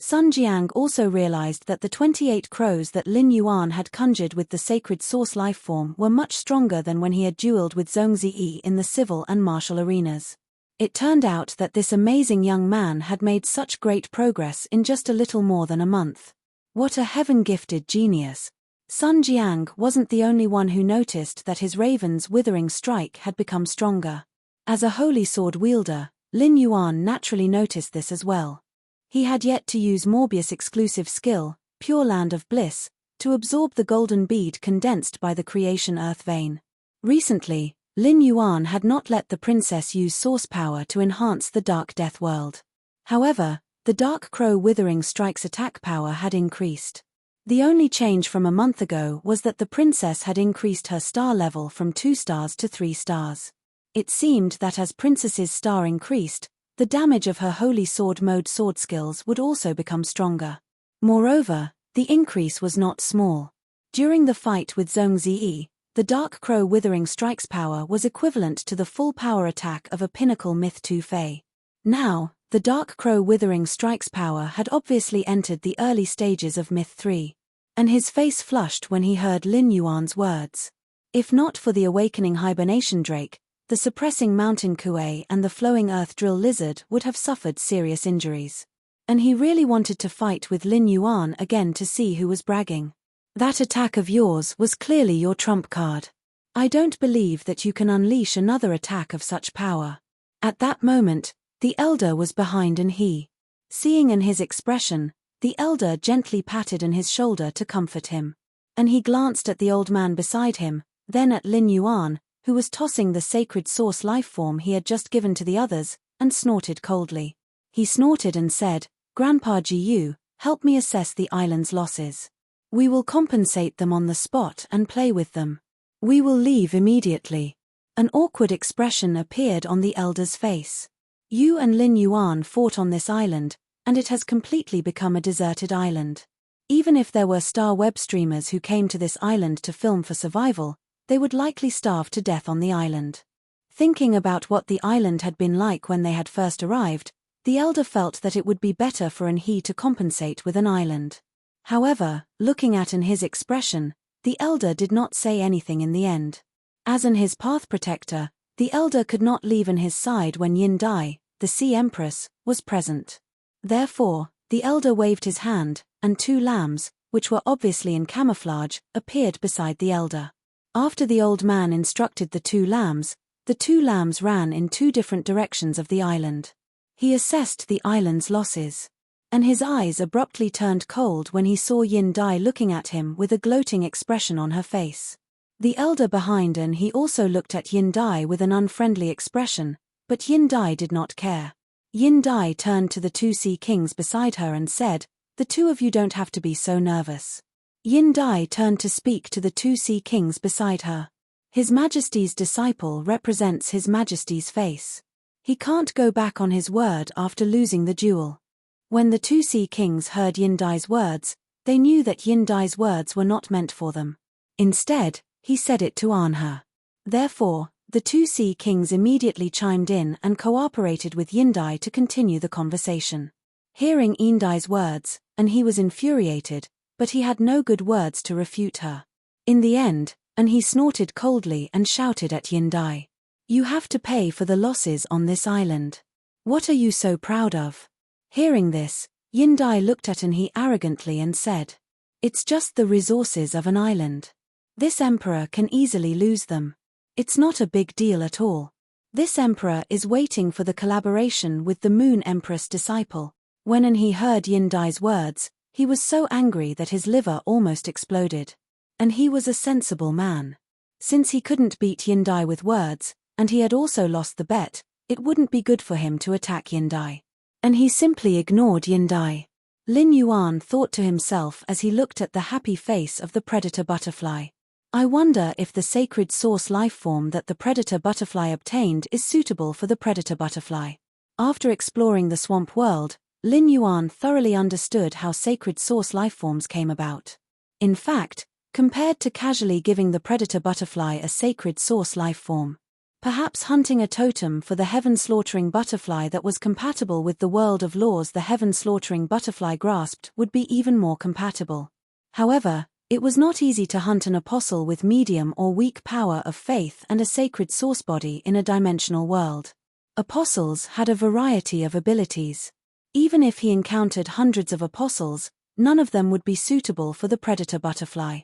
Sun Jiang also realized that the 28 crows that Lin Yuan had conjured with the sacred source lifeform were much stronger than when he had dueled with Zhong Ziyi in the civil and martial arenas. It turned out that this amazing young man had made such great progress in just a little more than a month. What a heaven-gifted genius! Sun Jiang wasn't the only one who noticed that his raven's withering strike had become stronger. As a holy sword wielder, Lin Yuan naturally noticed this as well. He had yet to use Morbius' exclusive skill, Pure Land of Bliss, to absorb the golden bead condensed by the creation earth vein. Recently, Lin Yuan had not let the princess use source power to enhance the Dark Death world. However, the Dark Crow Withering Strike's attack power had increased. The only change from a month ago was that the princess had increased her star level from 2 stars to 3 stars. It seemed that as princess's star increased, the damage of her holy sword mode sword skills would also become stronger. Moreover, the increase was not small. During the fight with Zhong Ziyi, the Dark Crow Withering Strike's power was equivalent to the full power attack of a pinnacle Myth 2 Fey. Now, the Dark Crow Withering Strike's power had obviously entered the early stages of Myth 3. And his face flushed when he heard Lin Yuan's words. If not for the awakening hibernation drake, the suppressing mountain kuei and the flowing earth drill lizard would have suffered serious injuries. And he really wanted to fight with Lin Yuan again to see who was bragging. That attack of yours was clearly your trump card. I don't believe that you can unleash another attack of such power. At that moment, the elder was behind and he. Seeing in his expression, the elder gently patted on his shoulder to comfort him. And he glanced at the old man beside him, then at Lin Yuan, who was tossing the sacred source lifeform he had just given to the others, and snorted coldly. He snorted and said, "Grandpa Jiyu, help me assess the island's losses. We will compensate them on the spot and play with them. We will leave immediately." An awkward expression appeared on the elder's face. You and Lin Yuan fought on this island, and it has completely become a deserted island. Even if there were star web streamers who came to this island to film for survival, they would likely starve to death on the island. Thinking about what the island had been like when they had first arrived, the elder felt that it would be better for he to compensate with an island. However, looking at his expression, the elder did not say anything in the end. As his path protector, the elder could not leave his side when Yindai, the Sea Empress, was present. Therefore, the elder waved his hand, and 2 lambs, which were obviously in camouflage, appeared beside the elder. After the old man instructed the 2 lambs ran in 2 different directions of the island. He assessed the island's losses. And his eyes abruptly turned cold when he saw Yindai looking at him with a gloating expression on her face. The elder behind he also looked at Yindai with an unfriendly expression, but Yindai did not care. Yindai turned to the 2 sea kings beside her and said, "The 2 of you don't have to be so nervous." Yindai turned to speak to the 2 sea kings beside her. His Majesty's disciple represents His Majesty's face. He can't go back on his word after losing the duel. When the two sea kings heard Yindai's words, they knew that Yindai's words were not meant for them. Instead, he said it to Anha. Therefore, the two sea kings immediately chimed in and cooperated with Yindai to continue the conversation. Hearing Yindai's words, and he was infuriated, but he had no good words to refute her. In the end, and he snorted coldly and shouted at Yindai. You have to pay for the losses on this island. What are you so proud of? Hearing this, Yindai looked at Anhi arrogantly and said, it's just the resources of an island. This emperor can easily lose them. It's not a big deal at all. This emperor is waiting for the collaboration with the Moon Empress disciple. When Anhi heard Yindai's words, he was so angry that his liver almost exploded. And he was a sensible man. Since he couldn't beat Yindai with words, and he had also lost the bet, it wouldn't be good for him to attack Yindai. And he simply ignored Yindai. Lin Yuan thought to himself as he looked at the happy face of the predator butterfly. I wonder if the sacred source lifeform that the predator butterfly obtained is suitable for the predator butterfly. After exploring the swamp world, Lin Yuan thoroughly understood how sacred source lifeforms came about. In fact, compared to casually giving the predator butterfly a sacred source lifeform, perhaps hunting a totem for the heaven-slaughtering butterfly that was compatible with the world of laws the heaven-slaughtering butterfly grasped would be even more compatible. However, it was not easy to hunt an apostle with medium or weak power of faith and a sacred source body in a dimensional world. Apostles had a variety of abilities. Even if he encountered hundreds of apostles, none of them would be suitable for the predator butterfly.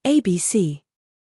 ABC.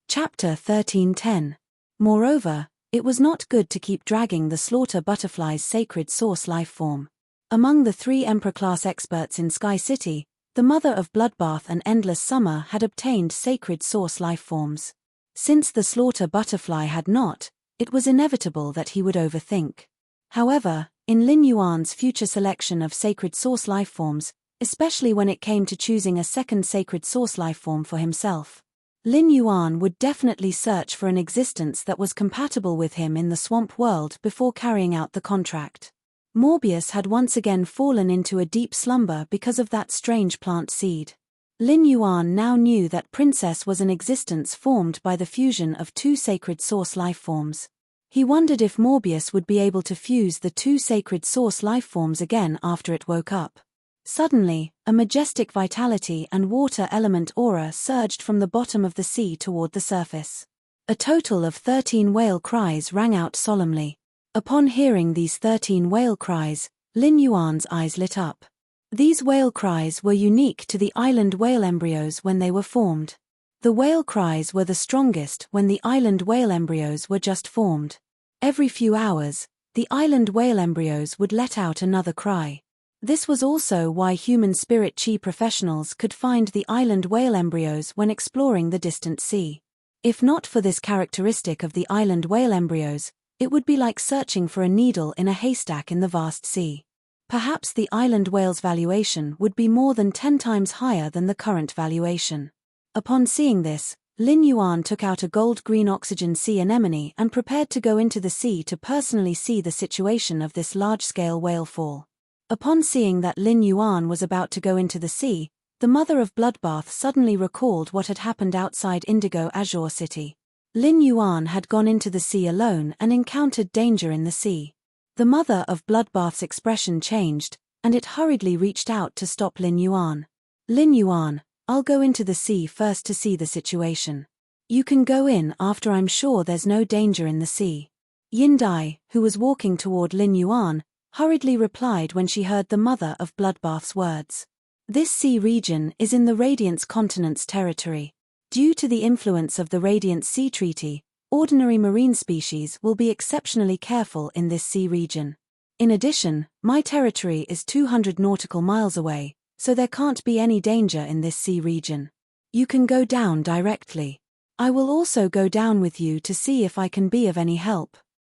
Chapter 1310. Moreover, it was not good to keep dragging the slaughter butterfly's sacred source lifeform. Among the 3 Emperor-class experts in Sky City, the mother of Bloodbath and Endless Summer had obtained sacred source lifeforms. Since the slaughter butterfly had not, it was inevitable that he would overthink. However, in Lin Yuan's future selection of sacred source lifeforms, especially when it came to choosing a second sacred source lifeform for himself, Lin Yuan would definitely search for an existence that was compatible with him in the swamp world before carrying out the contract. Morbius had once again fallen into a deep slumber because of that strange plant seed. Lin Yuan now knew that Princess was an existence formed by the fusion of 2 sacred source lifeforms. He wondered if Morbius would be able to fuse the 2 sacred source lifeforms again after it woke up. Suddenly, a majestic vitality and water element aura surged from the bottom of the sea toward the surface. A total of 13 whale cries rang out solemnly. Upon hearing these 13 whale cries, Lin Yuan's eyes lit up. These whale cries were unique to the island whale embryos when they were formed. The whale cries were the strongest when the island whale embryos were just formed. Every few hours, the island whale embryos would let out another cry. This was also why human spirit chi professionals could find the island whale embryos when exploring the distant sea. If not for this characteristic of the island whale embryos, it would be like searching for a needle in a haystack in the vast sea. Perhaps the island whale's valuation would be more than 10 times higher than the current valuation. Upon seeing this, Lin Yuan took out a gold-green oxygen sea anemone and prepared to go into the sea to personally see the situation of this large-scale whale fall. Upon seeing that Lin Yuan was about to go into the sea, the mother of Bloodbath suddenly recalled what had happened outside Indigo Azure City. Lin Yuan had gone into the sea alone and encountered danger in the sea. The mother of Bloodbath's expression changed, and it hurriedly reached out to stop Lin Yuan. Lin Yuan, I'll go into the sea first to see the situation. You can go in after I'm sure there's no danger in the sea. Yindai, who was walking toward Lin Yuan, hurriedly replied when she heard the mother of Bloodbath's words. This sea region is in the Radiance Continent's territory. Due to the influence of the Radiant Sea Treaty, ordinary marine species will be exceptionally careful in this sea region. In addition, my territory is 200 nautical miles away, so there can't be any danger in this sea region. You can go down directly. I will also go down with you to see if I can be of any help.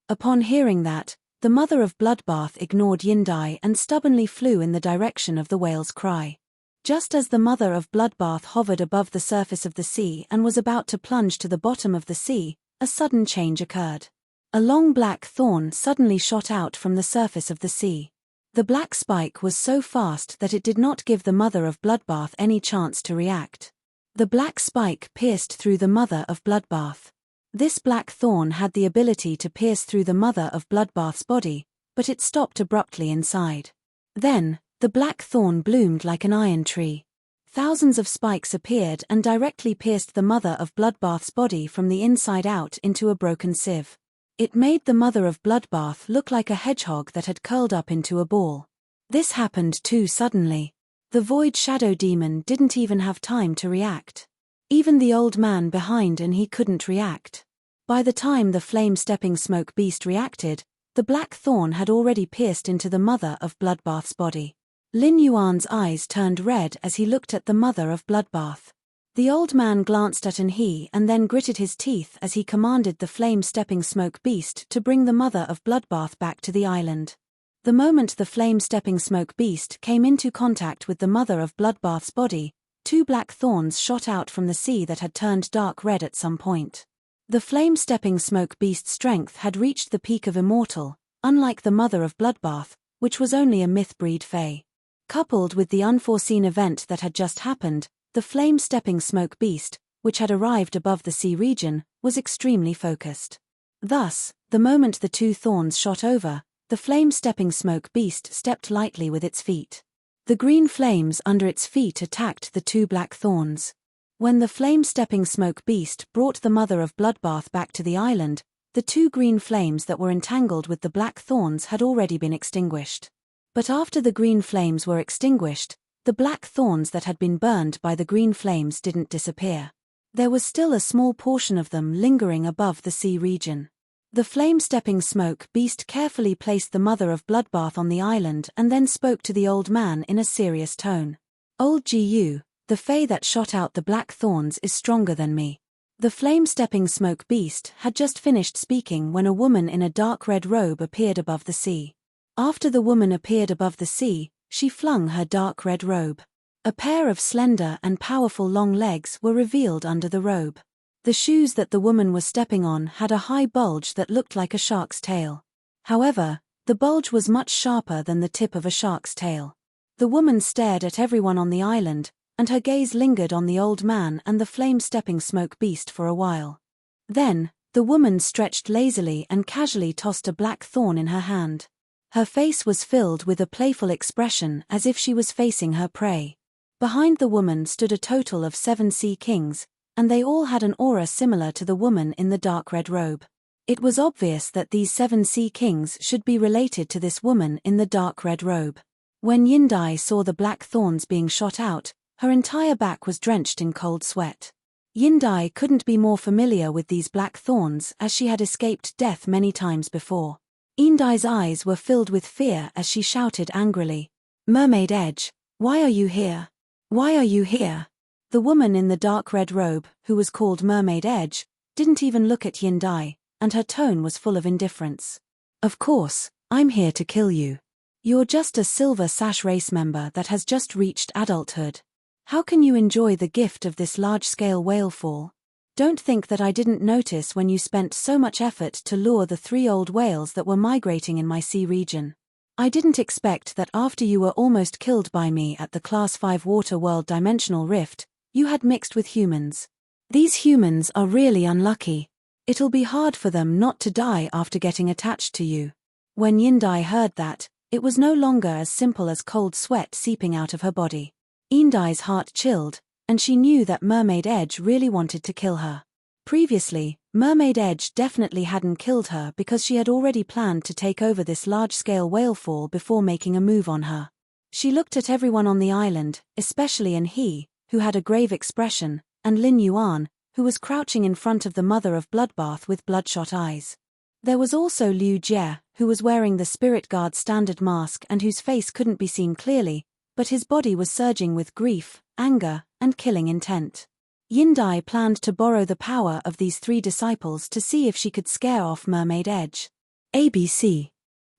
Upon hearing that, the mother of Bloodbath ignored Yindai and stubbornly flew in the direction of the whale's cry. Just as the mother of Bloodbath hovered above the surface of the sea and was about to plunge to the bottom of the sea, a sudden change occurred. A long black thorn suddenly shot out from the surface of the sea. The black spike was so fast that it did not give the mother of Bloodbath any chance to react. The black spike pierced through the mother of Bloodbath. This black thorn had the ability to pierce through the mother of Bloodbath's body, but it stopped abruptly inside. Then, the black thorn bloomed like an iron tree. Thousands of spikes appeared and directly pierced the mother of Bloodbath's body from the inside out into a broken sieve. It made the mother of Bloodbath look like a hedgehog that had curled up into a ball. This happened too suddenly. The Void Shadow Demon didn't even have time to react. Even the old man behind and he couldn't react. By the time the flame-stepping smoke beast reacted, the black thorn had already pierced into the mother of Bloodbath's body. Lin Yuan's eyes turned red as he looked at the mother of Bloodbath. The old man glanced at Anhe and then gritted his teeth as he commanded the flame-stepping smoke beast to bring the mother of Bloodbath back to the island. The moment the flame-stepping smoke beast came into contact with the mother of Bloodbath's body, two black thorns shot out from the sea that had turned dark red at some point. The flame-stepping smoke beast's strength had reached the peak of immortal, unlike the mother of Bloodbath, which was only a myth-breed fae. Coupled with the unforeseen event that had just happened, the flame-stepping smoke beast, which had arrived above the sea region, was extremely focused. Thus, the moment the two thorns shot over, the flame-stepping smoke beast stepped lightly with its feet. The green flames under its feet attacked the two black thorns. When the flame-stepping smoke beast brought the mother of Bloodbath back to the island, the two green flames that were entangled with the black thorns had already been extinguished. But after the green flames were extinguished, the black thorns that had been burned by the green flames didn't disappear. There was still a small portion of them lingering above the sea region. The flame-stepping smoke beast carefully placed the mother of Bloodbath on the island and then spoke to the old man in a serious tone. "Old Gu, the fae that shot out the black thorns is stronger than me." The flame-stepping smoke beast had just finished speaking when a woman in a dark red robe appeared above the sea. After the woman appeared above the sea, she flung her dark red robe. A pair of slender and powerful long legs were revealed under the robe. The shoes that the woman was stepping on had a high bulge that looked like a shark's tail. However, the bulge was much sharper than the tip of a shark's tail. The woman stared at everyone on the island, and her gaze lingered on the old man and the flame-stepping smoke beast for a while. Then, the woman stretched lazily and casually tossed a black thorn in her hand. Her face was filled with a playful expression as if she was facing her prey. Behind the woman stood a total of 7 sea kings, and they all had an aura similar to the woman in the dark red robe. It was obvious that these 7 sea kings should be related to this woman in the dark red robe. When Yindai saw the black thorns being shot out, her entire back was drenched in cold sweat. Yindai couldn't be more familiar with these black thorns as she had escaped death many times before. Yindai's eyes were filled with fear as she shouted angrily, "Mermaid Edge, why are you here? Why are you here?" The woman in the dark red robe, who was called Mermaid Edge, didn't even look at Yindai, and her tone was full of indifference. "Of course, I'm here to kill you. You're just a Silver Sash race member that has just reached adulthood. How can you enjoy the gift of this large-scale whalefall? Don't think that I didn't notice when you spent so much effort to lure the 3 old whales that were migrating in my sea region. I didn't expect that after you were almost killed by me at the Class 5 Water World Dimensional Rift, you had mixed with humans. These humans are really unlucky. It'll be hard for them not to die after getting attached to you." When Yindai heard that, it was no longer as simple as cold sweat seeping out of her body. Yindai's heart chilled, and she knew that Mermaid Edge really wanted to kill her. Previously, Mermaid Edge definitely hadn't killed her because she had already planned to take over this large-scale whalefall before making a move on her. She looked at everyone on the island, especially Anhe, who had a grave expression, and Lin Yuan, who was crouching in front of the mother of Bloodbath with bloodshot eyes. There was also Liu Jie, who was wearing the Spirit Guard standard mask and whose face couldn't be seen clearly, but his body was surging with grief, anger, and killing intent. Yindai planned to borrow the power of these 3 disciples to see if she could scare off Mermaid Edge. ABC.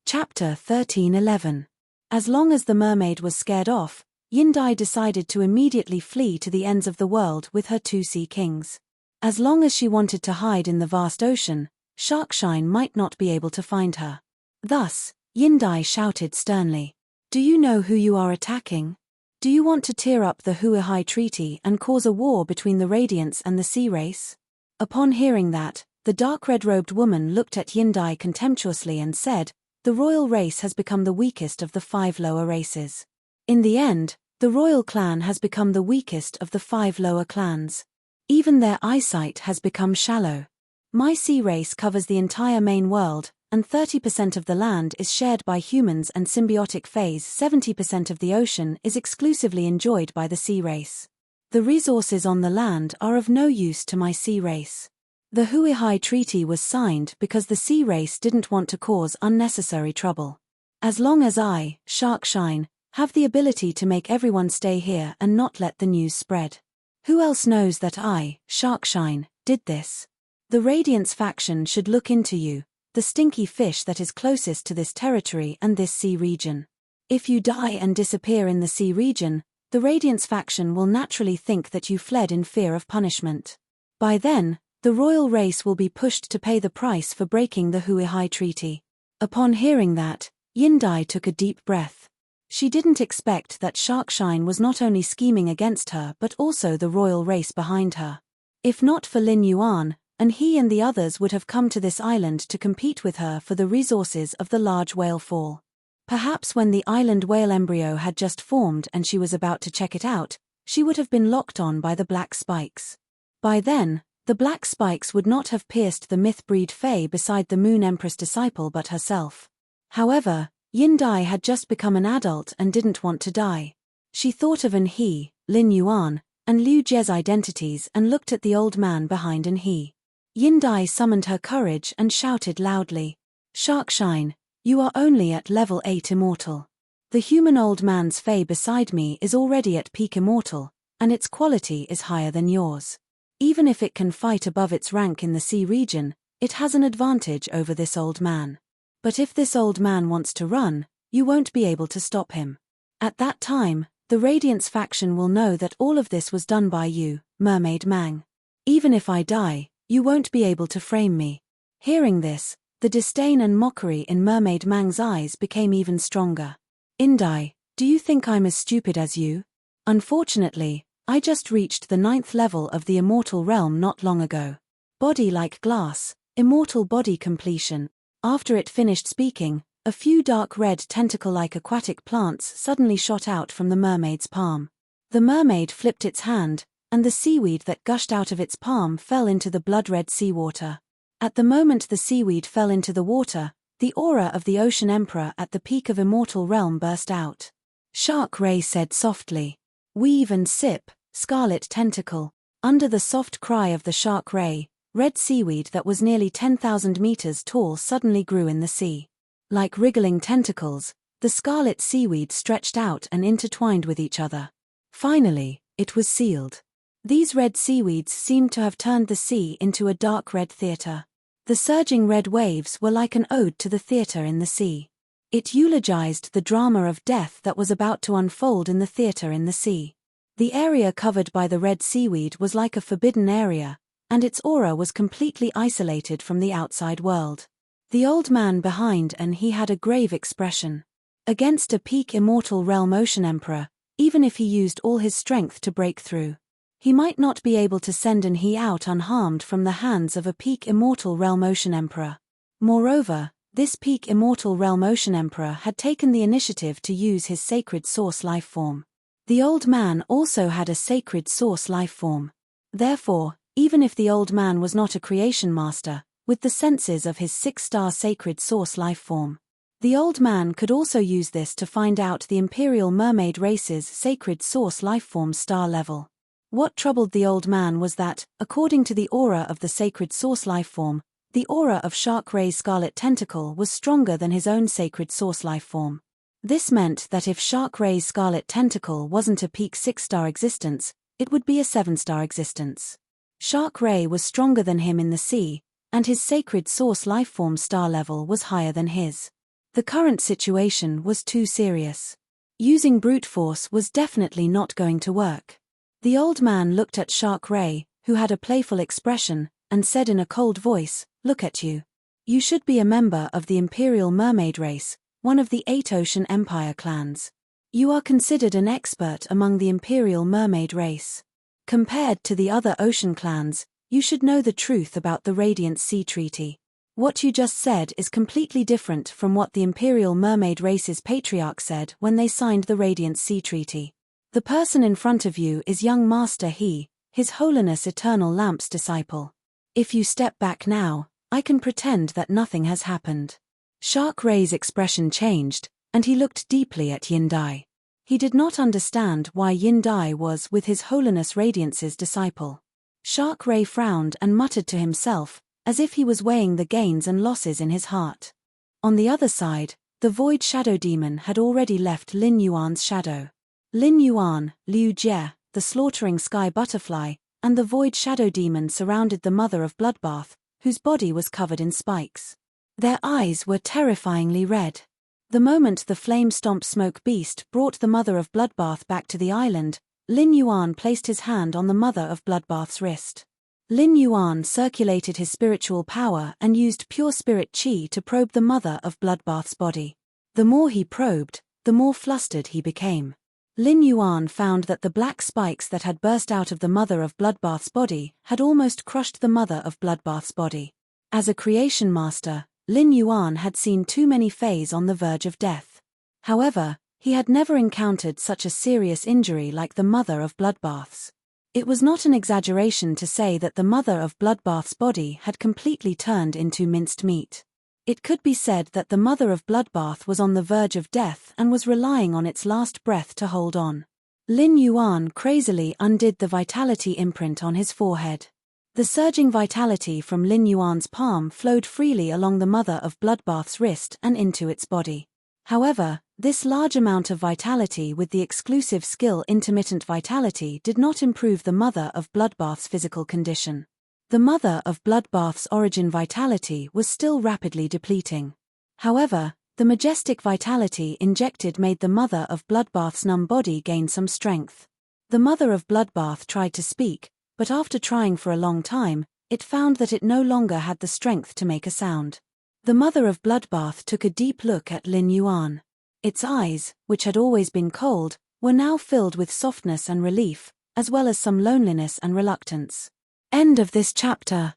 Chapter 13:11. As long as the mermaid was scared off, Yindai decided to immediately flee to the ends of the world with her 2 sea kings. As long as she wanted to hide in the vast ocean, Sharkshine might not be able to find her. Thus, Yindai shouted sternly. Do you know who you are attacking? Do you want to tear up the Huihai Treaty and cause a war between the Radiants and the Sea Race? Upon hearing that, the dark red-robed woman looked at Yindai contemptuously and said, the royal race has become the weakest of the 5 lower races. In the end, the royal clan has become the weakest of the 5 lower clans. Even their eyesight has become shallow. My sea race covers the entire main world, and 30% of the land is shared by humans and symbiotic phase. 70% of the ocean is exclusively enjoyed by the sea race. The resources on the land are of no use to my sea race. The Huihai Treaty was signed because the sea race didn't want to cause unnecessary trouble. As long as I, Sharkshine, have the ability to make everyone stay here and not let the news spread. Who else knows that I, Sharkshine, did this? The Radiance faction should look into you, the stinky fish that is closest to this territory and this sea region. If you die and disappear in the sea region, the Radiance faction will naturally think that you fled in fear of punishment. By then, the royal race will be pushed to pay the price for breaking the Huihai Treaty. Upon hearing that, Yindai took a deep breath. She didn't expect that Sharkshine was not only scheming against her but also the royal race behind her. If not for Lin Yuan, and he and the others would have come to this island to compete with her for the resources of the large whale fall. Perhaps when the island whale embryo had just formed and she was about to check it out, she would have been locked on by the black spikes. By then, the black spikes would not have pierced the myth-breed Fae beside the Moon Empress disciple but herself. However, Yindai had just become an adult and didn't want to die. She thought of He, Lin Yuan, and Liu Jie's identities and looked at the old man behind He. Yindai summoned her courage and shouted loudly, Sharkshine, you are only at level 8 immortal. The human old man's Fae beside me is already at peak immortal, and its quality is higher than yours. Even if it can fight above its rank in the sea region, it has an advantage over this old man. But if this old man wants to run, you won't be able to stop him. At that time, the Radiance faction will know that all of this was done by you, Mermaid Mang. Even if I die, you won't be able to frame me. Hearing this, the disdain and mockery in Mermaid Mang's eyes became even stronger. Yindai, do you think I'm as stupid as you? Unfortunately, I just reached the 9th level of the immortal realm not long ago. Body like glass, immortal body completion. After it finished speaking, a few dark red tentacle-like aquatic plants suddenly shot out from the mermaid's palm. The mermaid flipped its hand, and the seaweed that gushed out of its palm fell into the blood-red seawater. At the moment the seaweed fell into the water, the aura of the Ocean Emperor at the peak of Immortal Realm burst out. Shark Ray said softly, "Weave and sip, scarlet tentacle." Under the soft cry of the Shark Ray, red seaweed that was nearly 10,000 meters tall suddenly grew in the sea. Like wriggling tentacles, the scarlet seaweed stretched out and intertwined with each other. Finally, it was sealed. These red seaweeds seemed to have turned the sea into a dark red theater. The surging red waves were like an ode to the theater in the sea. It eulogized the drama of death that was about to unfold in the theater in the sea. The area covered by the red seaweed was like a forbidden area, and its aura was completely isolated from the outside world. The old man behind he had a grave expression. Against a peak Immortal Realm Ocean Emperor, even if he used all his strength to break through, he might not be able to send He out unharmed from the hands of a peak Immortal Realm Ocean Emperor. Moreover, this peak Immortal Realm Ocean Emperor had taken the initiative to use his sacred source life form. The old man also had a sacred source life form. Therefore, even if the old man was not a creation master, with the senses of his 6-star sacred source life form, the old man could also use this to find out the Imperial Mermaid race's sacred source life form star level. What troubled the old man was that, according to the aura of the sacred source life form, the aura of Shark Ray's scarlet tentacle was stronger than his own sacred source life form. This meant that if Shark Ray's scarlet tentacle wasn't a peak 6-star existence, it would be a 7-star existence. Shark Ray was stronger than him in the sea, and his sacred source life form star level was higher than his. The current situation was too serious. Using brute force was definitely not going to work. The old man looked at Shark Ray, who had a playful expression, and said in a cold voice, "Look at you. You should be a member of the Imperial Mermaid race, one of the 8 Ocean Empire clans. You are considered an expert among the Imperial Mermaid race. Compared to the other ocean clans, you should know the truth about the Radiant Sea Treaty. What you just said is completely different from what the Imperial Mermaid race's patriarch said when they signed the Radiant Sea Treaty. The person in front of you is young Master He, His Holiness Eternal Lamp's disciple. If you step back now, I can pretend that nothing has happened. Shark Ray's expression changed, and he looked deeply at Yin Dai. He did not understand why Yin Dai was with His Holiness Radiance's disciple. Shark Ray frowned and muttered to himself, as if he was weighing the gains and losses in his heart. On the other side, the Void Shadow Demon had already left Lin Yuan's shadow. Lin Yuan, Liu Jie, the slaughtering sky butterfly, and the Void Shadow Demon surrounded the Mother of Bloodbath, whose body was covered in spikes. Their eyes were terrifyingly red. The moment the flame-stomp smoke beast brought the Mother of Bloodbath back to the island, Lin Yuan placed his hand on the Mother of Bloodbath's wrist. Lin Yuan circulated his spiritual power and used pure spirit qi to probe the Mother of Bloodbath's body. The more he probed, the more flustered he became. Lin Yuan found that the black spikes that had burst out of the Mother of Bloodbath's body had almost crushed the Mother of Bloodbath's body. As a creation master, Lin Yuan had seen too many Fays on the verge of death. However, he had never encountered such a serious injury like the Mother of Bloodbath's. It was not an exaggeration to say that the Mother of Bloodbath's body had completely turned into minced meat. It could be said that the Mother of Bloodbath was on the verge of death and was relying on its last breath to hold on. Lin Yuan crazily undid the vitality imprint on his forehead. The surging vitality from Lin Yuan's palm flowed freely along the Mother of Bloodbath's wrist and into its body. However, this large amount of vitality with the exclusive skill intermittent vitality did not improve the Mother of Bloodbath's physical condition. The Mother of Bloodbath's origin vitality was still rapidly depleting. However, the majestic vitality injected made the Mother of Bloodbath's numb body gain some strength. The Mother of Bloodbath tried to speak, but after trying for a long time, it found that it no longer had the strength to make a sound. The Mother of Bloodbath took a deep look at Lin Yuan. Its eyes, which had always been cold, were now filled with softness and relief, as well as some loneliness and reluctance. End of this chapter.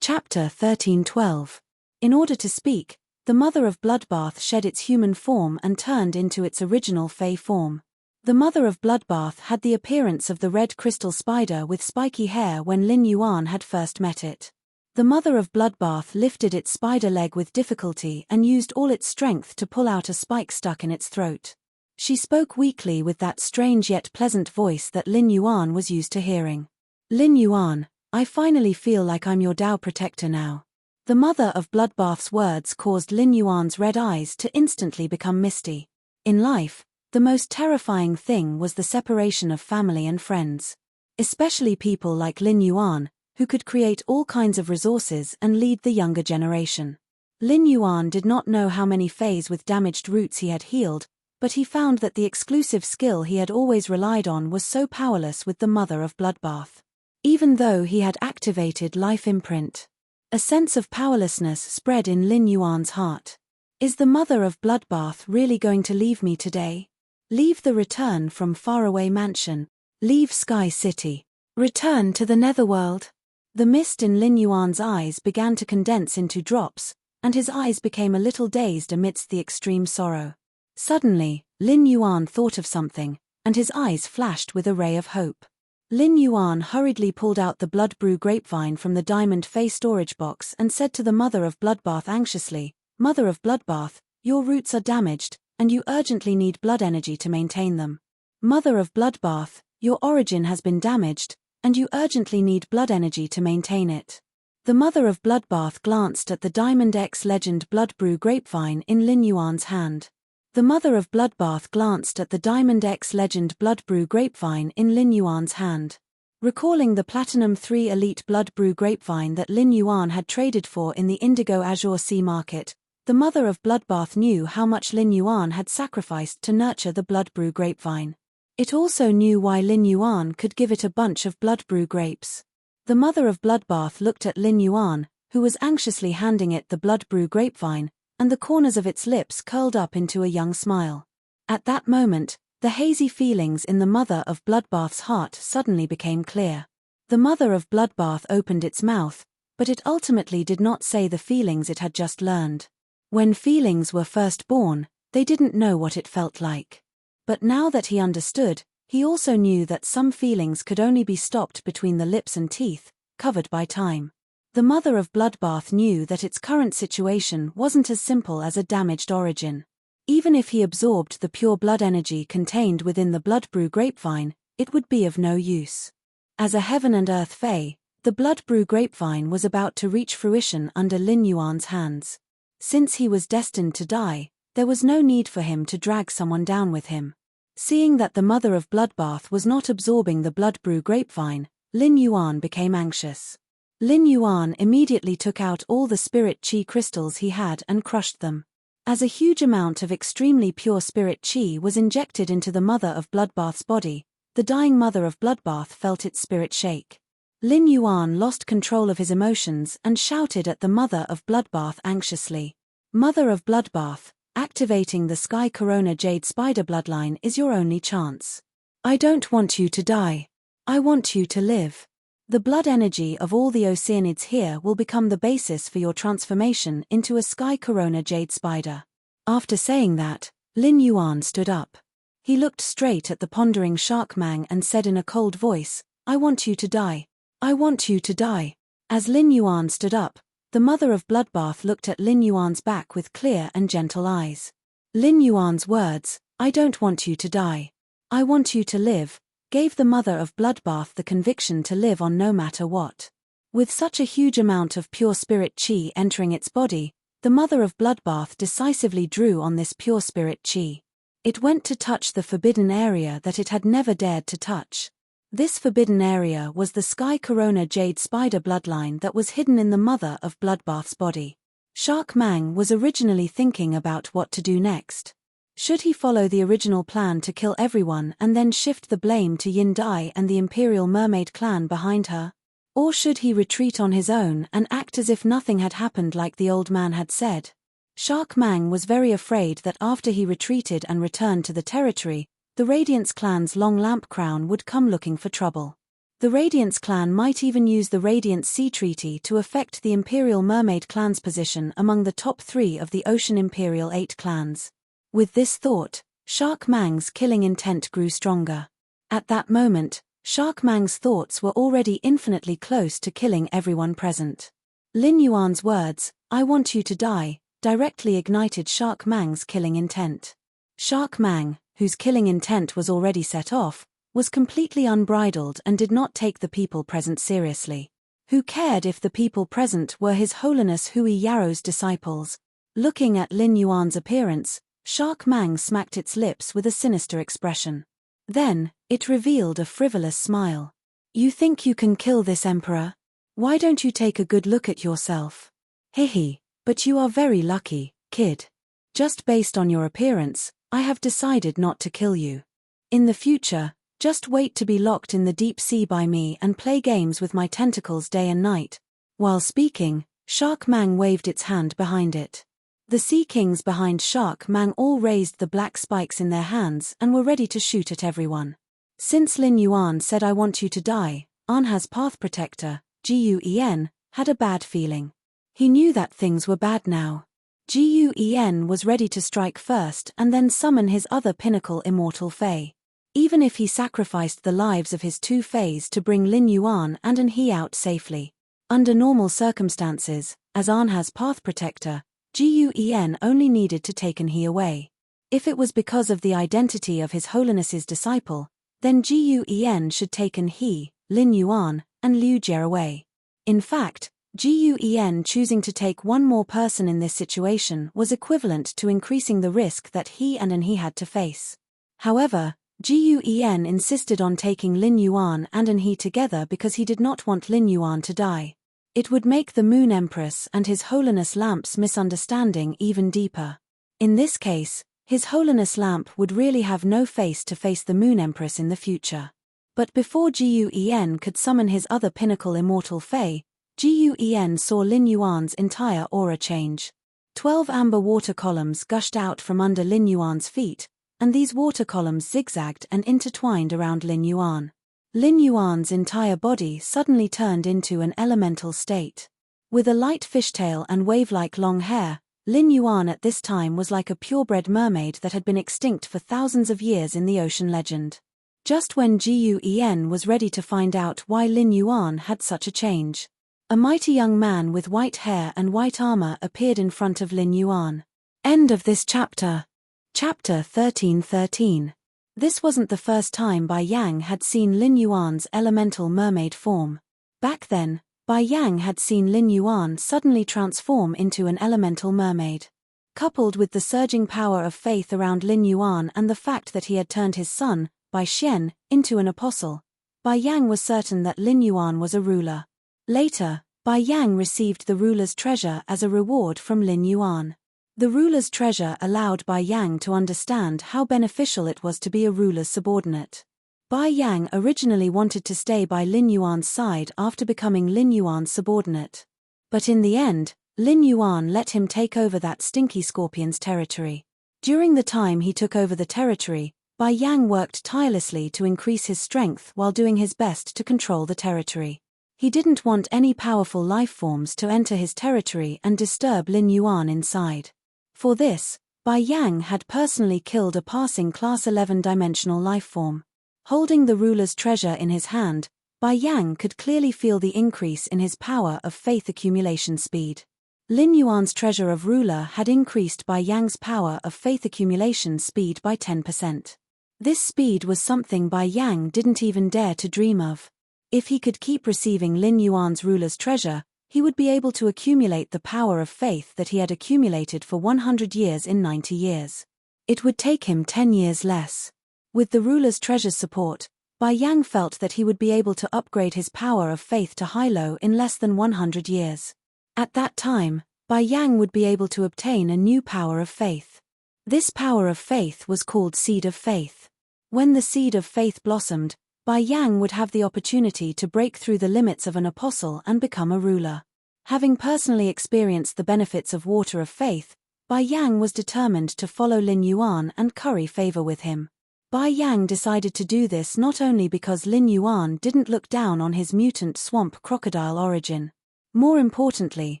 Chapter 13:12. In order to speak, the Mother of Bloodbath shed its human form and turned into its original Fey form. The Mother of Bloodbath had the appearance of the red crystal spider with spiky hair when Lin Yuan had first met it. The Mother of Bloodbath lifted its spider leg with difficulty and used all its strength to pull out a spike stuck in its throat. She spoke weakly with that strange yet pleasant voice that Lin Yuan was used to hearing. Lin Yuan, I finally feel like I'm your Tao protector now. The Mother of Bloodbath's words caused Lin Yuan's red eyes to instantly become misty. In life, the most terrifying thing was the separation of family and friends. Especially people like Lin Yuan, who could create all kinds of resources and lead the younger generation. Lin Yuan did not know how many Fays with damaged roots he had healed, but he found that the exclusive skill he had always relied on was so powerless with the Mother of Bloodbath. Even though he had activated Life Imprint, a sense of powerlessness spread in Lin Yuan's heart. Is the Mother of Bloodbath really going to leave me today? Leave the return from faraway mansion. Leave Sky City. Return to the Netherworld. The mist in Lin Yuan's eyes began to condense into drops, and his eyes became a little dazed amidst the extreme sorrow. Suddenly, Lin Yuan thought of something, and his eyes flashed with a ray of hope. Lin Yuan hurriedly pulled out the Blood Brew grapevine from the Diamond Fey storage box and said to the Mother of Bloodbath anxiously, Mother of Bloodbath, your roots are damaged, and you urgently need blood energy to maintain them. Mother of Bloodbath, your origin has been damaged, and you urgently need blood energy to maintain it. The Mother of Bloodbath glanced at the Diamond X Legend Blood Brew grapevine in Lin Yuan's hand. The Mother of Bloodbath glanced at the Diamond X Legend Blood Brew grapevine in Lin Yuan's hand. Recalling the Platinum 3 Elite Blood Brew grapevine that Lin Yuan had traded for in the Indigo Azure Sea market, the Mother of Bloodbath knew how much Lin Yuan had sacrificed to nurture the Blood Brew grapevine. It also knew why Lin Yuan could give it a bunch of Blood Brew grapes. The Mother of Bloodbath looked at Lin Yuan, who was anxiously handing it the blood brew grapevine, and the corners of its lips curled up into a young smile. At that moment, the hazy feelings in the mother of Bloodbath's heart suddenly became clear. The mother of Bloodbath opened its mouth, but it ultimately did not say the feelings it had just learned. When feelings were first born, they didn't know what it felt like. But now that he understood, he also knew that some feelings could only be stopped between the lips and teeth, covered by time. The mother of Bloodbath knew that its current situation wasn't as simple as a damaged origin. Even if he absorbed the pure blood energy contained within the blood brew grapevine, it would be of no use. As a heaven and earth fae, the blood brew grapevine was about to reach fruition under Lin Yuan's hands. Since he was destined to die, there was no need for him to drag someone down with him. Seeing that the mother of Bloodbath was not absorbing the blood brew grapevine, Lin Yuan became anxious. Lin Yuan immediately took out all the spirit chi crystals he had and crushed them. As a huge amount of extremely pure spirit chi was injected into the mother of Bloodbath's body, the dying mother of Bloodbath felt its spirit shake. Lin Yuan lost control of his emotions and shouted at the mother of Bloodbath anxiously. Mother of Bloodbath, activating the Sky Corona Jade Spider bloodline is your only chance. I don't want you to die. I want you to live. The blood energy of all the Oceanids here will become the basis for your transformation into a Sky Corona Jade Spider. After saying that, Lin Yuan stood up. He looked straight at the pondering Shark Mang and said in a cold voice, I want you to die. I want you to die. As Lin Yuan stood up, the mother of Bloodbath looked at Lin Yuan's back with clear and gentle eyes. Lin Yuan's words, I don't want you to die. I want you to live, gave the mother of Bloodbath the conviction to live on no matter what. With such a huge amount of pure spirit chi entering its body, the mother of Bloodbath decisively drew on this pure spirit chi. It went to touch the forbidden area that it had never dared to touch. This forbidden area was the Sky Corona Jade Spider bloodline that was hidden in the mother of Bloodbath's body. Shark Mang was originally thinking about what to do next. Should he follow the original plan to kill everyone and then shift the blame to Yin Dai and the Imperial Mermaid clan behind her? Or should he retreat on his own and act as if nothing had happened like the old man had said? Shark Mang was very afraid that after he retreated and returned to the territory, the Radiance clan's Long Lamp Crown would come looking for trouble. The Radiance clan might even use the Radiance Sea Treaty to affect the Imperial Mermaid clan's position among the top 3 of the Ocean Imperial 8 clans. With this thought, Shark Mang's killing intent grew stronger. At that moment, Shark Mang's thoughts were already infinitely close to killing everyone present. Lin Yuan's words, I want you to die, directly ignited Shark Mang's killing intent. Shark Mang, whose killing intent was already set off, was completely unbridled and did not take the people present seriously. Who cared if the people present were His Holiness Hui Yarrow's disciples? Looking at Lin Yuan's appearance, Shark Mang smacked its lips with a sinister expression. Then, it revealed a frivolous smile. You think you can kill this emperor? Why don't you take a good look at yourself? Hehe, but you are very lucky, kid. Just based on your appearance, I have decided not to kill you. In the future, just wait to be locked in the deep sea by me and play games with my tentacles day and night. While speaking, Shark Mang waved its hand behind it. The Sea Kings behind Shark Mang all raised the black spikes in their hands and were ready to shoot at everyone. Since Lin Yuan said I want you to die, Anha's Path Protector, Guyen, had a bad feeling. He knew that things were bad now. Guyen was ready to strike first and then summon his other pinnacle immortal fae. Even if he sacrificed the lives of his 2 fays to bring Lin Yuan and Anhe out safely. Under normal circumstances, as Anha's Path Protector, Guyen only needed to take Anhe away. If it was because of the identity of His Holiness's disciple, then Guyen should take Anhe, Lin Yuan, and Liu Jie away. In fact, Guyen choosing to take one more person in this situation was equivalent to increasing the risk that he and Anhe had to face. However, Guyen insisted on taking Lin Yuan and Anhe together because he did not want Lin Yuan to die. It would make the Moon Empress and His Holiness Lamp's misunderstanding even deeper. In this case, His Holiness Lamp would really have no face to face the Moon Empress in the future. But before Guyen could summon his other pinnacle immortal fae, Guan saw Lin Yuan's entire aura change. 12 amber water columns gushed out from under Lin Yuan's feet, and these water columns zigzagged and intertwined around Lin Yuan. Lin Yuan's entire body suddenly turned into an elemental state. With a light fishtail and wave-like long hair, Lin Yuan at this time was like a purebred mermaid that had been extinct for thousands of years in the ocean legend. Just when Guan was ready to find out why Lin Yuan had such a change, a mighty young man with white hair and white armor appeared in front of Lin Yuan. End of this chapter. Chapter 1313. This wasn't the first time Bai Yang had seen Lin Yuan's elemental mermaid form. Back then, Bai Yang had seen Lin Yuan suddenly transform into an elemental mermaid. Coupled with the surging power of faith around Lin Yuan and the fact that he had turned his son, Bai Xian, into an apostle, Bai Yang was certain that Lin Yuan was a ruler. Later, Bai Yang received the ruler's treasure as a reward from Lin Yuan. The ruler's treasure allowed Bai Yang to understand how beneficial it was to be a ruler's subordinate. Bai Yang originally wanted to stay by Lin Yuan's side after becoming Lin Yuan's subordinate. But in the end, Lin Yuan let him take over that stinky scorpion's territory. During the time he took over the territory, Bai Yang worked tirelessly to increase his strength while doing his best to control the territory. He didn't want any powerful life forms to enter his territory and disturb Lin Yuan inside. For this, Bai Yang had personally killed a passing Class 11 dimensional life form. Holding the ruler's treasure in his hand, Bai Yang could clearly feel the increase in his power of faith accumulation speed. Lin Yuan's treasure of ruler had increased Bai Yang's power of faith accumulation speed by 10%. This speed was something Bai Yang didn't even dare to dream of. If he could keep receiving Lin Yuan's ruler's treasure, he would be able to accumulate the power of faith that he had accumulated for 100 years in 90 years. It would take him 10 years less. With the ruler's treasure's support, Bai Yang felt that he would be able to upgrade his power of faith to high-low in less than 100 years. At that time, Bai Yang would be able to obtain a new power of faith. This power of faith was called Seed of Faith. When the Seed of Faith blossomed, Bai Yang would have the opportunity to break through the limits of an apostle and become a ruler. Having personally experienced the benefits of water of faith, Bai Yang was determined to follow Lin Yuan and curry favor with him. Bai Yang decided to do this not only because Lin Yuan didn't look down on his mutant swamp crocodile origin. More importantly,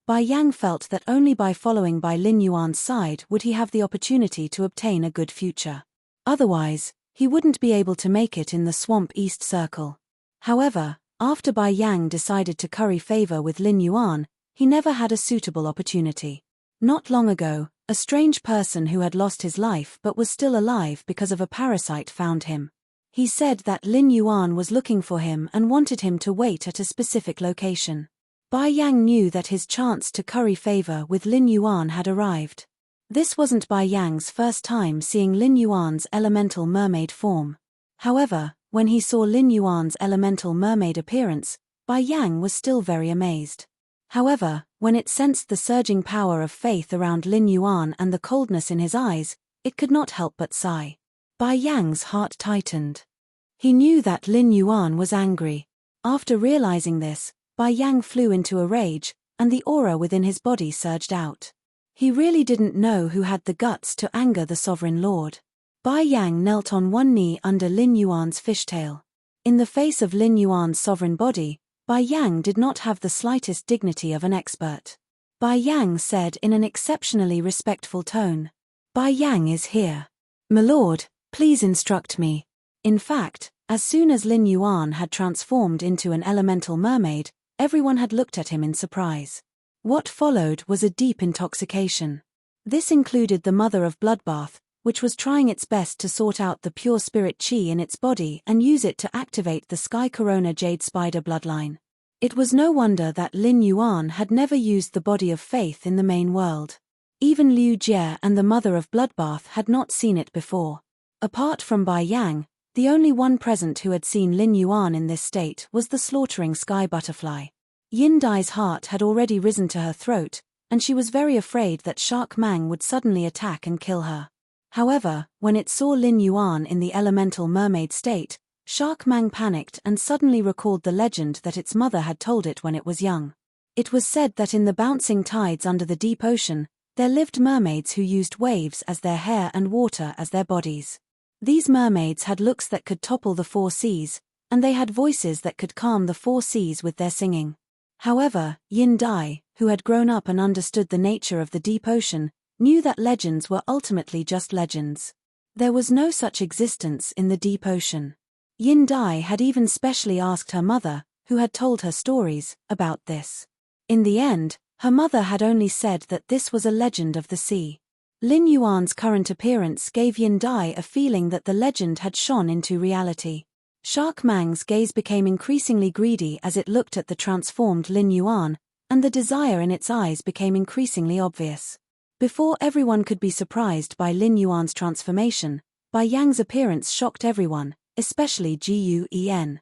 Bai Yang felt that only by following by Lin Yuan's side would he have the opportunity to obtain a good future. Otherwise, he wouldn't be able to make it in the Swamp East Circle. However, after Bai Yang decided to curry favor with Lin Yuan, he never had a suitable opportunity. Not long ago, a strange person who had lost his life but was still alive because of a parasite found him. He said that Lin Yuan was looking for him and wanted him to wait at a specific location. Bai Yang knew that his chance to curry favor with Lin Yuan had arrived. This wasn't Bai Yang's first time seeing Lin Yuan's elemental mermaid form. However, when he saw Lin Yuan's elemental mermaid appearance, Bai Yang was still very amazed. However, when it sensed the surging power of faith around Lin Yuan and the coldness in his eyes, it could not help but sigh. Bai Yang's heart tightened. He knew that Lin Yuan was angry. After realizing this, Bai Yang flew into a rage, and the aura within his body surged out. He really didn't know who had the guts to anger the sovereign lord. Bai Yang knelt on one knee under Lin Yuan's fishtail. In the face of Lin Yuan's sovereign body, Bai Yang did not have the slightest dignity of an expert. Bai Yang said in an exceptionally respectful tone, "Bai Yang is here. My lord, please instruct me." In fact, as soon as Lin Yuan had transformed into an elemental mermaid, everyone had looked at him in surprise. What followed was a deep intoxication. This included the mother of bloodbath, which was trying its best to sort out the pure spirit chi in its body and use it to activate the Sky Corona Jade Spider bloodline. It was no wonder that Lin Yuan had never used the body of faith in the main world. Even Liu Jie and the mother of bloodbath had not seen it before. Apart from Bai Yang, the only one present who had seen Lin Yuan in this state was the slaughtering sky butterfly. Yin Dai's heart had already risen to her throat, and she was very afraid that Shark Mang would suddenly attack and kill her. However, when it saw Lin Yuan in the elemental mermaid state, Shark Mang panicked and suddenly recalled the legend that its mother had told it when it was young. It was said that in the bouncing tides under the deep ocean, there lived mermaids who used waves as their hair and water as their bodies. These mermaids had looks that could topple the four seas, and they had voices that could calm the four seas with their singing. However, Yin Dai, who had grown up and understood the nature of the deep ocean, knew that legends were ultimately just legends. There was no such existence in the deep ocean. Yin Dai had even specially asked her mother, who had told her stories, about this. In the end, her mother had only said that this was a legend of the sea. Lin Yuan's current appearance gave Yin Dai a feeling that the legend had shone into reality. Shark Mang's gaze became increasingly greedy as it looked at the transformed Lin Yuan, and the desire in its eyes became increasingly obvious. Before everyone could be surprised by Lin Yuan's transformation, Bai Yang's appearance shocked everyone, especially Gu En.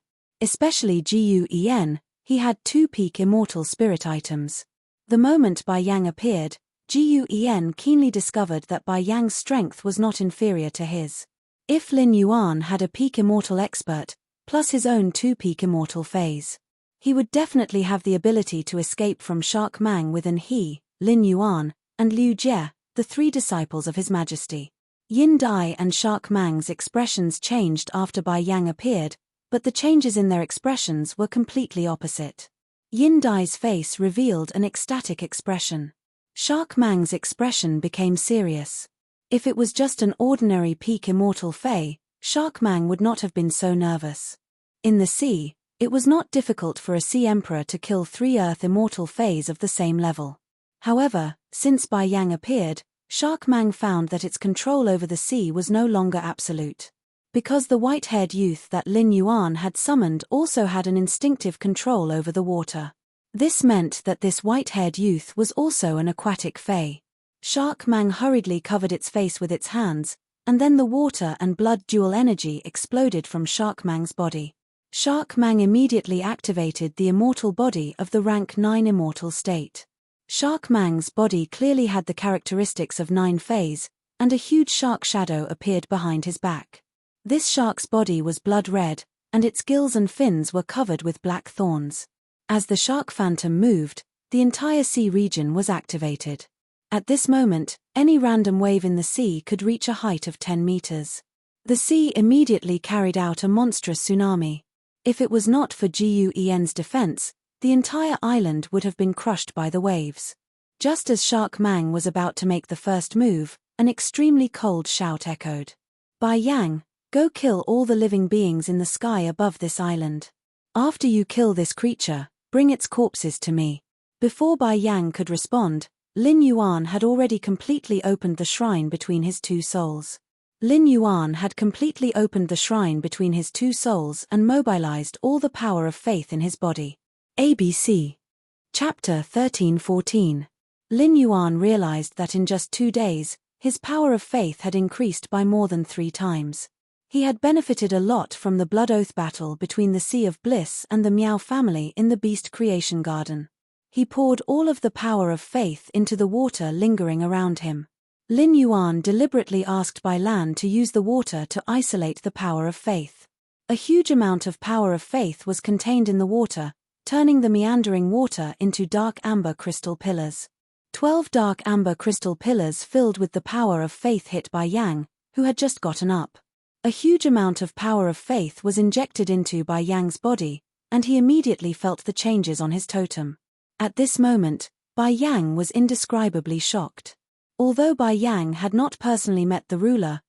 He had 2 peak immortal spirit items. The moment Bai Yang appeared, Gu En keenly discovered that Bai Yang's strength was not inferior to his. If Lin Yuan had a peak immortal expert, plus his own 2 peak immortal phase, he would definitely have the ability to escape from Shark Mang within he, Lin Yuan, and Liu Jie, the 3 disciples of His Majesty. Yin Dai and Shark Mang's expressions changed after Bai Yang appeared, but the changes in their expressions were completely opposite. Yin Dai's face revealed an ecstatic expression. Shark Mang's expression became serious. If it was just an ordinary peak immortal Fae, Shark Mang would not have been so nervous. In the sea, it was not difficult for a Sea Emperor to kill 3 Earth immortal Faes of the same level. However, since Bai Yang appeared, Shark Mang found that its control over the sea was no longer absolute. Because the white-haired youth that Lin Yuan had summoned also had an instinctive control over the water. This meant that this white-haired youth was also an aquatic Fae. Shark Mang hurriedly covered its face with its hands, and then the water and blood dual energy exploded from Shark Mang's body. Shark Mang immediately activated the immortal body of the rank 9 immortal state. Shark Mang's body clearly had the characteristics of 9 Faes, and a huge shark shadow appeared behind his back. This shark's body was blood red, and its gills and fins were covered with black thorns. As the shark phantom moved, the entire sea region was activated. At this moment, any random wave in the sea could reach a height of 10 meters. The sea immediately carried out a monstrous tsunami. If it was not for Gu En's defense, the entire island would have been crushed by the waves. Just as Shark Mang was about to make the first move, an extremely cold shout echoed. Bai Yang, go kill all the living beings in the sky above this island. After you kill this creature, bring its corpses to me. Before Bai Yang could respond, Lin Yuan had already completely opened the shrine between his 2 souls. Lin Yuan had completely opened the shrine between his 2 souls and mobilized all the power of faith in his body. ABC. Chapter 13-14. Lin Yuan realized that in just 2 days, his power of faith had increased by more than 3 times. He had benefited a lot from the blood oath battle between the Sea of Bliss and the Miao family in the Beast Creation Garden. He poured all of the power of faith into the water lingering around him. Lin Yuan deliberately asked Bai Lan to use the water to isolate the power of faith. A huge amount of power of faith was contained in the water, turning the meandering water into dark amber crystal pillars. 12 dark amber crystal pillars filled with the power of faith hit Bai Yang, who had just gotten up. A huge amount of power of faith was injected into Bai Yang's body, and he immediately felt the changes on his totem. At this moment, Bai Yang was indescribably shocked. Although Bai Yang had not personally met the ruler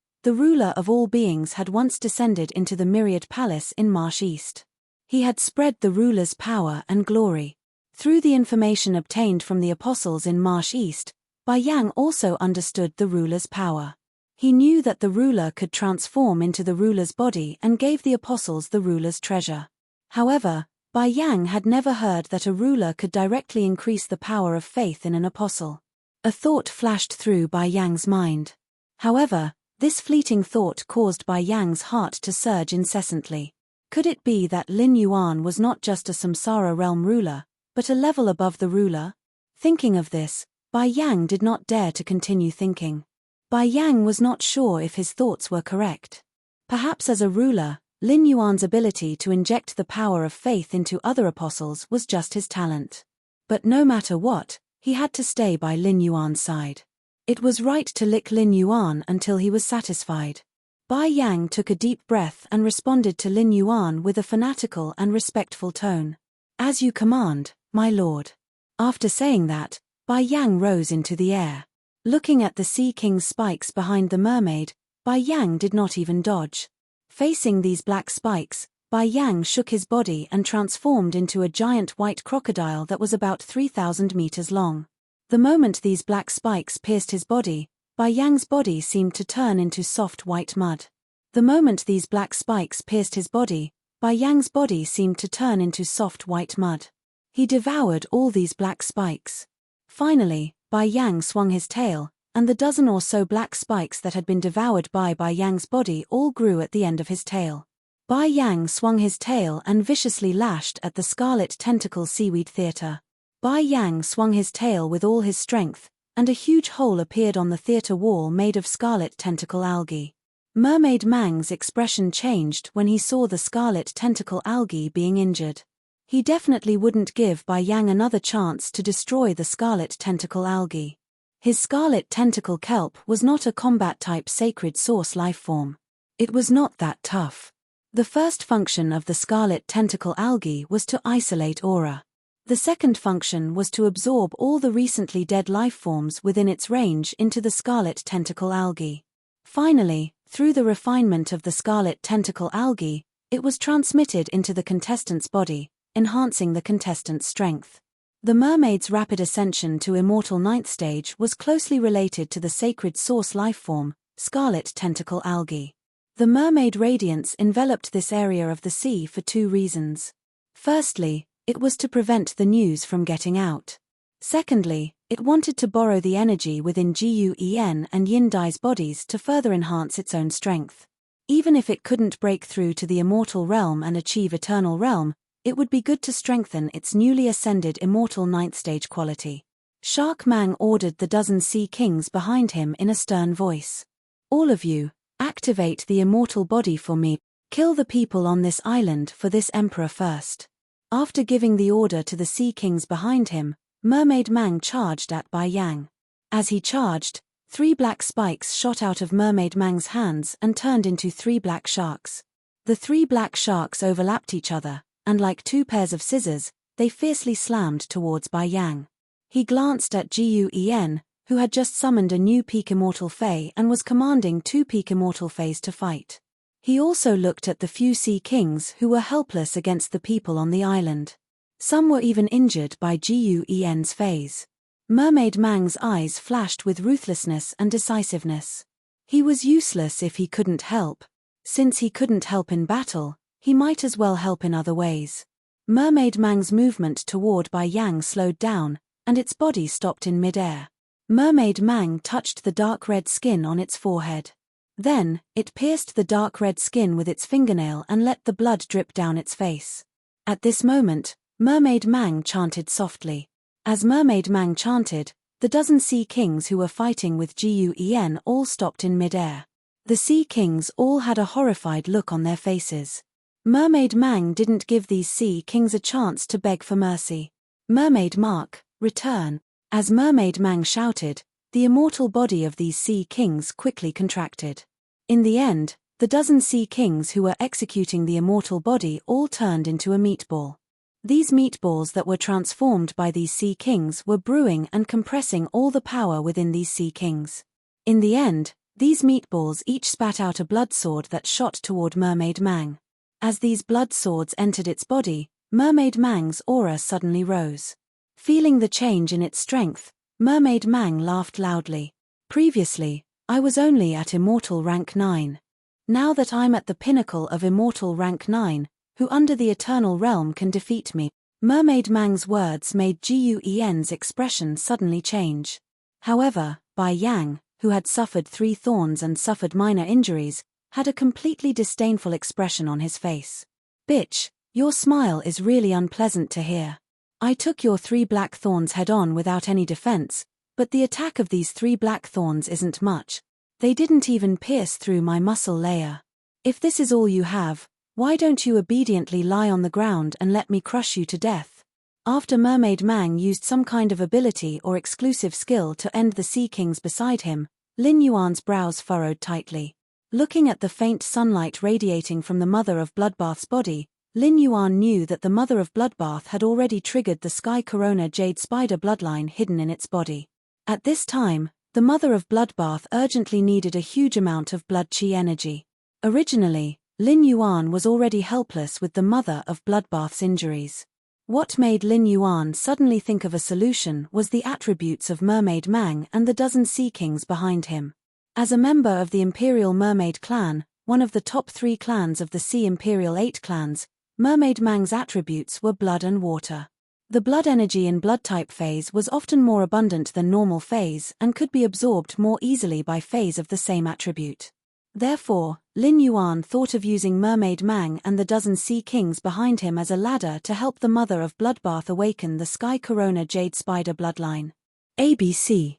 of all beings had once descended into the Myriad Palace in Marsh East. He had spread the ruler's power and glory. Through the information obtained from the apostles in Marsh East, Bai Yang also understood the ruler's power. He knew that the ruler could transform into the ruler's body and gave the apostles the ruler's treasure. However, Bai Yang had never heard that a ruler could directly increase the power of faith in an apostle. A thought flashed through Bai Yang's mind. However, this fleeting thought caused Bai Yang's heart to surge incessantly. Could it be that Lin Yuan was not just a Samsara realm ruler, but a level above the ruler? Thinking of this, Bai Yang did not dare to continue thinking. Bai Yang was not sure if his thoughts were correct. Perhaps as a ruler, Lin Yuan's ability to inject the power of faith into other apostles was just his talent. But no matter what, he had to stay by Lin Yuan's side. It was right to lick Lin Yuan until he was satisfied. Bai Yang took a deep breath and responded to Lin Yuan with a fanatical and respectful tone. "As you command, my lord." After saying that, Bai Yang rose into the air. Looking at the Sea King's spikes behind the mermaid, Bai Yang did not even dodge. Facing these black spikes, Bai Yang shook his body and transformed into a giant white crocodile that was about 3,000 meters long. The moment these black spikes pierced his body, Bai Yang's body seemed to turn into soft white mud. The moment these black spikes pierced his body, Bai Yang's body seemed to turn into soft white mud. He devoured all these black spikes. Finally, Bai Yang swung his tail, and the dozen or so black spikes that had been devoured by Bai Yang's body all grew at the end of his tail. Bai Yang swung his tail and viciously lashed at the scarlet tentacle seaweed theater. Bai Yang swung his tail with all his strength, and a huge hole appeared on the theater wall made of scarlet tentacle algae. Mermaid Mang's expression changed when he saw the scarlet tentacle algae being injured. He definitely wouldn't give Bai Yang another chance to destroy the scarlet tentacle algae. His scarlet tentacle kelp was not a combat-type sacred source lifeform. It was not that tough. The first function of the scarlet tentacle algae was to isolate aura. The second function was to absorb all the recently dead lifeforms within its range into the scarlet tentacle algae. Finally, through the refinement of the scarlet tentacle algae, it was transmitted into the contestant's body, enhancing the contestant's strength. The mermaid's rapid ascension to immortal 9th stage was closely related to the sacred source lifeform, scarlet tentacle algae. The mermaid radiance enveloped this area of the sea for two reasons. Firstly, it was to prevent the news from getting out. Secondly, it wanted to borrow the energy within Gu-En and Yin Dai's bodies to further enhance its own strength. Even if it couldn't break through to the immortal realm and achieve eternal realm, it would be good to strengthen its newly ascended immortal 9th stage quality. Shark Mang ordered the dozen sea kings behind him in a stern voice. "All of you, activate the immortal body for me. Kill the people on this island for this emperor first." After giving the order to the sea kings behind him, Mermaid Mang charged at Bai Yang. As he charged, 3 black spikes shot out of Mermaid Mang's hands and turned into 3 black sharks. The 3 black sharks overlapped each other, and like 2 pairs of scissors, they fiercely slammed towards Bai Yang. He glanced at Gu-En, who had just summoned a new peak immortal fae and was commanding 2 peak immortal faes to fight. He also looked at the few sea kings who were helpless against the people on the island. Some were even injured by Gu-En's faes. Mermaid Mang's eyes flashed with ruthlessness and decisiveness. He was useless if he couldn't help. Since he couldn't help in battle, he might as well help in other ways. Mermaid Mang's movement toward Bai Yang slowed down, and its body stopped in mid-air. Mermaid Mang touched the dark red skin on its forehead. Then, it pierced the dark red skin with its fingernail and let the blood drip down its face. At this moment, Mermaid Mang chanted softly. As Mermaid Mang chanted, the dozen sea kings who were fighting with Gu-En all stopped in mid-air. The sea kings all had a horrified look on their faces. Mermaid Mang didn't give these sea kings a chance to beg for mercy. "Mermaid Mark, return." As Mermaid Mang shouted, the immortal body of these sea kings quickly contracted. In the end, the dozen sea kings who were executing the immortal body all turned into a meatball. These meatballs that were transformed by these sea kings were brewing and compressing all the power within these sea kings. In the end, these meatballs each spat out a blood sword that shot toward Mermaid Mang. As these blood swords entered its body, Mermaid Mang's aura suddenly rose. Feeling the change in its strength, Mermaid Mang laughed loudly. "Previously, I was only at Immortal Rank 9. Now that I'm at the pinnacle of Immortal Rank 9, who under the Eternal Realm can defeat me?" Mermaid Mang's words made Gu-En's expression suddenly change. However, Bai Yang, who had suffered 3 thorns and suffered minor injuries, had a completely disdainful expression on his face. "Bitch, your smile is really unpleasant to hear. I took your 3 black thorns head-on without any defense, but the attack of these 3 black thorns isn't much. They didn't even pierce through my muscle layer. If this is all you have, why don't you obediently lie on the ground and let me crush you to death?" After Mermaid Mang used some kind of ability or exclusive skill to end the Sea Kings beside him, Lin Yuan's brows furrowed tightly. Looking at the faint sunlight radiating from the Mother of Bloodbath's body, Lin Yuan knew that the Mother of Bloodbath had already triggered the Sky Corona Jade Spider bloodline hidden in its body. At this time, the Mother of Bloodbath urgently needed a huge amount of blood chi energy. Originally, Lin Yuan was already helpless with the Mother of Bloodbath's injuries. What made Lin Yuan suddenly think of a solution was the attributes of Mermaid Mang and the dozen Sea Kings behind him. As a member of the Imperial Mermaid clan, one of the top 3 clans of the Sea Imperial 8 clans, Mermaid Mang's attributes were blood and water. The blood energy in blood-type phase was often more abundant than normal phase and could be absorbed more easily by phase of the same attribute. Therefore, Lin Yuan thought of using Mermaid Mang and the dozen Sea Kings behind him as a ladder to help the Mother of Bloodbath awaken the Sky Corona Jade Spider bloodline. ABC.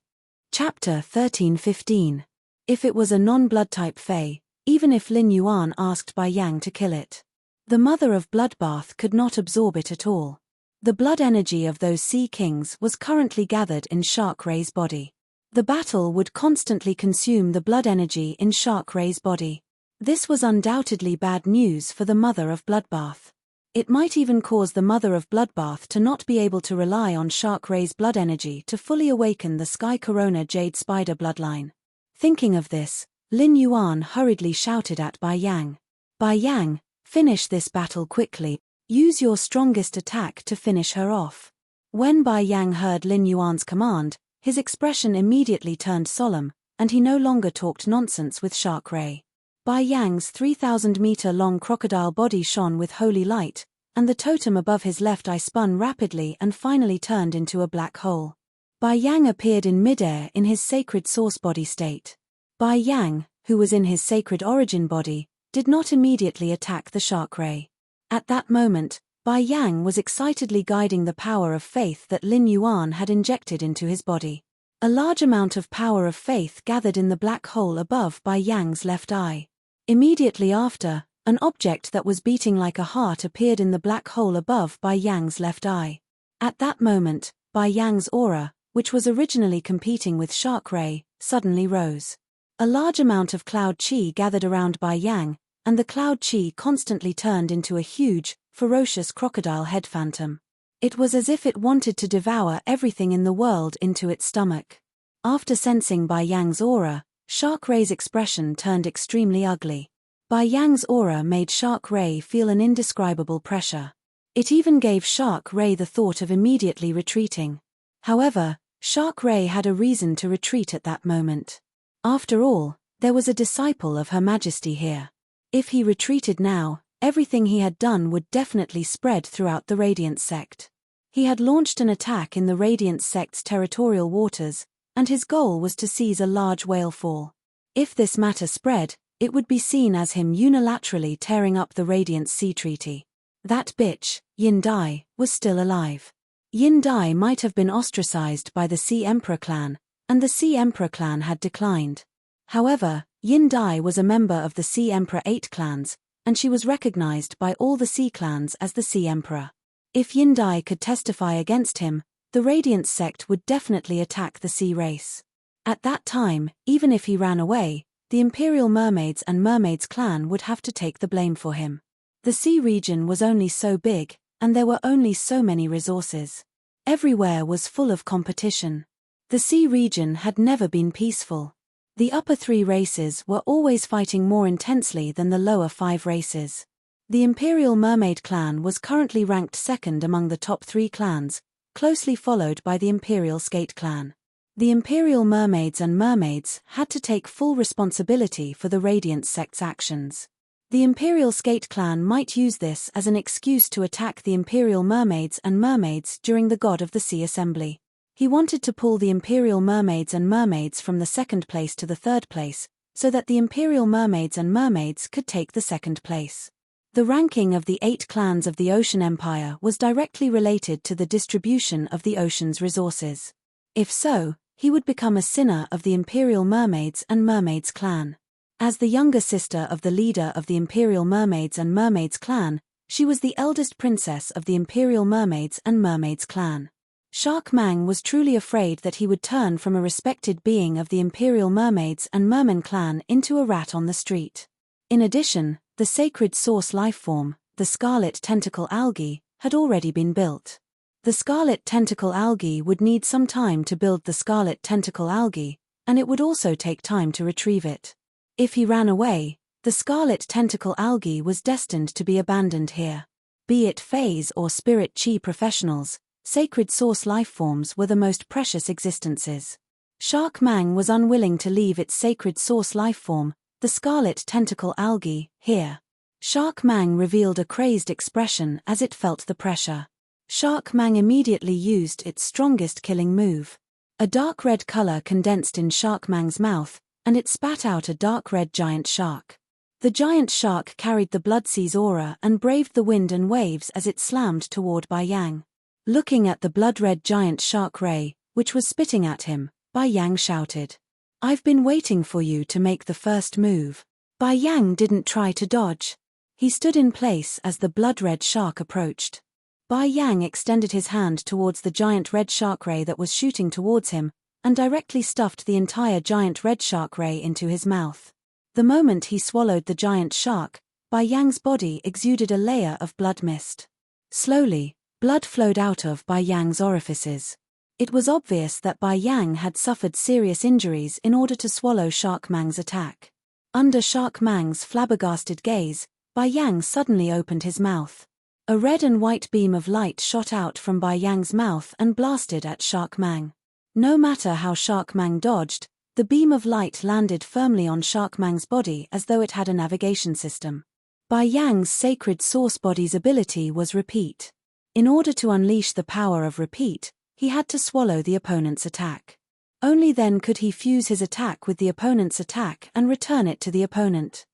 Chapter 13-15. If it was a non-blood-type Fae, even if Lin Yuan asked Bai Yang to kill it, the Mother of Bloodbath could not absorb it at all. The blood energy of those Sea Kings was currently gathered in Shark Ray's body. The battle would constantly consume the blood energy in Shark Ray's body. This was undoubtedly bad news for the Mother of Bloodbath. It might even cause the Mother of Bloodbath to not be able to rely on Shark Ray's blood energy to fully awaken the Sky Corona Jade Spider bloodline. Thinking of this, Lin Yuan hurriedly shouted at Bai Yang. Bai Yang, finish this battle quickly. Use your strongest attack to finish her off. When Bai Yang heard Lin Yuan's command, his expression immediately turned solemn, and he no longer talked nonsense with Shark Ray. Bai Yang's 3,000-meter-long crocodile body shone with holy light, and the totem above his left eye spun rapidly and finally turned into a black hole. Bai Yang appeared in midair in his sacred source body state. Bai Yang, who was in his sacred origin body, did not immediately attack the Shark Ray. At that moment, Bai Yang was excitedly guiding the power of faith that Lin Yuan had injected into his body. A large amount of power of faith gathered in the black hole above Bai Yang's left eye. Immediately after, an object that was beating like a heart appeared in the black hole above Bai Yang's left eye. At that moment, Bai Yang's aura, which was originally competing with Shark Ray, suddenly rose. A large amount of cloud chi gathered around Bai Yang, and the cloud chi constantly turned into a huge, ferocious crocodile head phantom. It was as if it wanted to devour everything in the world into its stomach. After sensing Bai Yang's aura, Shark Ray's expression turned extremely ugly. Bai Yang's aura made Shark Ray feel an indescribable pressure. It even gave Shark Ray the thought of immediately retreating. However, Shark Ray had a reason to retreat at that moment. After all, there was a disciple of Her Majesty here. If he retreated now, everything he had done would definitely spread throughout the Radiant sect. He had launched an attack in the Radiant sect's territorial waters, and his goal was to seize a large whale fall. If this matter spread, it would be seen as him unilaterally tearing up the Radiant Sea Treaty. That bitch, Yin Dai, was still alive. Yin Dai might have been ostracized by the Sea Emperor clan, and the Sea Emperor clan had declined. However, Yin Dai was a member of the Sea Emperor 8 clans, and she was recognized by all the Sea clans as the Sea Emperor. If Yin Dai could testify against him, the Radiant sect would definitely attack the Sea race. At that time, even if he ran away, the Imperial Mermaids and Mermaids clan would have to take the blame for him. The Sea region was only so big, and there were only so many resources. Everywhere was full of competition. The Sea region had never been peaceful. The upper 3 races were always fighting more intensely than the lower 5 races. The Imperial Mermaid clan was currently ranked second among the top 3 clans, closely followed by the Imperial Skate clan. The Imperial Mermaids and Mermaids had to take full responsibility for the Radiant sect's actions. The Imperial Skate clan might use this as an excuse to attack the Imperial Mermaids and Mermaids during the God of the Sea Assembly. He wanted to pull the Imperial Mermaids and Mermaids from the 2nd place to the 3rd place, so that the Imperial Mermaids and Mermaids could take the 2nd place. The ranking of the 8 clans of the Ocean Empire was directly related to the distribution of the ocean's resources. If so, he would become a sinner of the Imperial Mermaids and Mermaids clan. As the younger sister of the leader of the Imperial Mermaids and Mermaids clan, She was the eldest princess of the Imperial Mermaids and Mermaids clan. Shark Mang was truly afraid that he would turn from a respected being of the Imperial Mermaids and Merman clan into a rat on the street. In addition, the sacred source lifeform, the scarlet tentacle algae, had already been built. The scarlet tentacle algae would need some time to build the scarlet tentacle algae, and it would also take time to retrieve it. If he ran away, the scarlet tentacle algae was destined to be abandoned here. Be it phase or spirit chi professionals, sacred source lifeforms were the most precious existences. Shark Mang was unwilling to leave its sacred source lifeform, the scarlet tentacle algae, here. Shark Mang revealed a crazed expression as it felt the pressure. Shark Mang immediately used its strongest killing move. A dark red color condensed in Shark Mang's mouth, and it spat out a dark red giant shark. The giant shark carried the Bloodsea's aura and braved the wind and waves as it slammed toward Bai Yang. Looking at the blood-red giant shark ray, which was spitting at him, Bai Yang shouted, "I've been waiting for you to make the first move." Bai Yang didn't try to dodge. He stood in place as the blood-red shark approached. Bai Yang extended his hand towards the giant red shark ray that was shooting towards him, and directly stuffed the entire giant red shark ray into his mouth. The moment he swallowed the giant shark, Bai Yang's body exuded a layer of blood mist. Slowly, blood flowed out of Bai Yang's orifices. It was obvious that Bai Yang had suffered serious injuries in order to swallow Shark Mang's attack. Under Shark Mang's flabbergasted gaze, Bai Yang suddenly opened his mouth. A red and white beam of light shot out from Bai Yang's mouth and blasted at Shark Mang. No matter how Shark Mang dodged, the beam of light landed firmly on Shark Mang's body as though it had a navigation system. Bai Yang's sacred source body's ability was repeat. In order to unleash the power of repeat, he had to swallow the opponent's attack. Only then could he fuse his attack with the opponent's attack and return it to the opponent.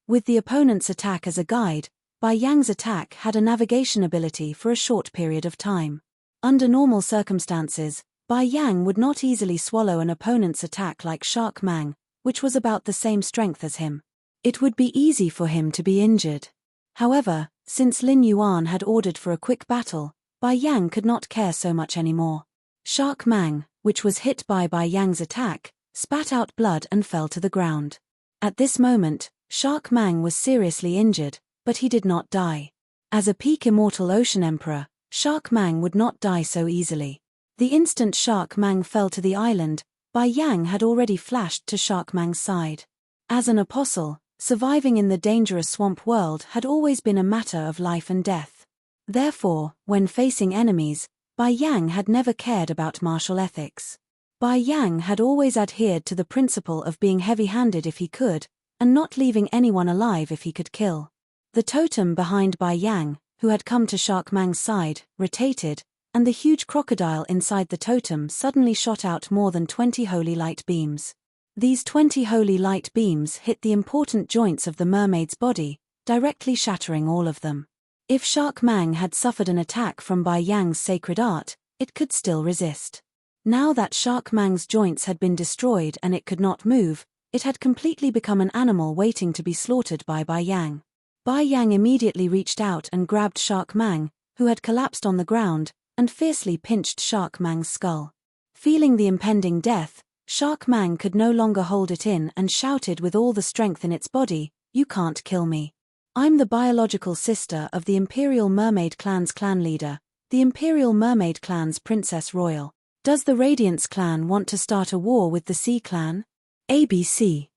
With the opponent's attack as a guide, Bai Yang's attack had a navigation ability for a short period of time. Under normal circumstances, Bai Yang would not easily swallow an opponent's attack like Shark Mang, which was about the same strength as him. It would be easy for him to be injured. However, since Lin Yuan had ordered for a quick battle, Bai Yang could not care so much anymore. Shark Mang, which was hit by Bai Yang's attack, spat out blood and fell to the ground. At this moment, Shark Mang was seriously injured, but he did not die. As a peak immortal ocean emperor, Shark Mang would not die so easily. The instant Shark Mang fell to the island, Bai Yang had already flashed to Shark Mang's side. As an apostle, surviving in the dangerous swamp world had always been a matter of life and death. Therefore, when facing enemies, Bai Yang had never cared about martial ethics. Bai Yang had always adhered to the principle of being heavy-handed if he could, and not leaving anyone alive if he could kill. The totem behind Bai Yang, who had come to Shark Mang's side, rotated, and the huge crocodile inside the totem suddenly shot out more than 20 holy light beams. These 20 holy light beams hit the important joints of the mermaid's body, directly shattering all of them. If Shark Mang had suffered an attack from Bai Yang's sacred art, it could still resist. Now that Shark Mang's joints had been destroyed and it could not move, it had completely become an animal waiting to be slaughtered by Bai Yang. Bai Yang immediately reached out and grabbed Shark Mang, who had collapsed on the ground, and fiercely pinched Shark Mang's skull. Feeling the impending death, Shark Mang could no longer hold it in and shouted with all the strength in its body, "You can't kill me. I'm the biological sister of the Imperial Mermaid Clan's clan leader, the Imperial Mermaid Clan's Princess Royal. Does the Radiance Clan want to start a war with the Sea Clan?" ABC.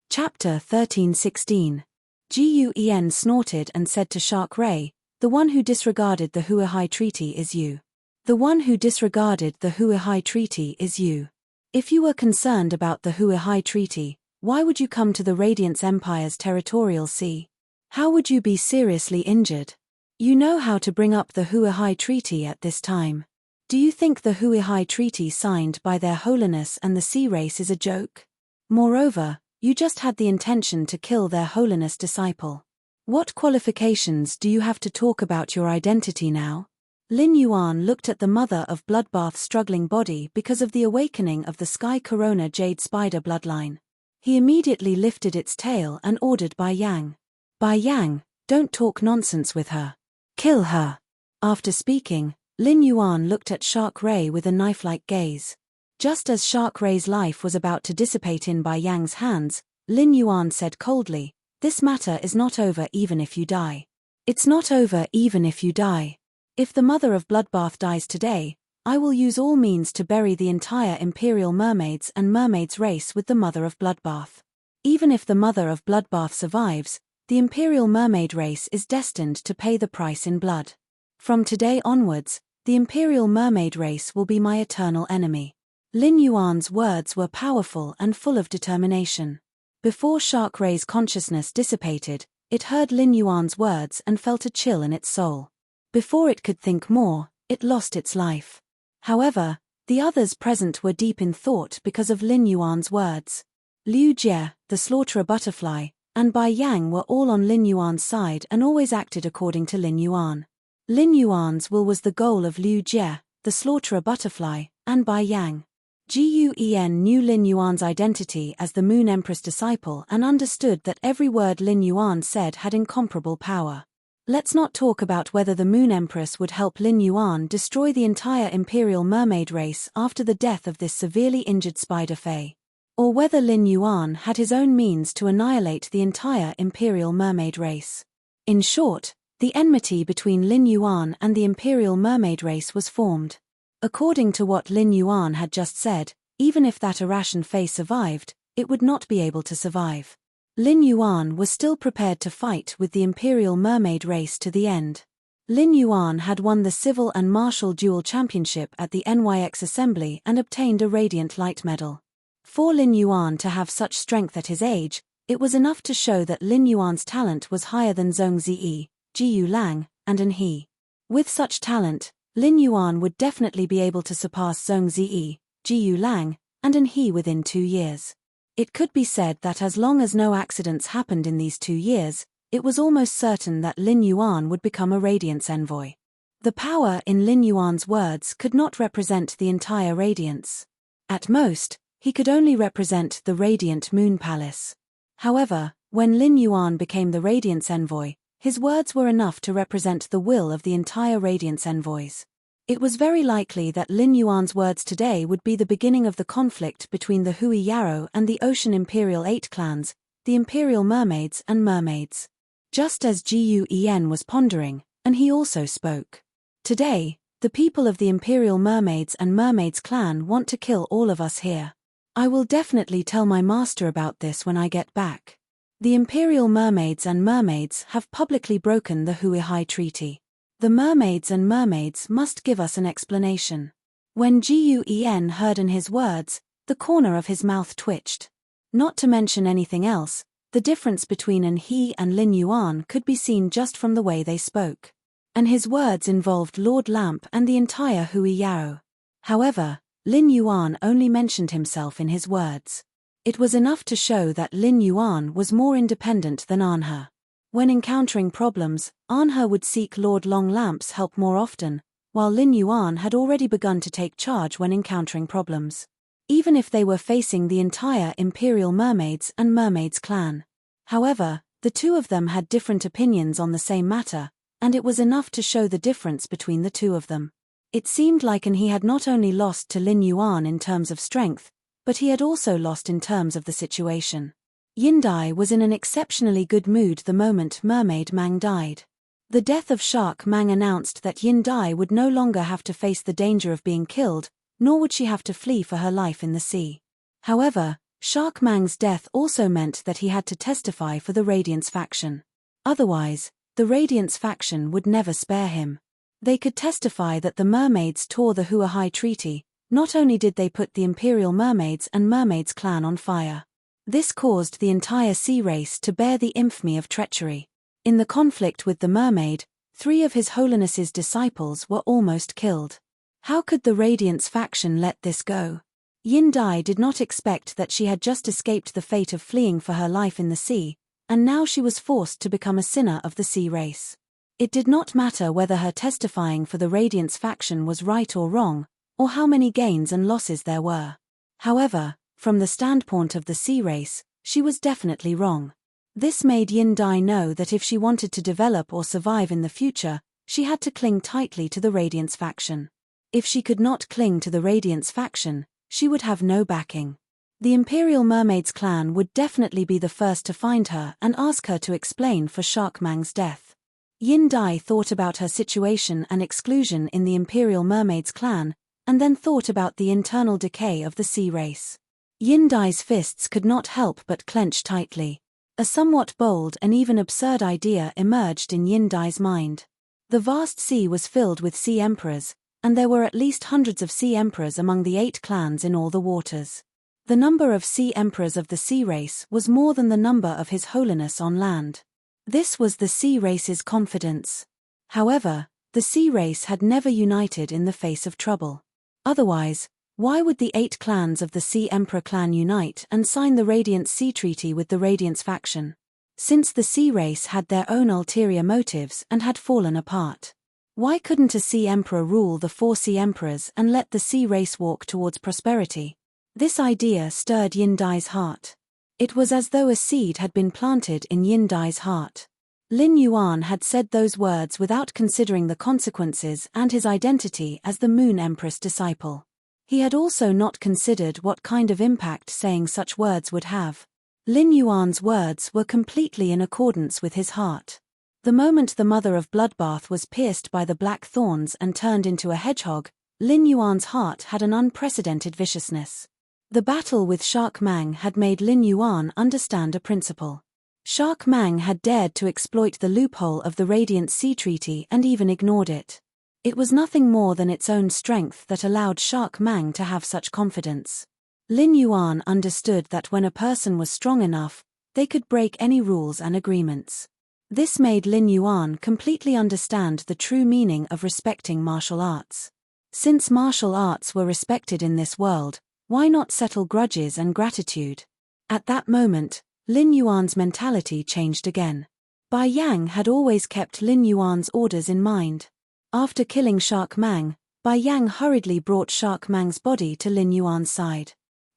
Chapter 1316. Guen snorted and said to Shark Ray, "The one who disregarded the Huahai Treaty is you. The one who disregarded the Huahai Treaty is you. If you were concerned about the Huahai Treaty, why would you come to the Radiance Empire's territorial sea? How would you be seriously injured? You know how to bring up the Huahai Treaty at this time. Do you think the Huahai Treaty signed by their Holiness and the Sea Race is a joke? Moreover, you just had the intention to kill their Holiness disciple. What qualifications do you have to talk about your identity now?" Lin Yuan looked at the mother of Bloodbath's struggling body because of the awakening of the Sky Corona Jade Spider bloodline. He immediately lifted its tail and ordered Bai Yang. "Bai Yang, don't talk nonsense with her. Kill her. After speaking, Lin Yuan looked at Shark Ray with a knife-like gaze. Just as Shark Ray's life was about to dissipate in Bai Yang's hands, Lin Yuan said coldly, "This matter is not over even if you die. It's not over even if you die. If the mother of Bloodbath dies today, I will use all means to bury the entire Imperial Mermaids and Mermaids race with the mother of Bloodbath. Even if the mother of Bloodbath survives, the Imperial Mermaid race is destined to pay the price in blood. From today onwards, the Imperial Mermaid race will be my eternal enemy." Lin Yuan's words were powerful and full of determination. Before Shark Ray's consciousness dissipated, it heard Lin Yuan's words and felt a chill in its soul. Before it could think more, it lost its life. However, the others present were deep in thought because of Lin Yuan's words. Liu Jie, the slaughterer butterfly, and Bai Yang were all on Lin Yuan's side and always acted according to Lin Yuan. Lin Yuan's will was the goal of Liu Jie, the slaughterer butterfly, and Bai Yang. Guen knew Lin Yuan's identity as the Moon Empress disciple and understood that every word Lin Yuan said had incomparable power. Let's not talk about whether the Moon Empress would help Lin Yuan destroy the entire Imperial Mermaid race after the death of this severely injured Spider Fae, or whether Lin Yuan had his own means to annihilate the entire Imperial Mermaid race. In short, the enmity between Lin Yuan and the Imperial Mermaid race was formed. According to what Lin Yuan had just said, even if that Arashan Fae survived, it would not be able to survive. Lin Yuan was still prepared to fight with the Imperial Mermaid race to the end. Lin Yuan had won the Civil and Martial Duel Championship at the NYX Assembly and obtained a Radiant Light Medal. For Lin Yuan to have such strength at his age, it was enough to show that Lin Yuan's talent was higher than Zhong Ziyi, Jiyu Lang, and An He. With such talent, Lin Yuan would definitely be able to surpass Zhong Ziyi, Jiyu Lang, and An He within 2 years. It could be said that as long as no accidents happened in these 2 years, it was almost certain that Lin Yuan would become a Radiance Envoy. The power in Lin Yuan's words could not represent the entire Radiance. At most, he could only represent the Radiant Moon Palace. However, when Lin Yuan became the Radiance Envoy, his words were enough to represent the will of the entire Radiance Envoys. It was very likely that Lin Yuan's words today would be the beginning of the conflict between the Hui Yarrow and the Ocean Imperial 8 clans, the Imperial Mermaids and Mermaids. Just as Guen was pondering, and he also spoke. Today, the people of the Imperial Mermaids and Mermaids clan want to kill all of us here. I will definitely tell my master about this when I get back. The Imperial Mermaids and Mermaids have publicly broken the Hui High Treaty. The Mermaids and Mermaids must give us an explanation. When Guen heard in his words, the corner of his mouth twitched. Not to mention anything else, the difference between An He and Lin Yuan could be seen just from the way they spoke. And his words involved Lord Lamp and the entire Hui Yarrow. However, Lin Yuan only mentioned himself in his words. It was enough to show that Lin Yuan was more independent than Anhe. When encountering problems, Anhe would seek Lord Long Lamp's help more often, while Lin Yuan had already begun to take charge when encountering problems. Even if they were facing the entire Imperial Mermaids and Mermaids clan. However, the two of them had different opinions on the same matter, and it was enough to show the difference between the two of them. It seemed like he had not only lost to Lin Yuan in terms of strength, but he had also lost in terms of the situation. Yindai was in an exceptionally good mood the moment Mermaid Mang died. The death of Shark Mang announced that Yindai would no longer have to face the danger of being killed, nor would she have to flee for her life in the sea. However, Shark Mang's death also meant that he had to testify for the Radiance faction. Otherwise, the Radiance faction would never spare him. They could testify that the mermaids tore the Hua High Treaty. Not only did they put the Imperial Mermaids and Mermaids clan on fire. This caused the entire sea race to bear the infamy of treachery. In the conflict with the mermaid, 3 of His Holiness's disciples were almost killed. How could the Radiance faction let this go? Yindai did not expect that she had just escaped the fate of fleeing for her life in the sea, and now she was forced to become a sinner of the sea race. It did not matter whether her testifying for the Radiance faction was right or wrong, or how many gains and losses there were. However, from the standpoint of the sea race, she was definitely wrong. This made Yindai know that if she wanted to develop or survive in the future, she had to cling tightly to the Radiance faction. If she could not cling to the Radiance faction, she would have no backing. The Imperial Mermaids clan would definitely be the first to find her and ask her to explain for Shark Mang's death. Yin Dai thought about her situation and exclusion in the Imperial Mermaids clan, and then thought about the internal decay of the sea race. Yin Dai's fists could not help but clench tightly. A somewhat bold and even absurd idea emerged in Yin Dai's mind. The vast sea was filled with sea emperors, and there were at least hundreds of sea emperors among the 8 clans in all the waters. The number of sea emperors of the sea race was more than the number of His Holiness on land. This was the sea race's confidence. However, the sea race had never united in the face of trouble. Otherwise, why would the 8 clans of the Sea Emperor clan unite and sign the Radiant Sea Treaty with the Radiance faction? Since the sea race had their own ulterior motives and had fallen apart. Why couldn't a Sea Emperor rule the 4 Sea Emperors and let the sea race walk towards prosperity? This idea stirred Yin Dai's heart. It was as though a seed had been planted in Yin Dai's heart. Lin Yuan had said those words without considering the consequences and his identity as the Moon Empress disciple. He had also not considered what kind of impact saying such words would have. Lin Yuan's words were completely in accordance with his heart. The moment the mother of Bloodbath was pierced by the black thorns and turned into a hedgehog, Lin Yuan's heart had an unprecedented viciousness. The battle with Shark Mang had made Lin Yuan understand a principle. Shark Mang had dared to exploit the loophole of the Radiant Sea Treaty and even ignored it. It was nothing more than its own strength that allowed Shark Mang to have such confidence. Lin Yuan understood that when a person was strong enough, they could break any rules and agreements. This made Lin Yuan completely understand the true meaning of respecting martial arts. Since martial arts were respected in this world, why not settle grudges and gratitude? At that moment, Lin Yuan's mentality changed again. Bai Yang had always kept Lin Yuan's orders in mind. After killing Shark Mang, Bai Yang hurriedly brought Shark Mang's body to Lin Yuan's side.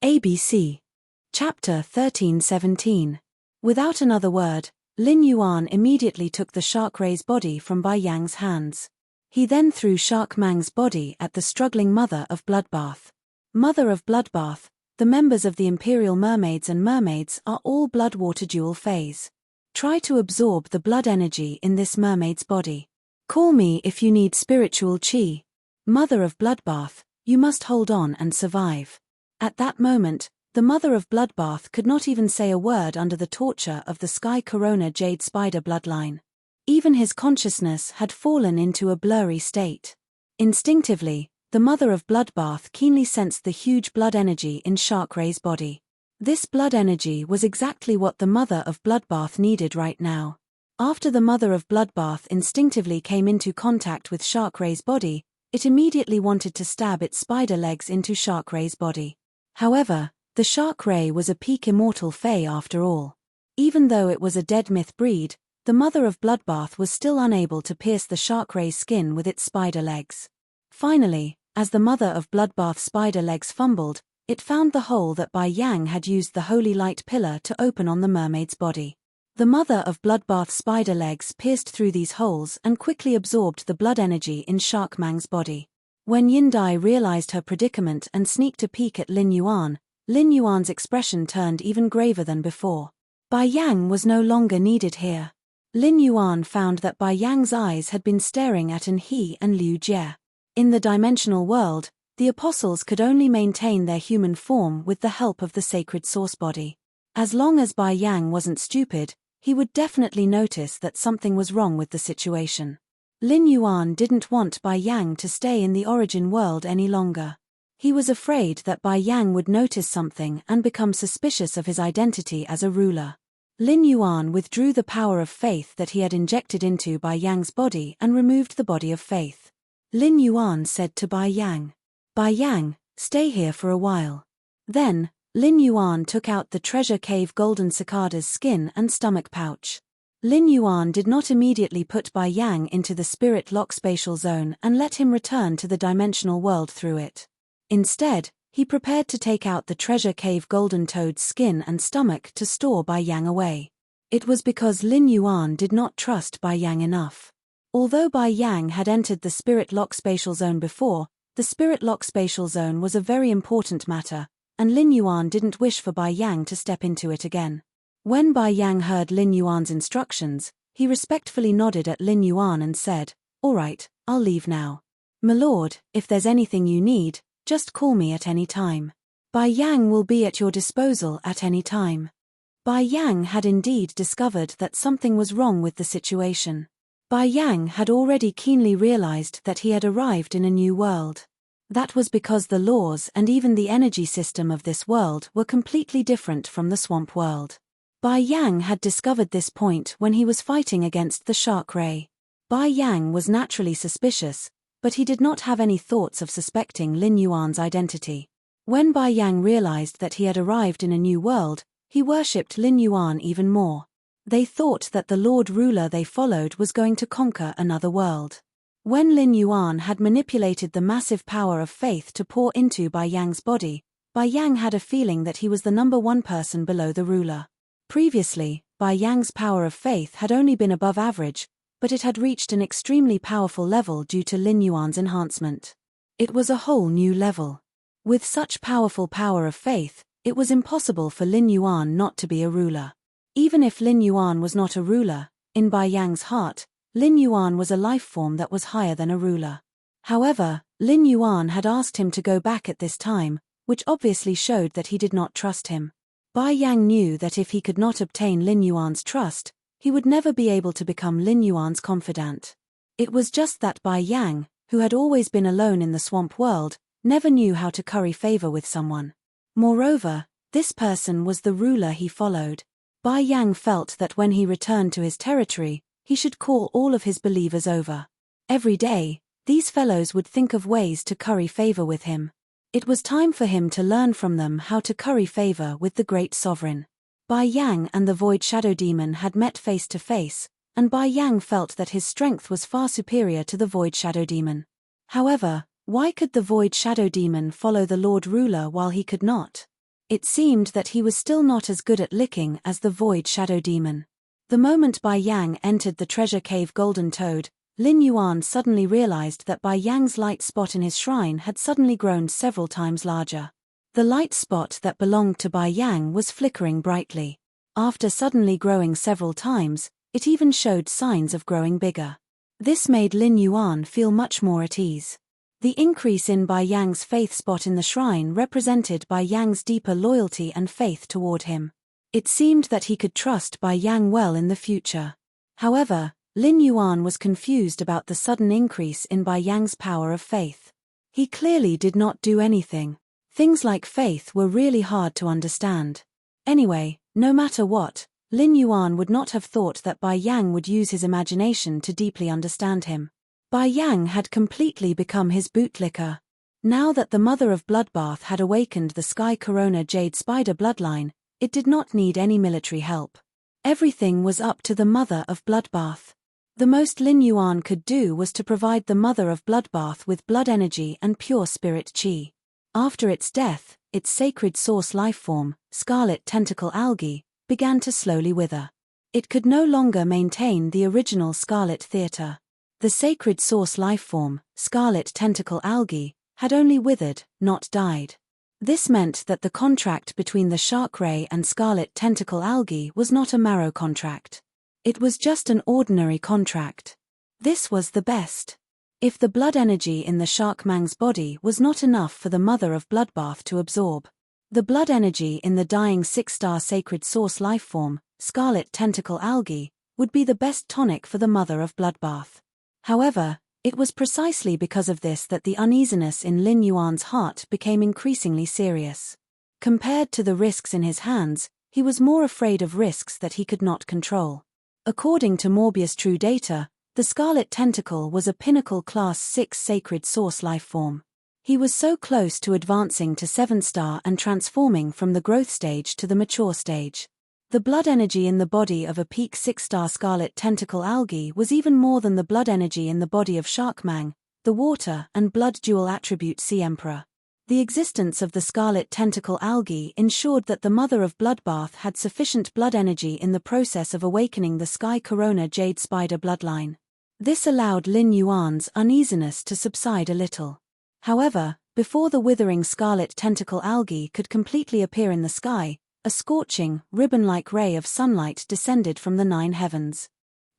ABC. Chapter 1317. Without another word, Lin Yuan immediately took the Shark Ray's body from Bai Yang's hands. He then threw Shark Mang's body at the struggling Mother of Bloodbath. Mother of Bloodbath, the members of the Imperial Mermaids and Mermaids are all Bloodwater dual phase. Try to absorb the blood energy in this mermaid's body. Call me if you need spiritual chi. Mother of Bloodbath, you must hold on and survive. At that moment, the Mother of Bloodbath could not even say a word under the torture of the Sky Corona Jade Spider bloodline. Even his consciousness had fallen into a blurry state. Instinctively, the Mother of Bloodbath keenly sensed the huge blood energy in Shark Ray's body. This blood energy was exactly what the Mother of Bloodbath needed right now. After the Mother of Bloodbath instinctively came into contact with Shark Ray's body, it immediately wanted to stab its spider legs into Shark Ray's body. However, the Shark Ray was a peak immortal fae after all. Even though it was a dead myth breed, the Mother of Bloodbath was still unable to pierce the Shark Ray's skin with its spider legs. Finally, as the Mother of Bloodbath's spider legs fumbled, it found the hole that Bai Yang had used the holy light pillar to open on the mermaid's body. The Mother of Bloodbath's spider legs pierced through these holes and quickly absorbed the blood energy in Shark Mang's body. When Yin Dai realized her predicament and sneaked a peek at Lin Yuan's expression turned even graver than before. Bai Yang was no longer needed here. Lin Yuan found that Bai Yang's eyes had been staring at An He and Liu Jie. In the dimensional world, the apostles could only maintain their human form with the help of the sacred source body. As long as Bai Yang wasn't stupid, he would definitely notice that something was wrong with the situation. Lin Yuan didn't want Bai Yang to stay in the origin world any longer. He was afraid that Bai Yang would notice something and become suspicious of his identity as a ruler. Lin Yuan withdrew the power of faith that he had injected into Bai Yang's body and removed the body of faith. Lin Yuan said to Bai Yang, "Bai Yang, stay here for a while." Then, Lin Yuan took out the treasure cave golden cicada's skin and stomach pouch. Lin Yuan did not immediately put Bai Yang into the spirit lock spatial zone and let him return to the dimensional world through it. Instead, he prepared to take out the treasure cave golden toad's skin and stomach to store Bai Yang away. It was because Lin Yuan did not trust Bai Yang enough. Although Bai Yang had entered the spirit lock spatial zone before, the spirit lock spatial zone was a very important matter, and Lin Yuan didn't wish for Bai Yang to step into it again. When Bai Yang heard Lin Yuan's instructions, he respectfully nodded at Lin Yuan and said, "All right, I'll leave now. My lord, if there's anything you need, just call me at any time. Bai Yang will be at your disposal at any time." Bai Yang had indeed discovered that something was wrong with the situation. Bai Yang had already keenly realized that he had arrived in a new world. That was because the laws and even the energy system of this world were completely different from the swamp world. Bai Yang had discovered this point when he was fighting against the shark ray. Bai Yang was naturally suspicious, but he did not have any thoughts of suspecting Lin Yuan's identity. When Bai Yang realized that he had arrived in a new world, he worshipped Lin Yuan even more. They thought that the Lord Ruler they followed was going to conquer another world. When Lin Yuan had manipulated the massive power of faith to pour into Bai Yang's body, Bai Yang had a feeling that he was the number one person below the ruler. Previously, Bai Yang's power of faith had only been above average, but it had reached an extremely powerful level due to Lin Yuan's enhancement. It was a whole new level. With such powerful power of faith, it was impossible for Lin Yuan not to be a ruler. Even if Lin Yuan was not a ruler, in Bai Yang's heart, Lin Yuan was a life form that was higher than a ruler. However, Lin Yuan had asked him to go back at this time, which obviously showed that he did not trust him. Bai Yang knew that if he could not obtain Lin Yuan's trust, he would never be able to become Lin Yuan's confidant. It was just that Bai Yang, who had always been alone in the swamp world, never knew how to curry favor with someone. Moreover, this person was the ruler he followed. Bai Yang felt that when he returned to his territory, he should call all of his believers over. Every day, these fellows would think of ways to curry favor with him. It was time for him to learn from them how to curry favor with the great sovereign. Bai Yang and the Void Shadow Demon had met face to face, and Bai Yang felt that his strength was far superior to the Void Shadow Demon. However, why could the Void Shadow Demon follow the Lord Ruler while he could not? It seemed that he was still not as good at licking as the Void Shadow Demon. The moment Bai Yang entered the treasure cave Golden Toad, Lin Yuan suddenly realized that Bai Yang's light spot in his shrine had suddenly grown several times larger. The light spot that belonged to Bai Yang was flickering brightly. After suddenly growing several times, it even showed signs of growing bigger. This made Lin Yuan feel much more at ease. The increase in Bai Yang's faith spot in the shrine represented Bai Yang's deeper loyalty and faith toward him. It seemed that he could trust Bai Yang well in the future. However, Lin Yuan was confused about the sudden increase in Bai Yang's power of faith. He clearly did not do anything. Things like faith were really hard to understand. Anyway, no matter what, Lin Yuan would not have thought that Bai Yang would use his imagination to deeply understand him. Bai Yang had completely become his bootlicker. Now that the Mother of Bloodbath had awakened the Sky Corona Jade Spider bloodline, it did not need any military help. Everything was up to the Mother of Bloodbath. The most Lin Yuan could do was to provide the Mother of Bloodbath with blood energy and pure spirit chi. After its death, its sacred source lifeform, scarlet tentacle algae, began to slowly wither. It could no longer maintain the original scarlet theater. The sacred source lifeform, scarlet tentacle algae, had only withered, not died. This meant that the contract between the shark ray and scarlet tentacle algae was not a marrow contract. It was just an ordinary contract. This was the best. If the blood energy in the shark mang's body was not enough for the Mother of Bloodbath to absorb, the blood energy in the dying 6-star sacred source lifeform, scarlet tentacle algae, would be the best tonic for the Mother of Bloodbath. However, it was precisely because of this that the uneasiness in Lin Yuan's heart became increasingly serious. Compared to the risks in his hands, he was more afraid of risks that he could not control. According to Morbius True Data, the Scarlet Tentacle was a Pinnacle Class 6 sacred source lifeform. He was so close to advancing to 7-star and transforming from the growth stage to the mature stage. The blood energy in the body of a peak 6-star Scarlet Tentacle algae was even more than the blood energy in the body of Sharkmang, the water and blood dual attribute Sea Emperor. The existence of the Scarlet Tentacle algae ensured that the Mother of Bloodbath had sufficient blood energy in the process of awakening the Sky Corona Jade Spider bloodline. This allowed Lin Yuan's uneasiness to subside a little. However, before the withering scarlet tentacle algae could completely appear in the sky, a scorching, ribbon-like ray of sunlight descended from the 9 heavens.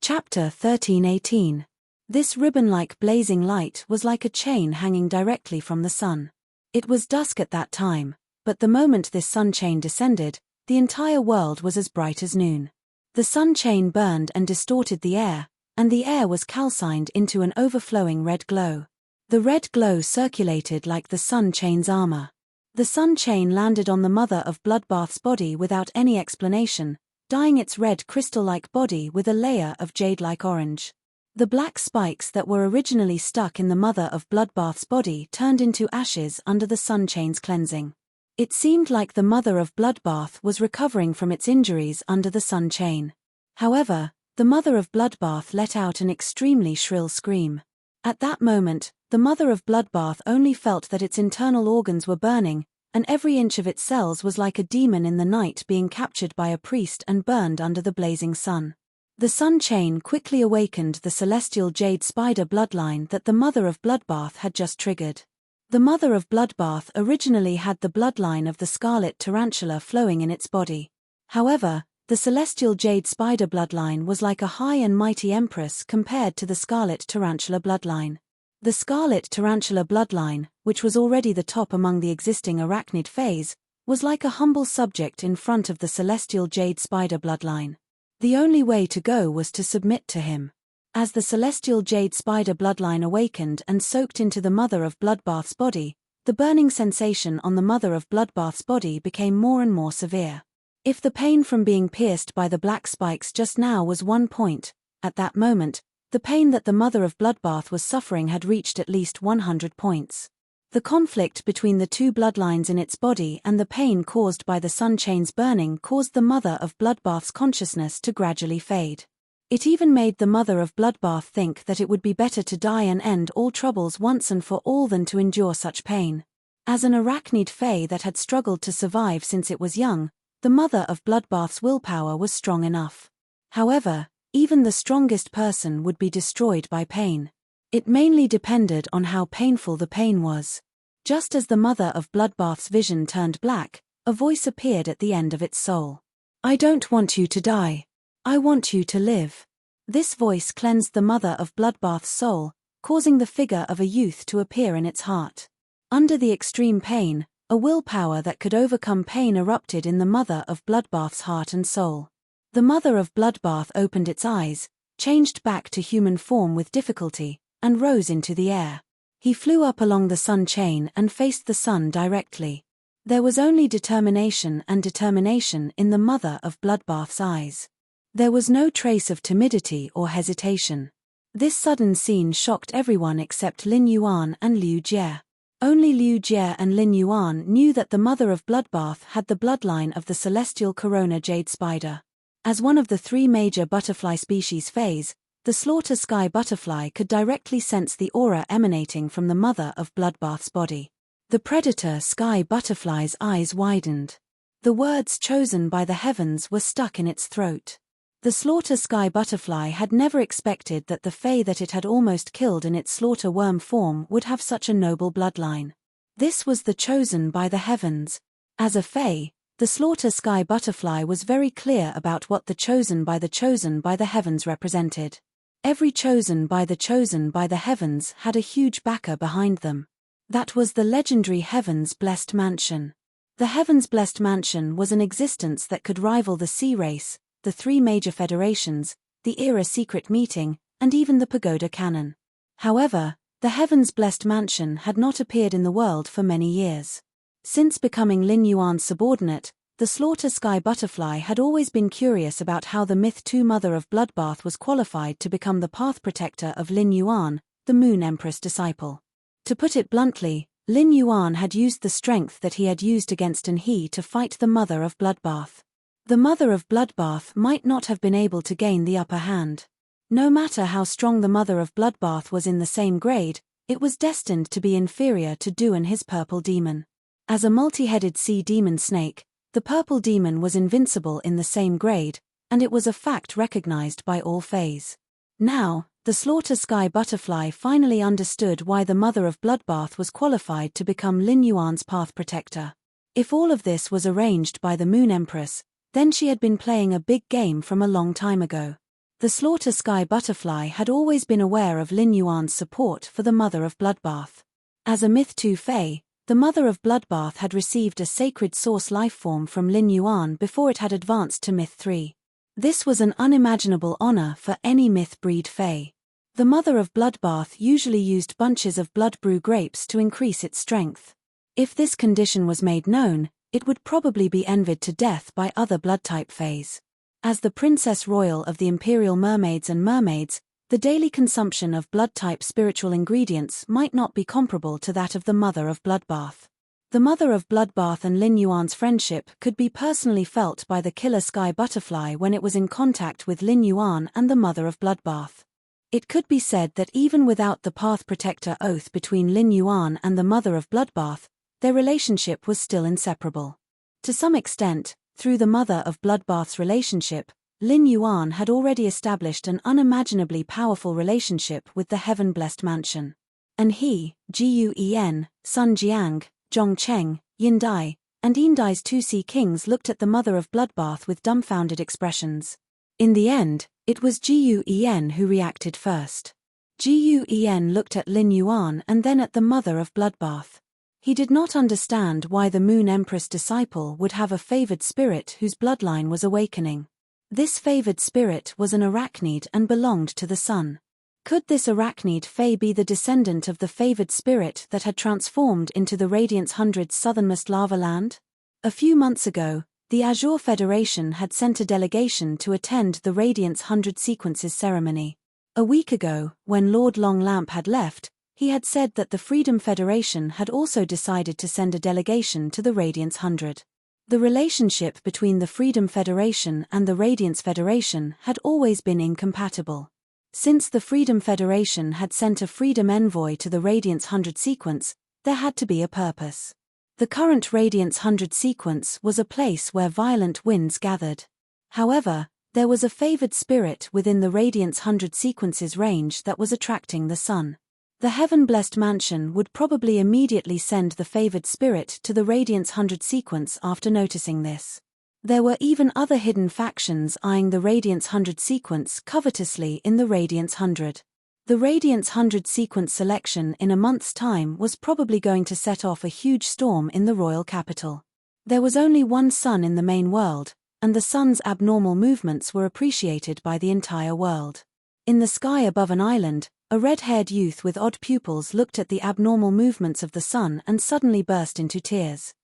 Chapter 13:18. This ribbon-like blazing light was like a chain hanging directly from the sun. It was dusk at that time, but the moment this sun chain descended, the entire world was as bright as noon. The sun chain burned and distorted the air, and the air was calcined into an overflowing red glow. The red glow circulated like the sun chain's armor. The sun chain landed on the mother of Bloodbath's body without any explanation, dyeing its red crystal-like body with a layer of jade-like orange. The black spikes that were originally stuck in the mother of Bloodbath's body turned into ashes under the sun chain's cleansing. It seemed like the mother of Bloodbath was recovering from its injuries under the sun chain. However, the mother of Bloodbath let out an extremely shrill scream. At that moment, the mother of Bloodbath only felt that its internal organs were burning, and every inch of its cells was like a demon in the night being captured by a priest and burned under the blazing sun. The sun chain quickly awakened the celestial jade spider bloodline that the mother of Bloodbath had just triggered. The mother of Bloodbath originally had the bloodline of the scarlet tarantula flowing in its body. However, the celestial jade spider bloodline was like a high and mighty empress compared to the scarlet tarantula bloodline. The scarlet tarantula bloodline, which was already the top among the existing arachnid phase, was like a humble subject in front of the celestial jade spider bloodline. The only way to go was to submit to him. As the celestial jade spider bloodline awakened and soaked into the mother of Bloodbath's body, the burning sensation on the mother of Bloodbath's body became more and more severe. If the pain from being pierced by the black spikes just now was 1 point, at that moment, the pain that the mother of Bloodbath was suffering had reached at least 100 points. The conflict between the two bloodlines in its body and the pain caused by the sun chain's burning caused the mother of Bloodbath's consciousness to gradually fade. It even made the mother of Bloodbath think that it would be better to die and end all troubles once and for all than to endure such pain. As an arachnid fae that had struggled to survive since it was young, the mother of Bloodbath's willpower was strong enough. However, even the strongest person would be destroyed by pain. It mainly depended on how painful the pain was. Just as the mother of Bloodbath's vision turned black, a voice appeared at the end of its soul. "I don't want you to die. I want you to live." This voice cleansed the mother of Bloodbath's soul, causing the figure of a youth to appear in its heart. Under the extreme pain, a willpower that could overcome pain erupted in the mother of Bloodbath's heart and soul. The mother of Bloodbath opened its eyes, changed back to human form with difficulty, and rose into the air. He flew up along the sun chain and faced the sun directly. There was only determination and determination in the mother of Bloodbath's eyes. There was no trace of timidity or hesitation. This sudden scene shocked everyone except Lin Yuan and Liu Jie. Only Liu Jie and Lin Yuan knew that the mother of Bloodbath had the bloodline of the celestial corona jade spider. As one of the 3 major butterfly species phase, the slaughter sky butterfly could directly sense the aura emanating from the mother of Bloodbath's body. The predator sky butterfly's eyes widened. The words chosen by the heavens were stuck in its throat. The slaughter sky butterfly had never expected that the fae that it had almost killed in its slaughter worm form would have such a noble bloodline. This was the chosen by the heavens. As a fae, the slaughter sky butterfly was very clear about what the chosen by the heavens represented. Every chosen by the heavens had a huge backer behind them. That was the legendary Heaven's Blessed Mansion. The Heaven's Blessed Mansion was an existence that could rival the Sea Race, the 3 major federations, the Era secret meeting, and even the Pagoda Cannon. However, the Heaven's Blessed Mansion had not appeared in the world for many years. Since becoming Lin Yuan's subordinate, the slaughter sky butterfly had always been curious about how the Myth 2 mother of Bloodbath was qualified to become the path protector of Lin Yuan, the Moon Empress disciple. To put it bluntly, Lin Yuan had used the strength that he had used against Anhe to fight the mother of Bloodbath. The mother of Bloodbath might not have been able to gain the upper hand. No matter how strong the mother of Bloodbath was in the same grade, it was destined to be inferior to Du and his purple demon. As a multi-headed sea demon snake, the purple demon was invincible in the same grade, and it was a fact recognized by all faes. Now, The slaughter sky butterfly finally understood why the mother of Bloodbath was qualified to become Lin Yuan's path protector. If all of this was arranged by the Moon Empress, then she had been playing a big game from a long time ago. The slaughter sky butterfly had always been aware of Lin Yuan's support for the mother of Bloodbath. As a Myth 2 Fae, the mother of Bloodbath had received a sacred source lifeform from Lin Yuan before it had advanced to Myth 3. This was an unimaginable honor for any Myth breed Fae. The mother of Bloodbath usually used bunches of blood brew grapes to increase its strength. If this condition was made known, it would probably be envied to death by other blood-type Faes. As the Princess Royal of the Imperial Mermaids and Mermaids, the daily consumption of blood-type spiritual ingredients might not be comparable to that of the mother of Bloodbath. The mother of Bloodbath and Lin Yuan's friendship could be personally felt by the killer sky butterfly when it was in contact with Lin Yuan and the mother of Bloodbath. It could be said that even without the Path Protector oath between Lin Yuan and the mother of Bloodbath, their relationship was still inseparable. To some extent, through the mother of Bloodbath's relationship, Lin Yuan had already established an unimaginably powerful relationship with the heaven-blessed mansion. And he, Guen, Sun Jiang, Zhong Cheng, Yin Dai, and Yin Dai's two sea kings looked at the mother of Bloodbath with dumbfounded expressions. In the end, it was Guen who reacted first. Guen looked at Lin Yuan and then at the mother of Bloodbath. He did not understand why the Moon Empress disciple would have a favored spirit whose bloodline was awakening. This favored spirit was an arachnid and belonged to the sun. Could this arachnid Fae be the descendant of the favored spirit that had transformed into the Radiance 100's southernmost lava land? A few months ago, the Azure Federation had sent a delegation to attend the Radiance 100 Sequences ceremony. A week ago, when Lord Longlamp had left, he had said that the Freedom Federation had also decided to send a delegation to the Radiance 100. The relationship between the Freedom Federation and the Radiance Federation had always been incompatible. Since the Freedom Federation had sent a Freedom Envoy to the Radiance 100 sequence, there had to be a purpose. The current Radiance 100 sequence was a place where violent winds gathered. However, there was a favored spirit within the Radiance 100 sequence's range that was attracting the sun. The heaven-blessed mansion would probably immediately send the favored spirit to the Radiance 100 sequence after noticing this. There were even other hidden factions eyeing the Radiance 100 sequence covetously in the Radiance 100. The Radiance 100 sequence selection in a month's time was probably going to set off a huge storm in the royal capital. There was only one sun in the main world, and the sun's abnormal movements were appreciated by the entire world. In the sky above an island, a red-haired youth with odd pupils looked at the abnormal movements of the sun and suddenly burst into tears.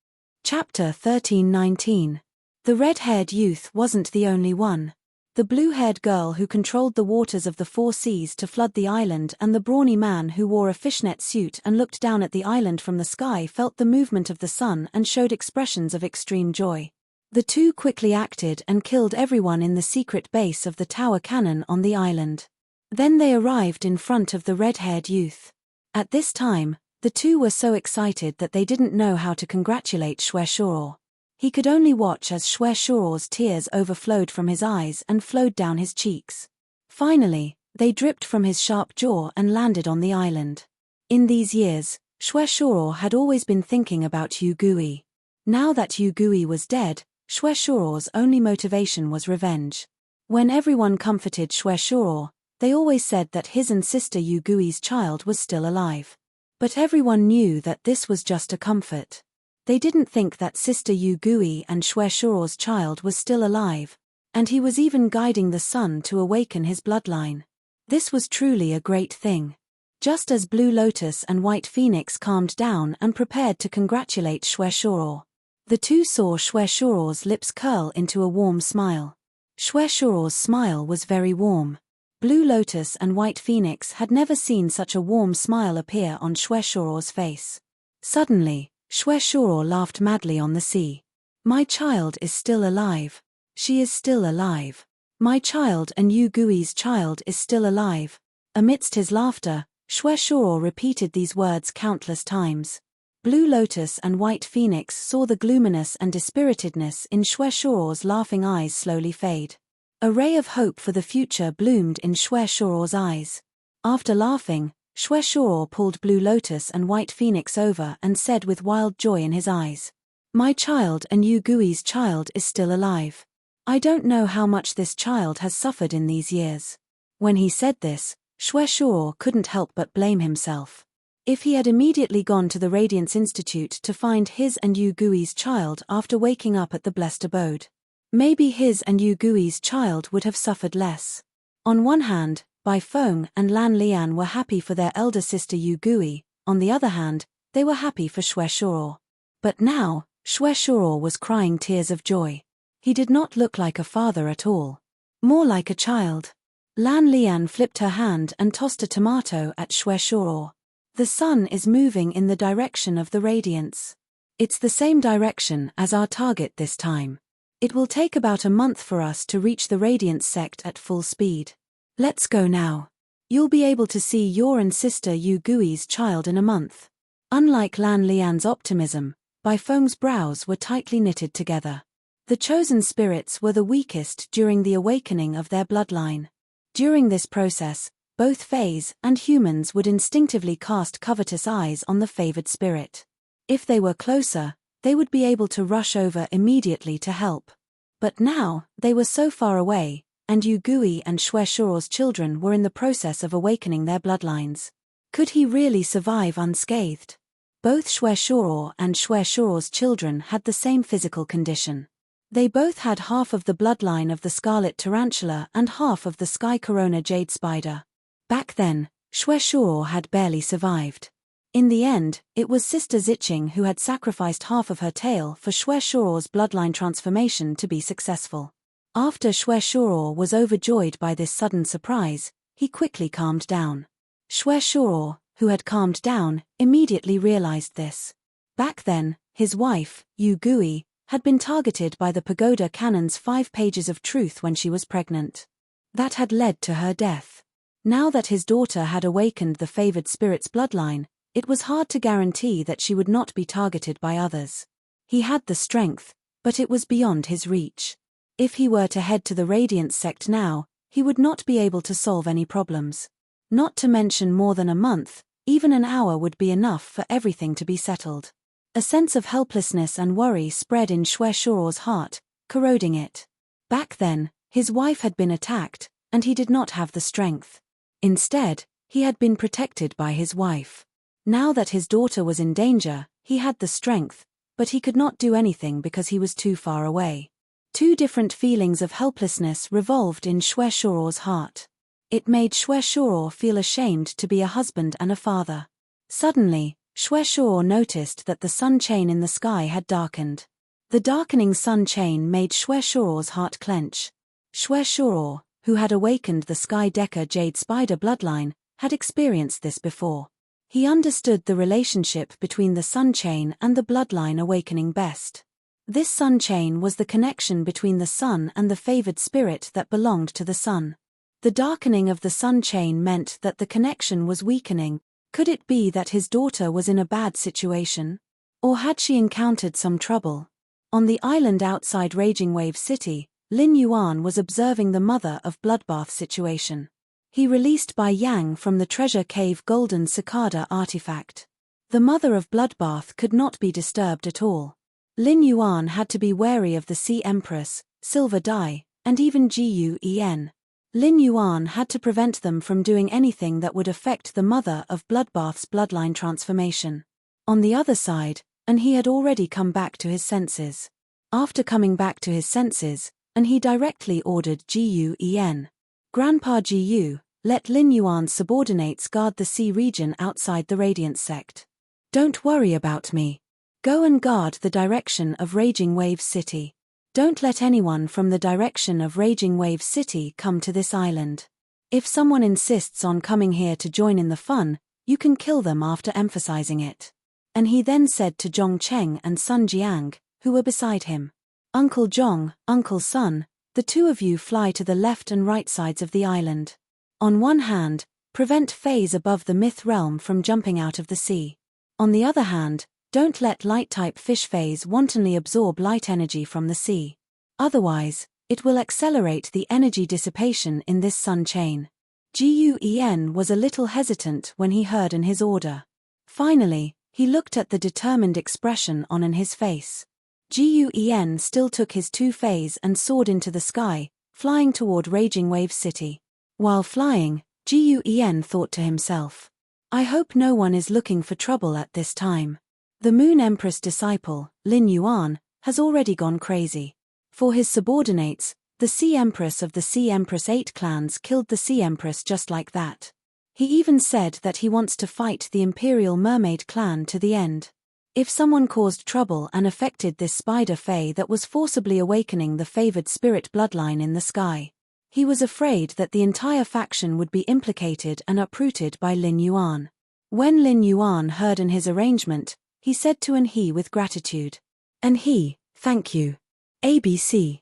Chapter 13:19. The red-haired youth wasn't the only one. The blue-haired girl who controlled the waters of the four seas to flood the island and the brawny man who wore a fishnet suit and looked down at the island from the sky felt the movement of the sun and showed expressions of extreme joy. The two quickly acted and killed everyone in the secret base of the tower cannon on the island. Then they arrived in front of the red-haired youth. At this time, the two were so excited that they didn't know how to congratulate Shweshuro. He could only watch as Shweshuro's tears overflowed from his eyes and flowed down his cheeks. Finally, they dripped from his sharp jaw and landed on the island. In these years, Shweshuro had always been thinking about Yugui. Now that Yugui was dead, Shweshuro's only motivation was revenge. When everyone comforted Shweshuro, they always said that his and sister Yugui's child was still alive. But everyone knew that this was just a comfort. They didn't think that Sister Yugui and Shweshuro's child was still alive, and he was even guiding the sun to awaken his bloodline. This was truly a great thing. Just as Blue Lotus and White Phoenix calmed down and prepared to congratulate Shweshuro, the two saw Shweshuro's lips curl into a warm smile. Shweshuro's smile was very warm. Blue Lotus and White Phoenix had never seen such a warm smile appear on Shweshuro's face. Suddenly, Shweshuro laughed madly on the sea. My child is still alive. She is still alive. My child and Yugui's child is still alive. Amidst his laughter, Shweshuro repeated these words countless times. Blue Lotus and White Phoenix saw the gloominess and dispiritedness in Shweshuro's laughing eyes slowly fade. A ray of hope for the future bloomed in Shweshuro's eyes. After laughing, Shweshoro pulled Blue Lotus and White Phoenix over and said with wild joy in his eyes, "My child and Yugui's child is still alive. I don't know how much this child has suffered in these years." When he said this, Shweshoro couldn't help but blame himself. If he had immediately gone to the Radiance Institute to find his and Yugui's child after waking up at the blessed abode, maybe his and Yugui's child would have suffered less. On one hand, Bai Feng and Lan Lian were happy for their elder sister Yugui, on the other hand, they were happy for Shweshoro. But now, Shweshoro was crying tears of joy. He did not look like a father at all. More like a child. Lan Lian flipped her hand and tossed a tomato at Shweshoro. "The sun is moving in the direction of the radiance. It's the same direction as our target this time. It will take about a month for us to reach the Radiance sect at full speed. Let's go now. You'll be able to see your and sister Yugui's child in a month." Unlike Lan Lian's optimism, Bai Feng's brows were tightly knitted together. The chosen spirits were the weakest during the awakening of their bloodline. During this process, both Fays and humans would instinctively cast covetous eyes on the favored spirit. If they were closer, they would be able to rush over immediately to help. But now, they were so far away, and Yugui and Shweshoro's children were in the process of awakening their bloodlines. Could he really survive unscathed? Both Shweshoro and Shweshoro's children had the same physical condition. They both had half of the bloodline of the scarlet tarantula and half of the sky corona jade spider. Back then, Shweshoro had barely survived. In the end, it was Sister Ziching who had sacrificed half of her tail for Shweshoro's bloodline transformation to be successful. After Shweshoro was overjoyed by this sudden surprise, he quickly calmed down. Shweshoro, who had calmed down, immediately realized this. Back then, his wife, Yugui, had been targeted by the pagoda cannon's 5 pages of truth when she was pregnant. That had led to her death. Now that his daughter had awakened the favored spirit's bloodline, it was hard to guarantee that she would not be targeted by others. He had the strength, but it was beyond his reach. If he were to head to the Radiance sect now, he would not be able to solve any problems. Not to mention more than a month, even an hour would be enough for everything to be settled. A sense of helplessness and worry spread in Shweshoro's heart, corroding it. Back then, his wife had been attacked, and he did not have the strength. Instead, he had been protected by his wife. Now that his daughter was in danger, he had the strength, but he could not do anything because he was too far away. 2 different feelings of helplessness revolved in Shweshoro's heart. It made Shweshoro feel ashamed to be a husband and a father. Suddenly, Shweshoro noticed that the sun chain in the sky had darkened. The darkening sun chain made Shweshoro's heart clench. Shweshoro, who had awakened the Sky Decker Jade Spider bloodline, had experienced this before. He understood the relationship between the sun chain and the bloodline awakening best. This sun chain was the connection between the sun and the favored spirit that belonged to the sun. The darkening of the sun chain meant that the connection was weakening. Could it be that his daughter was in a bad situation? Or had she encountered some trouble? On the island outside Raging Wave City, Lin Yuan was observing the Mother of Bloodbath situation. He released Bai Yang from the Treasure Cave Golden Cicada artifact. The Mother of Bloodbath could not be disturbed at all. Lin Yuan had to be wary of the Sea Empress, Silver Dai, and even Gun. Lin Yuan had to prevent them from doing anything that would affect the Mother of Bloodbath's bloodline transformation. On the other side, and he had already come back to his senses. After coming back to his senses, and he directly ordered Gun. Grandpa Gu, let Lin Yuan's subordinates guard the sea region outside the Radiance sect. Don't worry about me. Go and guard the direction of Raging Wave City. Don't let anyone from the direction of Raging Wave City come to this island. If someone insists on coming here to join in the fun, you can kill them after emphasizing it. And he then said to Zhong Cheng and Sun Jiang, who were beside him, Uncle Zhong, Uncle Sun, the 2 of you fly to the left and right sides of the island. On one hand, prevent Fays above the myth realm from jumping out of the sea. On the other hand, don't let light-type fish Fays wantonly absorb light energy from the sea. Otherwise, it will accelerate the energy dissipation in this sun chain. Guen was a little hesitant when he heard his order. Finally, he looked at the determined expression on his face. Guen still took his two fays and soared into the sky, flying toward Raging Wave City. While flying, Guen thought to himself, I hope no one is looking for trouble at this time. The Moon Empress disciple, Lin Yuan, has already gone crazy. For his subordinates, the Sea Empress of the Sea Empress 8 clans killed the Sea Empress just like that. He even said that he wants to fight the Imperial Mermaid clan to the end. If someone caused trouble and affected this spider fae that was forcibly awakening the favored spirit bloodline in the sky, he was afraid that the entire faction would be implicated and uprooted by Lin Yuan. When Lin Yuan heard his arrangement, he said to he with gratitude, he, thank you. ABC.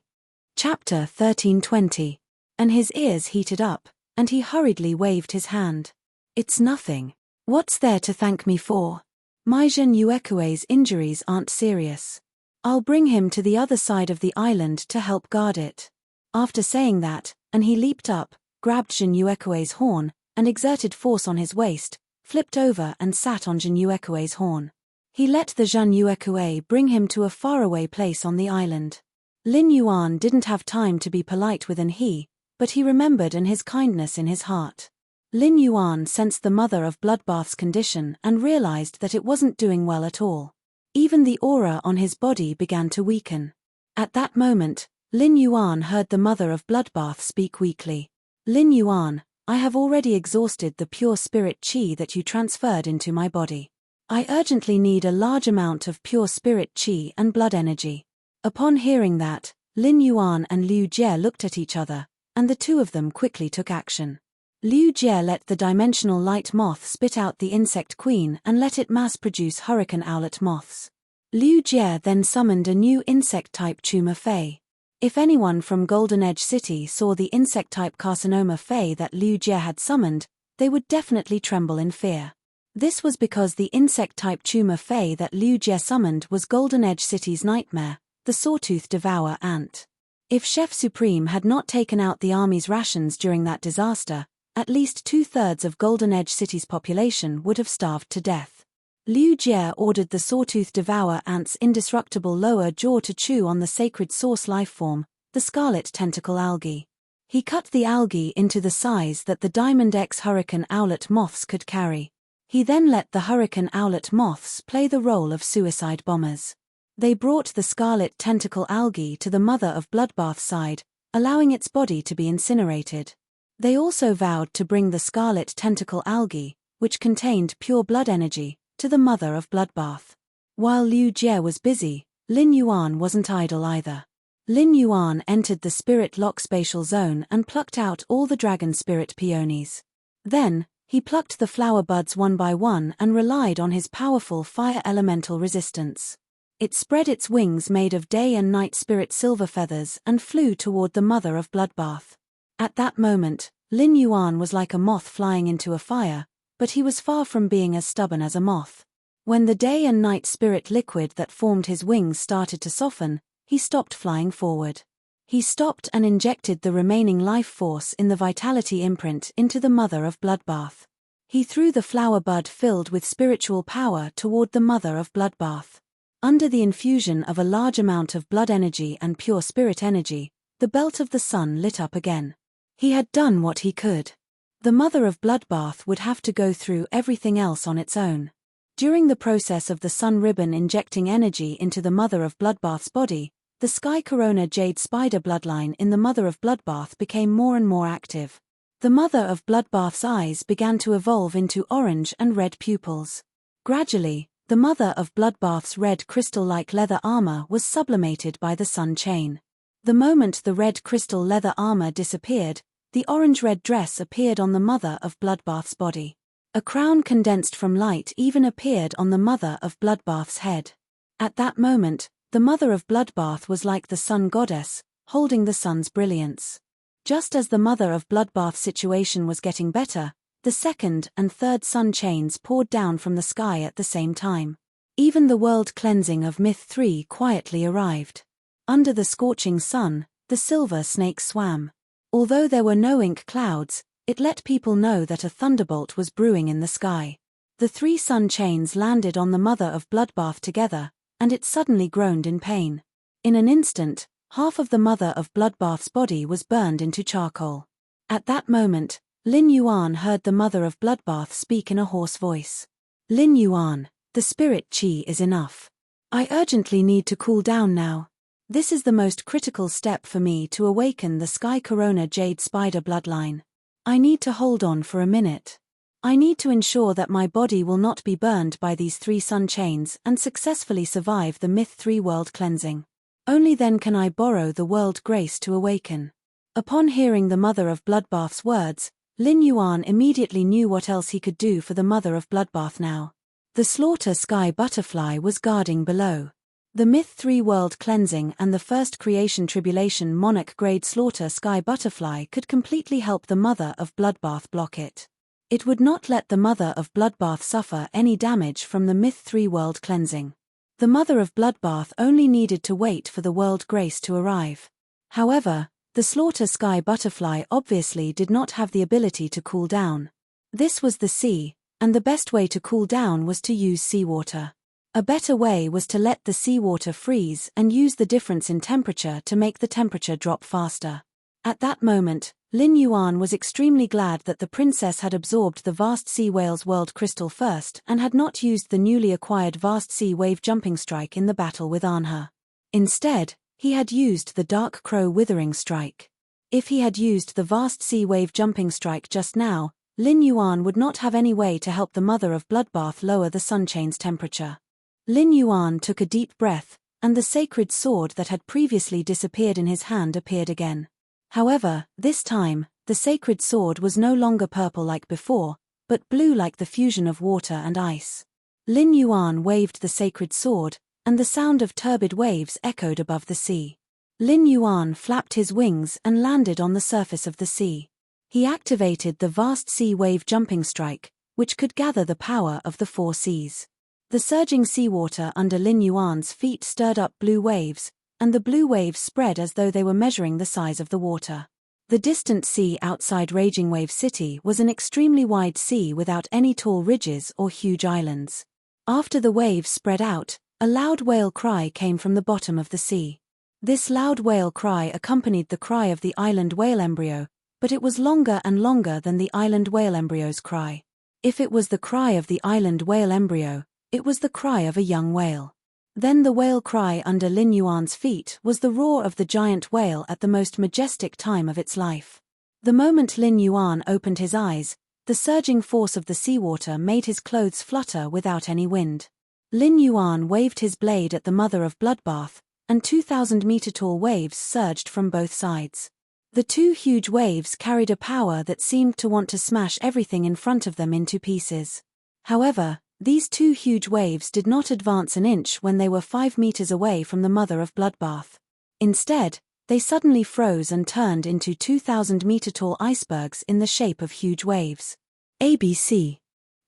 Chapter 1320. His ears heated up, and he hurriedly waved his hand. It's nothing. What's there to thank me for? Maijin Yuekue's injuries aren't serious. I'll bring him to the other side of the island to help guard it. After saying that, he leaped up, grabbed Jin Yuekue's horn, and exerted force on his waist, flipped over and sat on Jin Yuekue's horn. He let the Jin Yuekue bring him to a faraway place on the island. Lin Yuan didn't have time to be polite with he, but he remembered his kindness in his heart. Lin Yuan sensed the mother of Bloodbath's condition and realized that it wasn't doing well at all. Even the aura on his body began to weaken. At that moment, Lin Yuan heard the mother of Bloodbath speak weakly. Lin Yuan, I have already exhausted the pure spirit qi that you transferred into my body. I urgently need a large amount of pure spirit qi and blood energy. Upon hearing that, Lin Yuan and Liu Jie looked at each other, and the two of them quickly took action. Liu Jie let the dimensional light moth spit out the insect queen and let it mass-produce hurricane owlet moths. Liu Jie then summoned a new insect-type tumor fae. If anyone from Golden Edge City saw the insect-type carcinoma fae that Liu Jie had summoned, they would definitely tremble in fear. This was because the insect-type tumor fae that Liu Jie summoned was Golden Edge City's nightmare, the sawtooth devour ant. If Chef Supreme had not taken out the army's rations during that disaster, at least 2/3 of Golden Edge City's population would have starved to death. Liu Jie ordered the sawtooth devour ant's indestructible lower jaw to chew on the sacred source lifeform, the scarlet tentacle algae. He cut the algae into the size that the Diamond X hurricane owlet moths could carry. He then let the hurricane owlet moths play the role of suicide bombers. They brought the scarlet tentacle algae to the mother of Bloodbath's side, allowing its body to be incinerated. They also vowed to bring the scarlet tentacle algae, which contained pure blood energy, to the mother of Bloodbath. While Liu Jie was busy, Lin Yuan wasn't idle either. Lin Yuan entered the spirit lock spatial zone and plucked out all the dragon spirit peonies. Then, he plucked the flower buds one by one and relied on his powerful fire elemental resistance. It spread its wings made of day and night spirit silver feathers and flew toward the mother of Bloodbath. At that moment, Lin Yuan was like a moth flying into a fire, but he was far from being as stubborn as a moth. When the day and night spirit liquid that formed his wings started to soften, he stopped flying forward. He stopped and injected the remaining life force in the vitality imprint into the mother of Bloodbath. He threw the flower bud filled with spiritual power toward the mother of Bloodbath. Under the infusion of a large amount of blood energy and pure spirit energy, the belt of the sun lit up again. He had done what he could. The mother of Bloodbath would have to go through everything else on its own. During the process of the sun ribbon injecting energy into the mother of Bloodbath's body, the Sky Corona Jade Spider bloodline in the mother of Bloodbath became more and more active. The mother of Bloodbath's eyes began to evolve into orange and red pupils. Gradually, the mother of Bloodbath's red crystal-like leather armor was sublimated by the sun chain. The moment the red crystal leather armor disappeared, the orange-red dress appeared on the mother of Bloodbath's body. A crown condensed from light even appeared on the mother of Bloodbath's head. At that moment, the mother of Bloodbath was like the sun goddess, holding the sun's brilliance. Just as the mother of Bloodbath's situation was getting better, the second and third sun chains poured down from the sky at the same time. Even the world cleansing of Myth 3 quietly arrived. Under the scorching sun, the silver snakes swam. Although there were no ink clouds, It let people know that a thunderbolt was brewing in the sky. The 3 sun chains landed on the mother of Bloodbath together, and it suddenly groaned in pain. In an instant, half of the mother of Bloodbath's body was burned into charcoal. At that moment, Lin Yuan heard the mother of Bloodbath speak in a hoarse voice. Lin Yuan, the spirit qi is enough. I urgently need to cool down now. This is the most critical step for me to awaken the Sky Corona Jade Spider bloodline. I need to hold on for a minute. I need to ensure that my body will not be burned by these 3 sun chains and successfully survive the Myth 3 world cleansing. Only then can I borrow the world grace to awaken. Upon hearing the mother of Bloodbath's words, Lin Yuan immediately knew what else he could do for the mother of Bloodbath now. The slaughter sky butterfly was guarding below. The Myth 3 world cleansing and the first creation tribulation monarch grade slaughter sky butterfly could completely help the mother of Bloodbath block it. It would not let the mother of Bloodbath suffer any damage from the Myth 3 world cleansing. The mother of Bloodbath only needed to wait for the world grace to arrive. However, the slaughter sky butterfly obviously did not have the ability to cool down. This was the sea, and the best way to cool down was to use seawater. A better way was to let the seawater freeze and use the difference in temperature to make the temperature drop faster. At that moment, Lin Yuan was extremely glad that the princess had absorbed the vast sea whale's world crystal first and had not used the newly acquired vast sea wave jumping strike in the battle with Anha. Instead, he had used the dark crow withering strike. If he had used the vast sea wave jumping strike just now, Lin Yuan would not have any way to help the mother of Bloodbath lower the sun chain's temperature. Lin Yuan took a deep breath, and the sacred sword that had previously disappeared in his hand appeared again. However, this time, the sacred sword was no longer purple like before, but blue like the fusion of water and ice. Lin Yuan waved the sacred sword, and the sound of turbid waves echoed above the sea. Lin Yuan flapped his wings and landed on the surface of the sea. He activated the vast sea wave jumping strike, which could gather the power of the 4 seas. The surging seawater under Lin Yuan's feet stirred up blue waves, and the blue waves spread as though they were measuring the size of the water. The distant sea outside Raging Wave City was an extremely wide sea without any tall ridges or huge islands. After the waves spread out, a loud whale cry came from the bottom of the sea. This loud whale cry accompanied the cry of the island whale embryo, but it was longer and longer than the island whale embryo's cry. If it was the cry of the island whale embryo, it was the cry of a young whale. Then the whale cry under Lin Yuan's feet was the roar of the giant whale at the most majestic time of its life. The moment Lin Yuan opened his eyes, the surging force of the seawater made his clothes flutter without any wind. Lin Yuan waved his blade at the mother of Bloodbath, and 2,000-meter-tall waves surged from both sides. The 2 huge waves carried a power that seemed to want to smash everything in front of them into pieces. However, these 2 huge waves did not advance an inch when they were 5 meters away from the mother of Bloodbath. Instead, they suddenly froze and turned into 2,000-meter-tall icebergs in the shape of huge waves. ABC.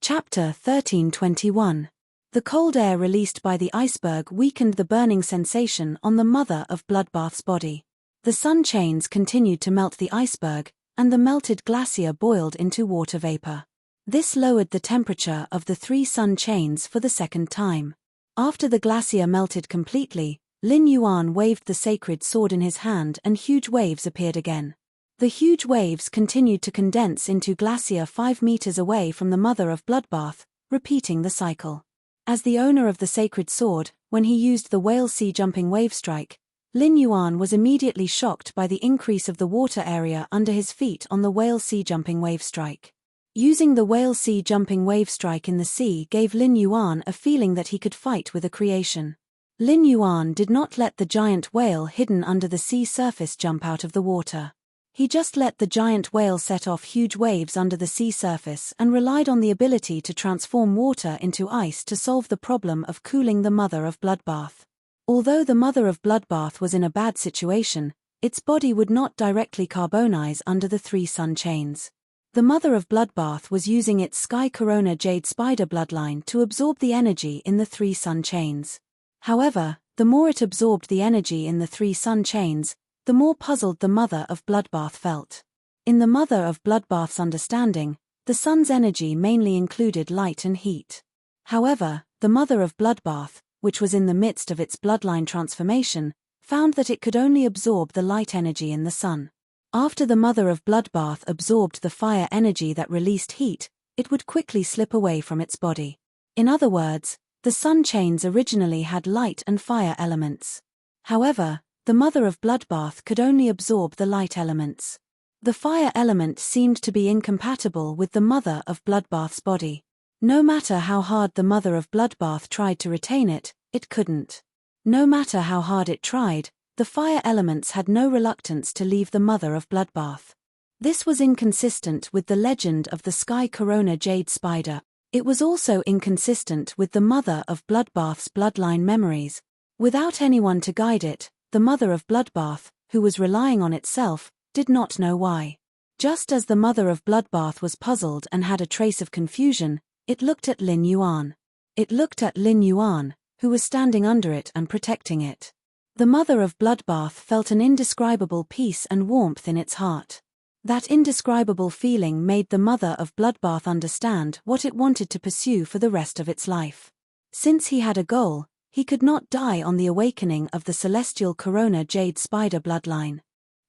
Chapter 1321. The cold air released by the iceberg weakened the burning sensation on the mother of Bloodbath's body. The sun chains continued to melt the iceberg, and the melted glacier boiled into water vapor. This lowered the temperature of the 3 sun chains for the second time. After the glacier melted completely, Lin Yuan waved the sacred sword in his hand and huge waves appeared again. The huge waves continued to condense into glacier 5 meters away from the mother of Bloodbath, repeating the cycle. As the owner of the sacred sword, when he used the whale sea jumping wave strike, Lin Yuan was immediately shocked by the increase of the water area under his feet on the whale sea jumping wave strike. Using the whale sea jumping wave strike in the sea gave Lin Yuan a feeling that he could fight with a creation. Lin Yuan did not let the giant whale hidden under the sea surface jump out of the water. He just let the giant whale set off huge waves under the sea surface and relied on the ability to transform water into ice to solve the problem of cooling the mother of Bloodbath. Although the mother of Bloodbath was in a bad situation, its body would not directly carbonize under the 3 sun chains. The mother of Bloodbath was using its Sky Corona Jade Spider bloodline to absorb the energy in the 3 sun chains. However, the more it absorbed the energy in the 3 sun chains, the more puzzled the mother of Bloodbath felt. In the mother of bloodbath's understanding, the sun's energy mainly included light and heat. However, the mother of bloodbath, which was in the midst of its bloodline transformation, found that it could only absorb the light energy in the sun. After the mother of bloodbath absorbed the fire energy that released heat, it would quickly slip away from its body. In other words, the sun chains originally had light and fire elements. However, the mother of bloodbath could only absorb the light elements. The fire element seemed to be incompatible with the mother of bloodbath's body. No matter how hard the mother of bloodbath tried to retain it, it couldn't. No matter how hard it tried, the fire elements had no reluctance to leave the mother of bloodbath. This was inconsistent with the legend of the sky corona jade spider. It was also inconsistent with the mother of bloodbath's bloodline memories. Without anyone to guide it, the mother of bloodbath, who was relying on itself, did not know why. Just as the mother of bloodbath was puzzled and had a trace of confusion, it looked at Lin Yuan. It looked at Lin Yuan, who was standing under it and protecting it. The mother of bloodbath felt an indescribable peace and warmth in its heart. That indescribable feeling made the mother of bloodbath understand what it wanted to pursue for the rest of its life. Since he had a goal, he could not die on the awakening of the celestial corona jade spider bloodline.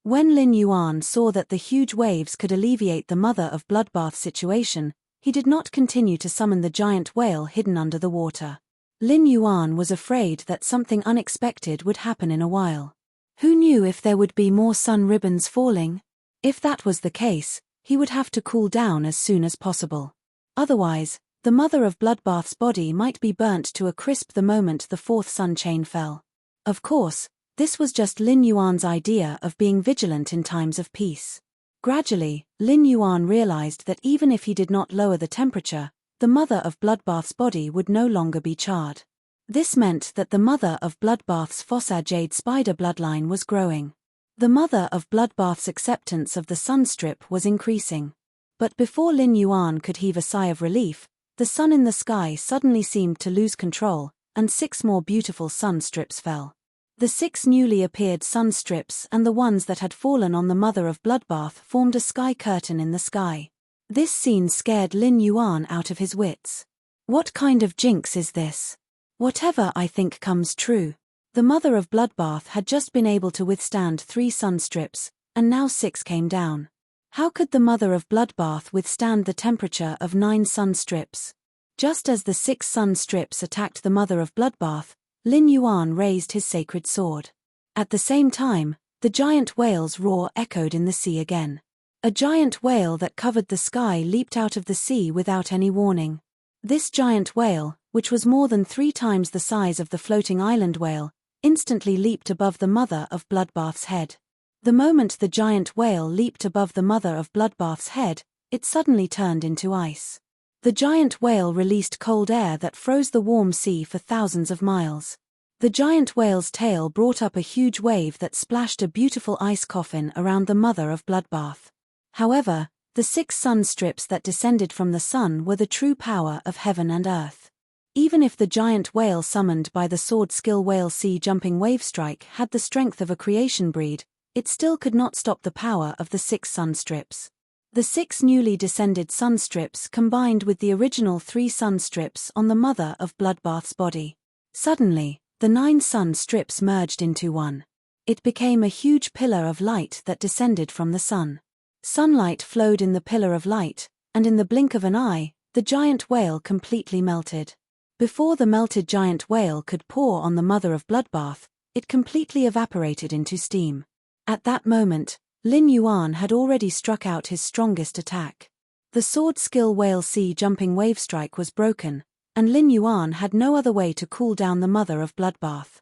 When Lin Yuan saw that the huge waves could alleviate the mother of bloodbath's situation, he did not continue to summon the giant whale hidden under the water. Lin Yuan was afraid that something unexpected would happen in a while. Who knew if there would be more sun ribbons falling? If that was the case, he would have to cool down as soon as possible. Otherwise, the mother of bloodbath's body might be burnt to a crisp the moment the fourth sun chain fell. Of course, this was just Lin Yuan's idea of being vigilant in times of peace. Gradually, Lin Yuan realized that even if he did not lower the temperature, the mother of bloodbath's body would no longer be charred. This meant that the mother of bloodbath's fossa jade spider bloodline was growing. The mother of bloodbath's acceptance of the sun strip was increasing. But before Lin Yuan could heave a sigh of relief, the sun in the sky suddenly seemed to lose control, and 6 more beautiful sun strips fell. The 6 newly appeared sun strips and the ones that had fallen on the mother of bloodbath formed a sky curtain in the sky. This scene scared Lin Yuan out of his wits. What kind of jinx is this? Whatever I think comes true. The mother of bloodbath had just been able to withstand 3 sun strips, and now 6 came down. How could the mother of bloodbath withstand the temperature of 9 sun strips? Just as the 6 sun strips attacked the mother of bloodbath, Lin Yuan raised his sacred sword. At the same time, the giant whale's roar echoed in the sea again. A giant whale that covered the sky leaped out of the sea without any warning. This giant whale, which was more than 3 times the size of the floating island whale, instantly leaped above the mother of bloodbath's head. The moment the giant whale leaped above the mother of bloodbath's head, it suddenly turned into ice. The giant whale released cold air that froze the warm sea for thousands of miles. The giant whale's tail brought up a huge wave that splashed a beautiful ice coffin around the mother of bloodbath. However, the 6 sun strips that descended from the sun were the true power of heaven and earth. Even if the giant whale summoned by the sword skill whale sea jumping wave strike had the strength of a creation breed, it still could not stop the power of the 6 sun strips. The 6 newly descended sun strips combined with the original 3 sun strips on the mother of bloodbath's body. Suddenly, the 9 sun strips merged into one. It became a huge pillar of light that descended from the sun. Sunlight flowed in the pillar of light, and in the blink of an eye, the giant whale completely melted. Before the melted giant whale could pour on the mother of bloodbath, it completely evaporated into steam. At that moment, Lin Yuan had already struck out his strongest attack. The sword skill whale sea jumping wave strike was broken, and Lin Yuan had no other way to cool down the mother of bloodbath.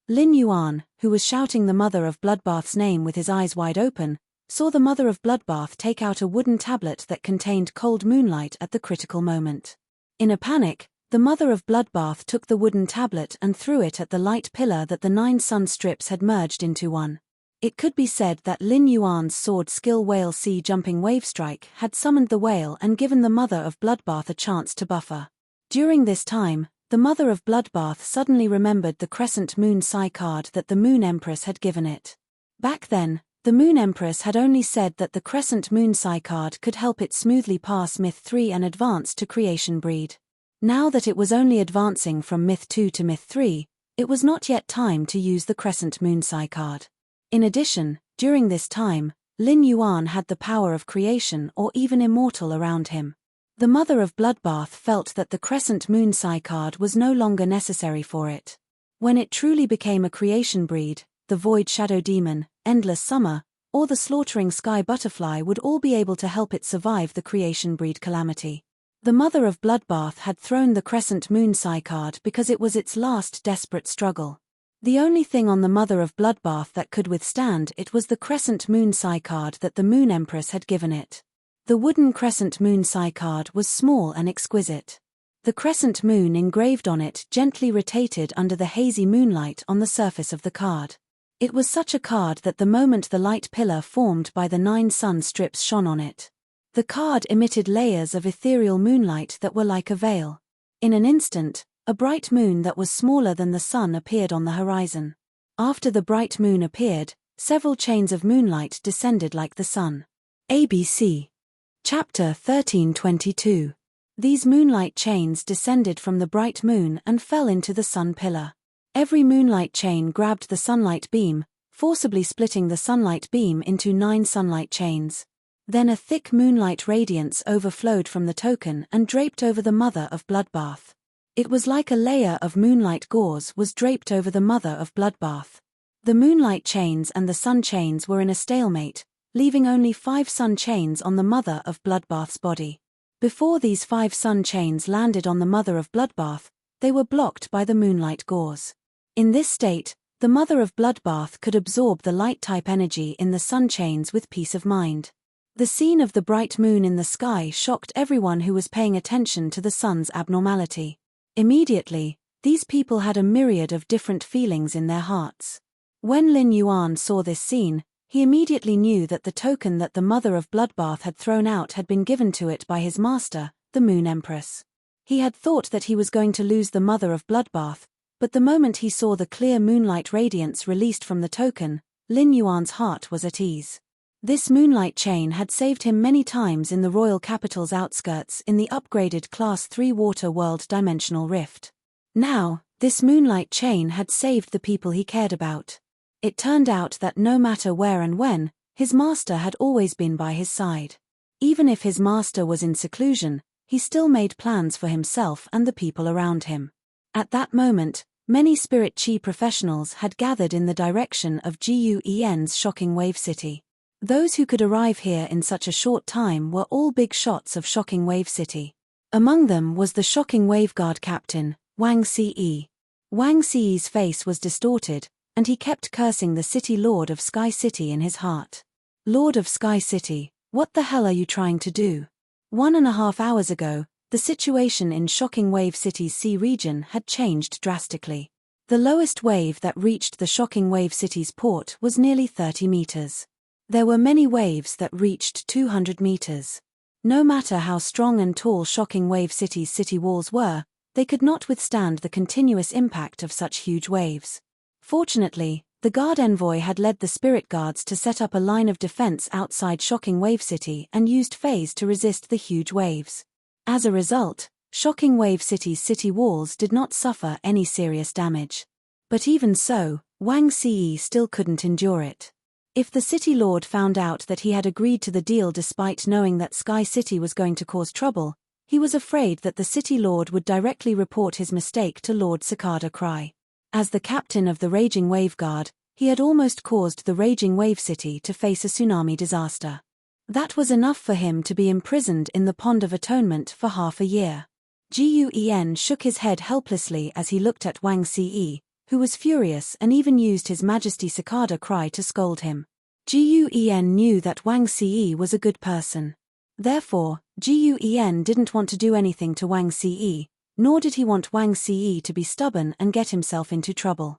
Lin Yuan, who was shouting the mother of bloodbath's name with his eyes wide open, saw the mother of bloodbath take out a wooden tablet that contained cold moonlight at the critical moment. In a panic, the mother of bloodbath took the wooden tablet and threw it at the light pillar that the 9 sun strips had merged into one. It could be said that Lin Yuan's sword skill whale sea jumping wave strike had summoned the whale and given the mother of bloodbath a chance to buffer. During this time, the mother of bloodbath suddenly remembered the crescent moon psi card that the Moon Empress had given it. Back then, The Moon Empress had only said that the crescent moon card could help it smoothly pass Myth 3 and advance to creation breed. Now that it was only advancing from Myth 2 to Myth 3, it was not yet time to use the crescent moon card. In addition, during this time, Lin Yuan had the power of creation or even immortal around him. The mother of Bloodbath felt that the crescent moon card was no longer necessary for it. When it truly became a creation breed, the Void Shadow Demon, Endless Summer, or the Slaughtering Sky Butterfly would all be able to help it survive the creation breed calamity. The mother of Bloodbath had thrown the crescent moon card because it was its last desperate struggle. The only thing on the mother of Bloodbath that could withstand it was the crescent moon card that the Moon Empress had given it. The wooden crescent moon card was small and exquisite. The crescent moon engraved on it gently rotated under the hazy moonlight on the surface of the card. It was such a card that the moment the light pillar formed by the 9 sun strips shone on it, the card emitted layers of ethereal moonlight that were like a veil. In an instant, a bright moon that was smaller than the sun appeared on the horizon. After the bright moon appeared, several chains of moonlight descended like the sun. ABC. Chapter 1322. These moonlight chains descended from the bright moon and fell into the sun pillar. Every moonlight chain grabbed the sunlight beam, forcibly splitting the sunlight beam into 9 sunlight chains. Then a thick moonlight radiance overflowed from the token and draped over the mother of Bloodbath. It was like a layer of moonlight gauze was draped over the mother of Bloodbath. The moonlight chains and the sun chains were in a stalemate, leaving only 5 sun chains on the mother of Bloodbath's body. Before these 5 sun chains landed on the mother of Bloodbath, they were blocked by the moonlight gauze. In this state, the mother of Bloodbath could absorb the light-type energy in the sun chains with peace of mind. The scene of the bright moon in the sky shocked everyone who was paying attention to the sun's abnormality. Immediately, these people had a myriad of different feelings in their hearts. When Lin Yuan saw this scene, he immediately knew that the token that the mother of Bloodbath had thrown out had been given to it by his master, the Moon Empress. He had thought that he was going to lose the mother of Bloodbath, but the moment he saw the clear moonlight radiance released from the token, Lin Yuan's heart was at ease. This moonlight chain had saved him many times in the royal capital's outskirts in the upgraded Class 3 Water World Dimensional Rift. Now, this moonlight chain had saved the people he cared about. It turned out that no matter where and when, his master had always been by his side. Even if his master was in seclusion, he still made plans for himself and the people around him. At that moment, many Spirit Chi professionals had gathered in the direction of Guen's Shocking Wave City. Those who could arrive here in such a short time were all big shots of Shocking Wave City. Among them was the Shocking Wave Guard captain, Wang Ce. Wang Ce's face was distorted, and he kept cursing the city Lord of Sky City in his heart. Lord of Sky City, what the hell are you trying to do? 1.5 hours ago, the situation in Shocking Wave City's sea region had changed drastically. The lowest wave that reached the Shocking Wave City's port was nearly 30 meters. There were many waves that reached 200 meters. No matter how strong and tall Shocking Wave City's city walls were, they could not withstand the continuous impact of such huge waves. Fortunately, the guard envoy had led the spirit guards to set up a line of defense outside Shocking Wave City and used phase to resist the huge waves. As a result, Shocking Wave City's city walls did not suffer any serious damage. But even so, Wang Ce still couldn't endure it. If the city lord found out that he had agreed to the deal despite knowing that Sky City was going to cause trouble, he was afraid that the city lord would directly report his mistake to Lord Cicada Cry. As the captain of the Raging Wave Guard, he had almost caused the Raging Wave City to face a tsunami disaster. That was enough for him to be imprisoned in the Pond of Atonement for half a year. Guen shook his head helplessly as he looked at Wang Ce, who was furious and even used his Majesty Cicada Cry to scold him. Guen knew that Wang Ce was a good person. Therefore, Guen didn't want to do anything to Wang Ce, nor did he want Wang Ce to be stubborn and get himself into trouble.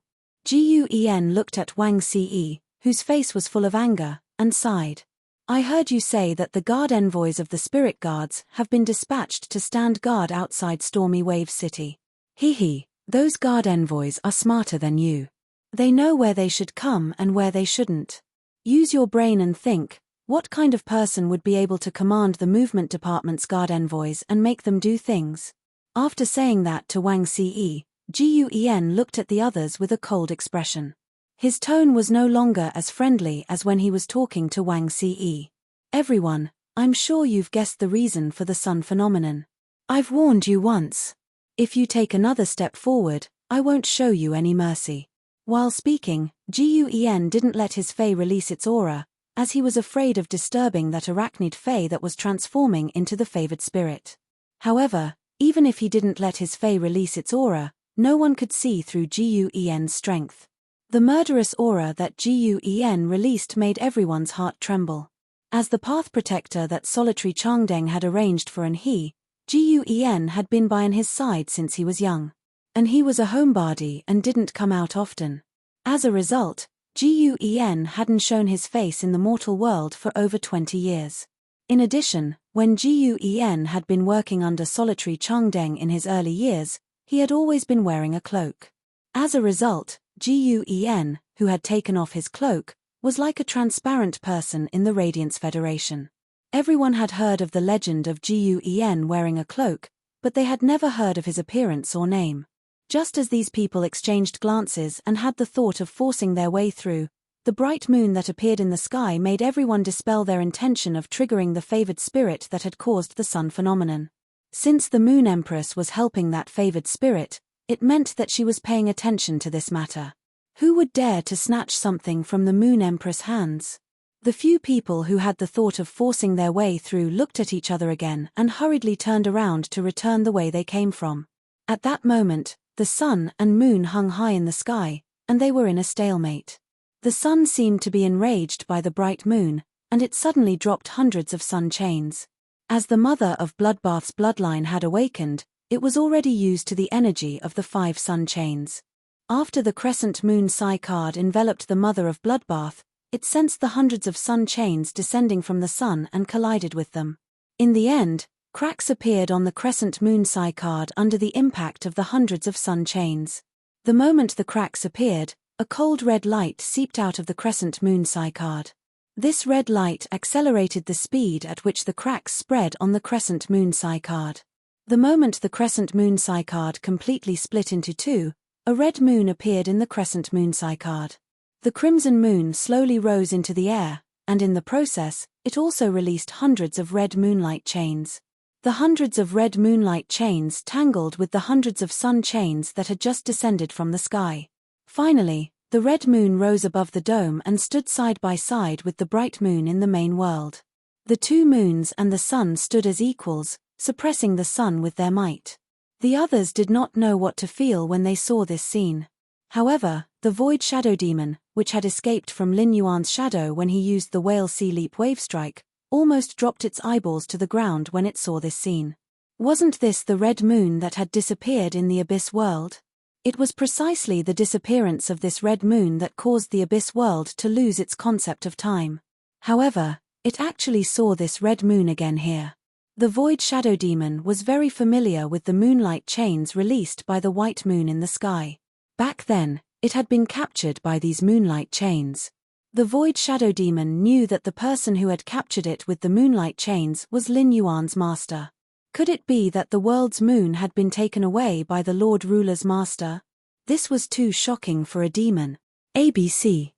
Guen looked at Wang Ce, whose face was full of anger, and sighed. I heard you say that the guard envoys of the spirit guards have been dispatched to stand guard outside Stormy Wave City. Hee, those guard envoys are smarter than you. They know where they should come and where they shouldn't. Use your brain and think, what kind of person would be able to command the movement department's guard envoys and make them do things? After saying that to Wang Ce, Guan looked at the others with a cold expression. His tone was no longer as friendly as when he was talking to Wang Ce. Everyone, I'm sure you've guessed the reason for the sun phenomenon. I've warned you once. If you take another step forward, I won't show you any mercy. While speaking, Guan didn't let his fae release its aura, as he was afraid of disturbing that arachnid fae that was transforming into the favored spirit. However, even if he didn't let his fae release its aura, no one could see through Guan's strength. The murderous aura that Guan released made everyone's heart tremble. As the path protector that solitary Changdeng had arranged for Guan had been by his side since he was young. And he was a homebody and didn't come out often. As a result, Guan hadn't shown his face in the mortal world for over 20 years. In addition, when Guan had been working under solitary Changdeng in his early years, he had always been wearing a cloak. As a result, Guan, who had taken off his cloak, was like a transparent person in the Radiance Federation. Everyone had heard of the legend of Guan wearing a cloak, but they had never heard of his appearance or name. Just as these people exchanged glances and had the thought of forcing their way through, the bright moon that appeared in the sky made everyone dispel their intention of triggering the favored spirit that had caused the sun phenomenon. Since the Moon Empress was helping that favored spirit, it meant that she was paying attention to this matter. Who would dare to snatch something from the Moon Empress' hands? The few people who had the thought of forcing their way through looked at each other again and hurriedly turned around to return the way they came from. At that moment, the sun and moon hung high in the sky, and they were in a stalemate. The sun seemed to be enraged by the bright moon, and it suddenly dropped hundreds of sun chains. As the mother of Bloodbath's bloodline had awakened, it was already used to the energy of the 5 sun chains. After the crescent moon Psi card enveloped the mother of Bloodbath, it sensed the hundreds of sun chains descending from the sun and collided with them. In the end, cracks appeared on the crescent moon Psi card under the impact of the hundreds of sun chains. The moment the cracks appeared, a cold red light seeped out of the crescent moon Psi card. This red light accelerated the speed at which the cracks spread on the crescent moon Psi card. The moment the crescent moon Psi card completely split into 2, a red moon appeared in the crescent moon Psi card. The crimson moon slowly rose into the air, and in the process, it also released hundreds of red moonlight chains. The hundreds of red moonlight chains tangled with the hundreds of sun chains that had just descended from the sky. Finally, the red moon rose above the dome and stood side by side with the bright moon in the main world. The 2 moons and the sun stood as equals, suppressing the sun with their might. The others did not know what to feel when they saw this scene. However, the void shadow demon, which had escaped from Lin Yuan's shadow when he used the whale sea leap wave strike, almost dropped its eyeballs to the ground when it saw this scene. Wasn't this the red moon that had disappeared in the abyss world? It was precisely the disappearance of this red moon that caused the abyss world to lose its concept of time. However, it actually saw this red moon again here. The void shadow demon was very familiar with the moonlight chains released by the white moon in the sky. Back then, it had been captured by these moonlight chains. The void shadow demon knew that the person who had captured it with the moonlight chains was Lin Yuan's master. Could it be that the world's moon had been taken away by the Lord Ruler's master? This was too shocking for a demon. ABC.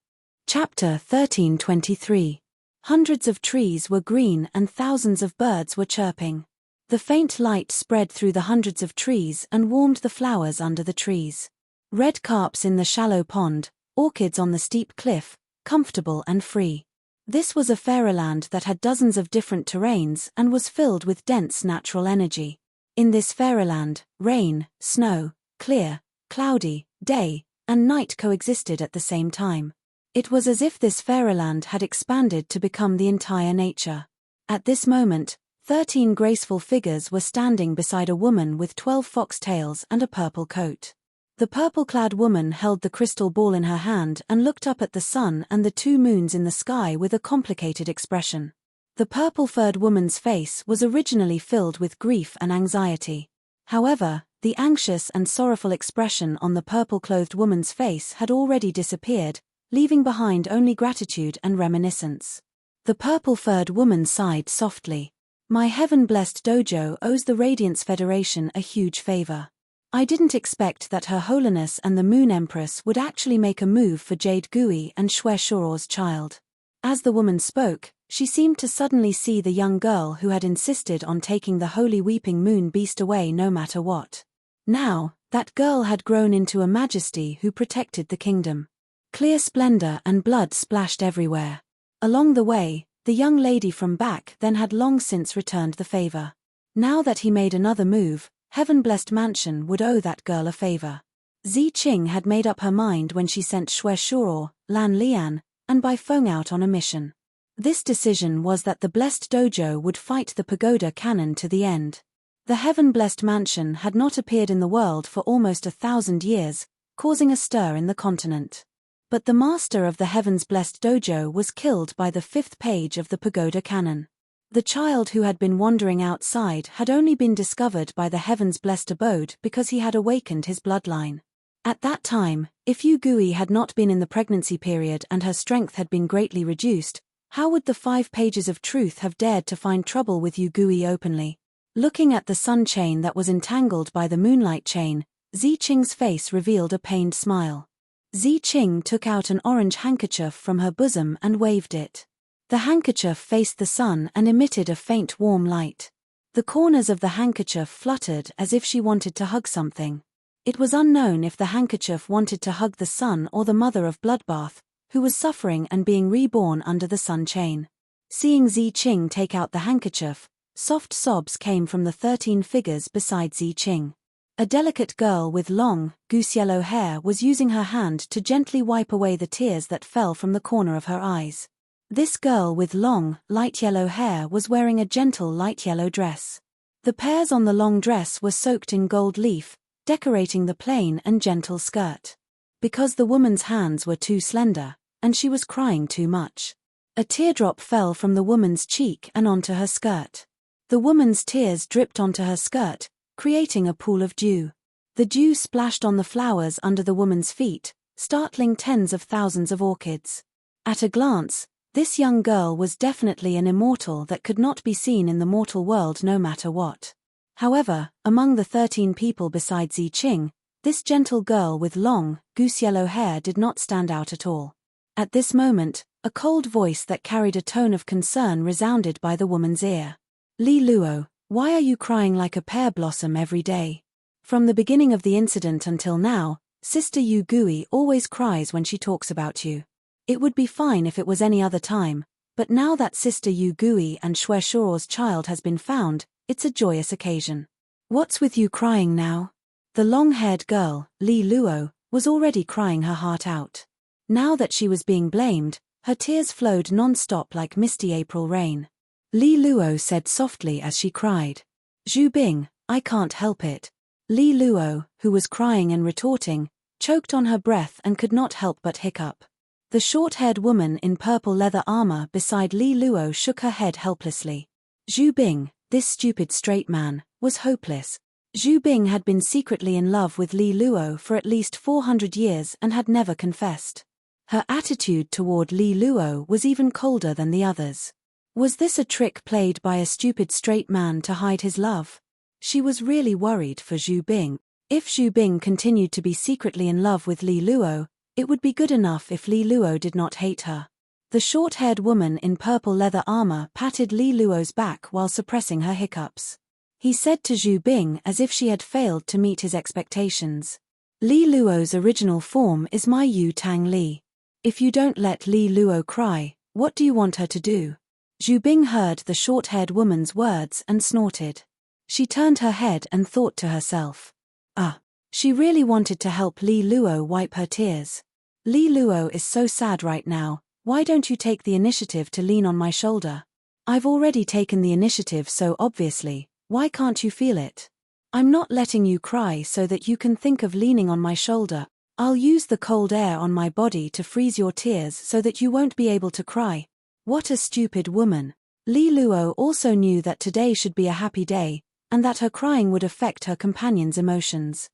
Chapter 1323. Hundreds of trees were green and thousands of birds were chirping. The faint light spread through the hundreds of trees and warmed the flowers under the trees. Red carps in the shallow pond, orchids on the steep cliff, comfortable and free. This was a fairyland that had dozens of different terrains and was filled with dense natural energy. In this fairyland, rain, snow, clear, cloudy, day, and night coexisted at the same time. It was as if this fairyland had expanded to become the entire nature. At this moment, 13 graceful figures were standing beside a woman with 12 foxtails and a purple coat. The purple-clad woman held the crystal ball in her hand and looked up at the sun and the 2 moons in the sky with a complicated expression. The purple-furred woman's face was originally filled with grief and anxiety. However, the anxious and sorrowful expression on the purple-clothed woman's face had already disappeared, leaving behind only gratitude and reminiscence. The purple-furred woman sighed softly. My heaven-blessed dojo owes the Radiance Federation a huge favor. I didn't expect that Her Holiness and the Moon Empress would actually make a move for Jade Gui and Shwe Shoro's child. As the woman spoke, she seemed to suddenly see the young girl who had insisted on taking the holy weeping moon beast away no matter what. Now, that girl had grown into a majesty who protected the kingdom. Clear splendor and blood splashed everywhere. Along the way, the young lady from back then had long since returned the favor. Now that he made another move, Heaven-blessed Mansion would owe that girl a favor. Zi Qing had made up her mind when she sent Shwe Shuro, Lan Lian, and Bai Feng out on a mission. This decision was that the blessed dojo would fight the pagoda cannon to the end. The Heaven-blessed Mansion had not appeared in the world for almost 1,000 years, causing a stir in the continent. But the master of the Heavens-blessed dojo was killed by the 5th page of the pagoda cannon. The child who had been wandering outside had only been discovered by the Heavens-blessed abode because he had awakened his bloodline. At that time, if Yu Gui had not been in the pregnancy period and her strength had been greatly reduced, how would the 5 pages of truth have dared to find trouble with Yu Gui openly? Looking at the sun chain that was entangled by the moonlight chain, Zi Qing's face revealed a pained smile. Zi Qing took out an orange handkerchief from her bosom and waved it. The handkerchief faced the sun and emitted a faint warm light. The corners of the handkerchief fluttered as if she wanted to hug something. It was unknown if the handkerchief wanted to hug the sun or the mother of Bloodbath, who was suffering and being reborn under the sun chain. Seeing Zi Qing take out the handkerchief, soft sobs came from the 13 figures beside Zi Qing. A delicate girl with long, goose-yellow hair was using her hand to gently wipe away the tears that fell from the corner of her eyes. This girl with long, light yellow hair was wearing a gentle light yellow dress. The pears on the long dress were soaked in gold leaf, decorating the plain and gentle skirt. Because the woman's hands were too slender, and she was crying too much. A teardrop fell from the woman's cheek and onto her skirt. The woman's tears dripped onto her skirt, creating a pool of dew. The dew splashed on the flowers under the woman's feet, startling tens of thousands of orchids. At a glance, this young girl was definitely an immortal that could not be seen in the mortal world no matter what. However, among the 13 people besides Zi Qing, this gentle girl with long, goose-yellow hair did not stand out at all. At this moment, a cold voice that carried a tone of concern resounded by the woman's ear. Li Luo, why are you crying like a pear blossom every day? From the beginning of the incident until now, Sister Yu Gui always cries when she talks about you. It would be fine if it was any other time, but now that Sister Yu Gui and Shwe Shoro's child has been found, it's a joyous occasion. What's with you crying now? The long-haired girl, Li Luo, was already crying her heart out. Now that she was being blamed, her tears flowed non-stop like misty April rain. Li Luo said softly as she cried. Zhu Bing, I can't help it. Li Luo, who was crying and retorting, choked on her breath and could not help but hiccup. The short-haired woman in purple leather armor beside Li Luo shook her head helplessly. Zhu Bing, this stupid straight man, was hopeless. Zhu Bing had been secretly in love with Li Luo for at least 400 years and had never confessed. Her attitude toward Li Luo was even colder than the others. Was this a trick played by a stupid straight man to hide his love? She was really worried for Zhu Bing. If Zhu Bing continued to be secretly in love with Li Luo, it would be good enough if Li Luo did not hate her. The short-haired woman in purple leather armor patted Li Luo's back while suppressing her hiccups. He said to Zhu Bing as if she had failed to meet his expectations. Li Luo's original form is my Yu Tang Li. If you don't let Li Luo cry, what do you want her to do? Zhu Bing heard the short-haired woman's words and snorted. She turned her head and thought to herself. She really wanted to help Li Luo wipe her tears. Li Luo is so sad right now, why don't you take the initiative to lean on my shoulder? I've already taken the initiative so obviously, why can't you feel it? I'm not letting you cry so that you can think of leaning on my shoulder. I'll use the cold air on my body to freeze your tears so that you won't be able to cry. What a stupid woman. Li Luo also knew that today should be a happy day, and that her crying would affect her companion's emotions.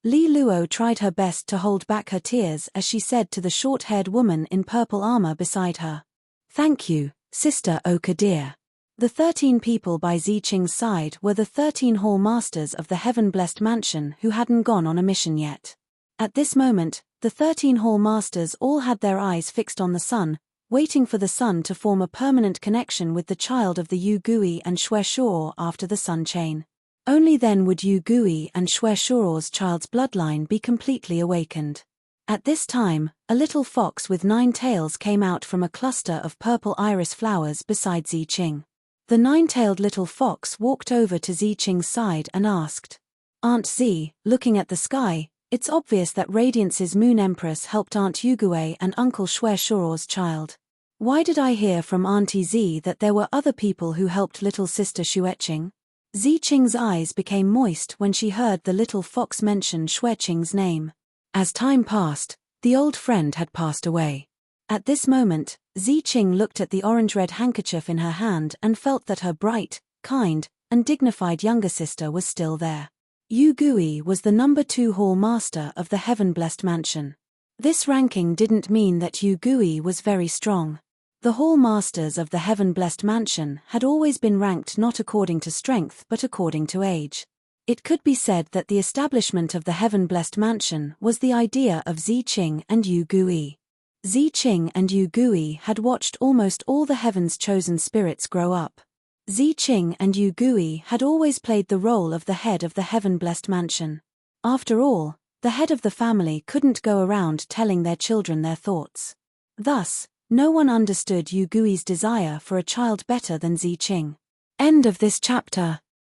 Li Luo tried her best to hold back her tears as she said to the short-haired woman in purple armor beside her. "Thank you, Sister Oka dear." The 13 people by Ziqing's side were the 13 hall masters of the heaven-blessed mansion who hadn't gone on a mission yet. At this moment, the 13 hall masters all had their eyes fixed on the sun, waiting for the sun to form a permanent connection with the child of the Yu Gui and Xue Shuo after the sun chain. Only then would Yu Gui and Xue Shuo's child's bloodline be completely awakened. At this time, a little fox with 9 tails came out from a cluster of purple iris flowers beside Ziqing. The 9-tailed little fox walked over to Ziqing's side and asked, "Aunt Z, looking at the sky, it's obvious that Radiance's Moon Empress helped Aunt Yugue and Uncle Xue Shuo's child. Why did I hear from Auntie Z that there were other people who helped little sister Xueqing?" Ziqing's eyes became moist when she heard the little fox mention Xueqing's name. As time passed, the old friend had passed away. At this moment, Ziqing looked at the orange-red handkerchief in her hand and felt that her bright, kind, and dignified younger sister was still there. Yu Gui was the number 2 hall master of the heaven-blessed mansion. This ranking didn't mean that Yu Gui was very strong. The hall masters of the heaven-blessed mansion had always been ranked not according to strength but according to age. It could be said that the establishment of the heaven-blessed mansion was the idea of Ziqing and Yu Gui. Ziqing and Yu Gui had watched almost all the heaven's chosen spirits grow up. Ziqing and Yu Gui had always played the role of the head of the heaven-blessed mansion. After all, the head of the family couldn't go around telling their children their thoughts. Thus, no one understood Yu Gui's desire for a child better than Ziqing. End of this chapter.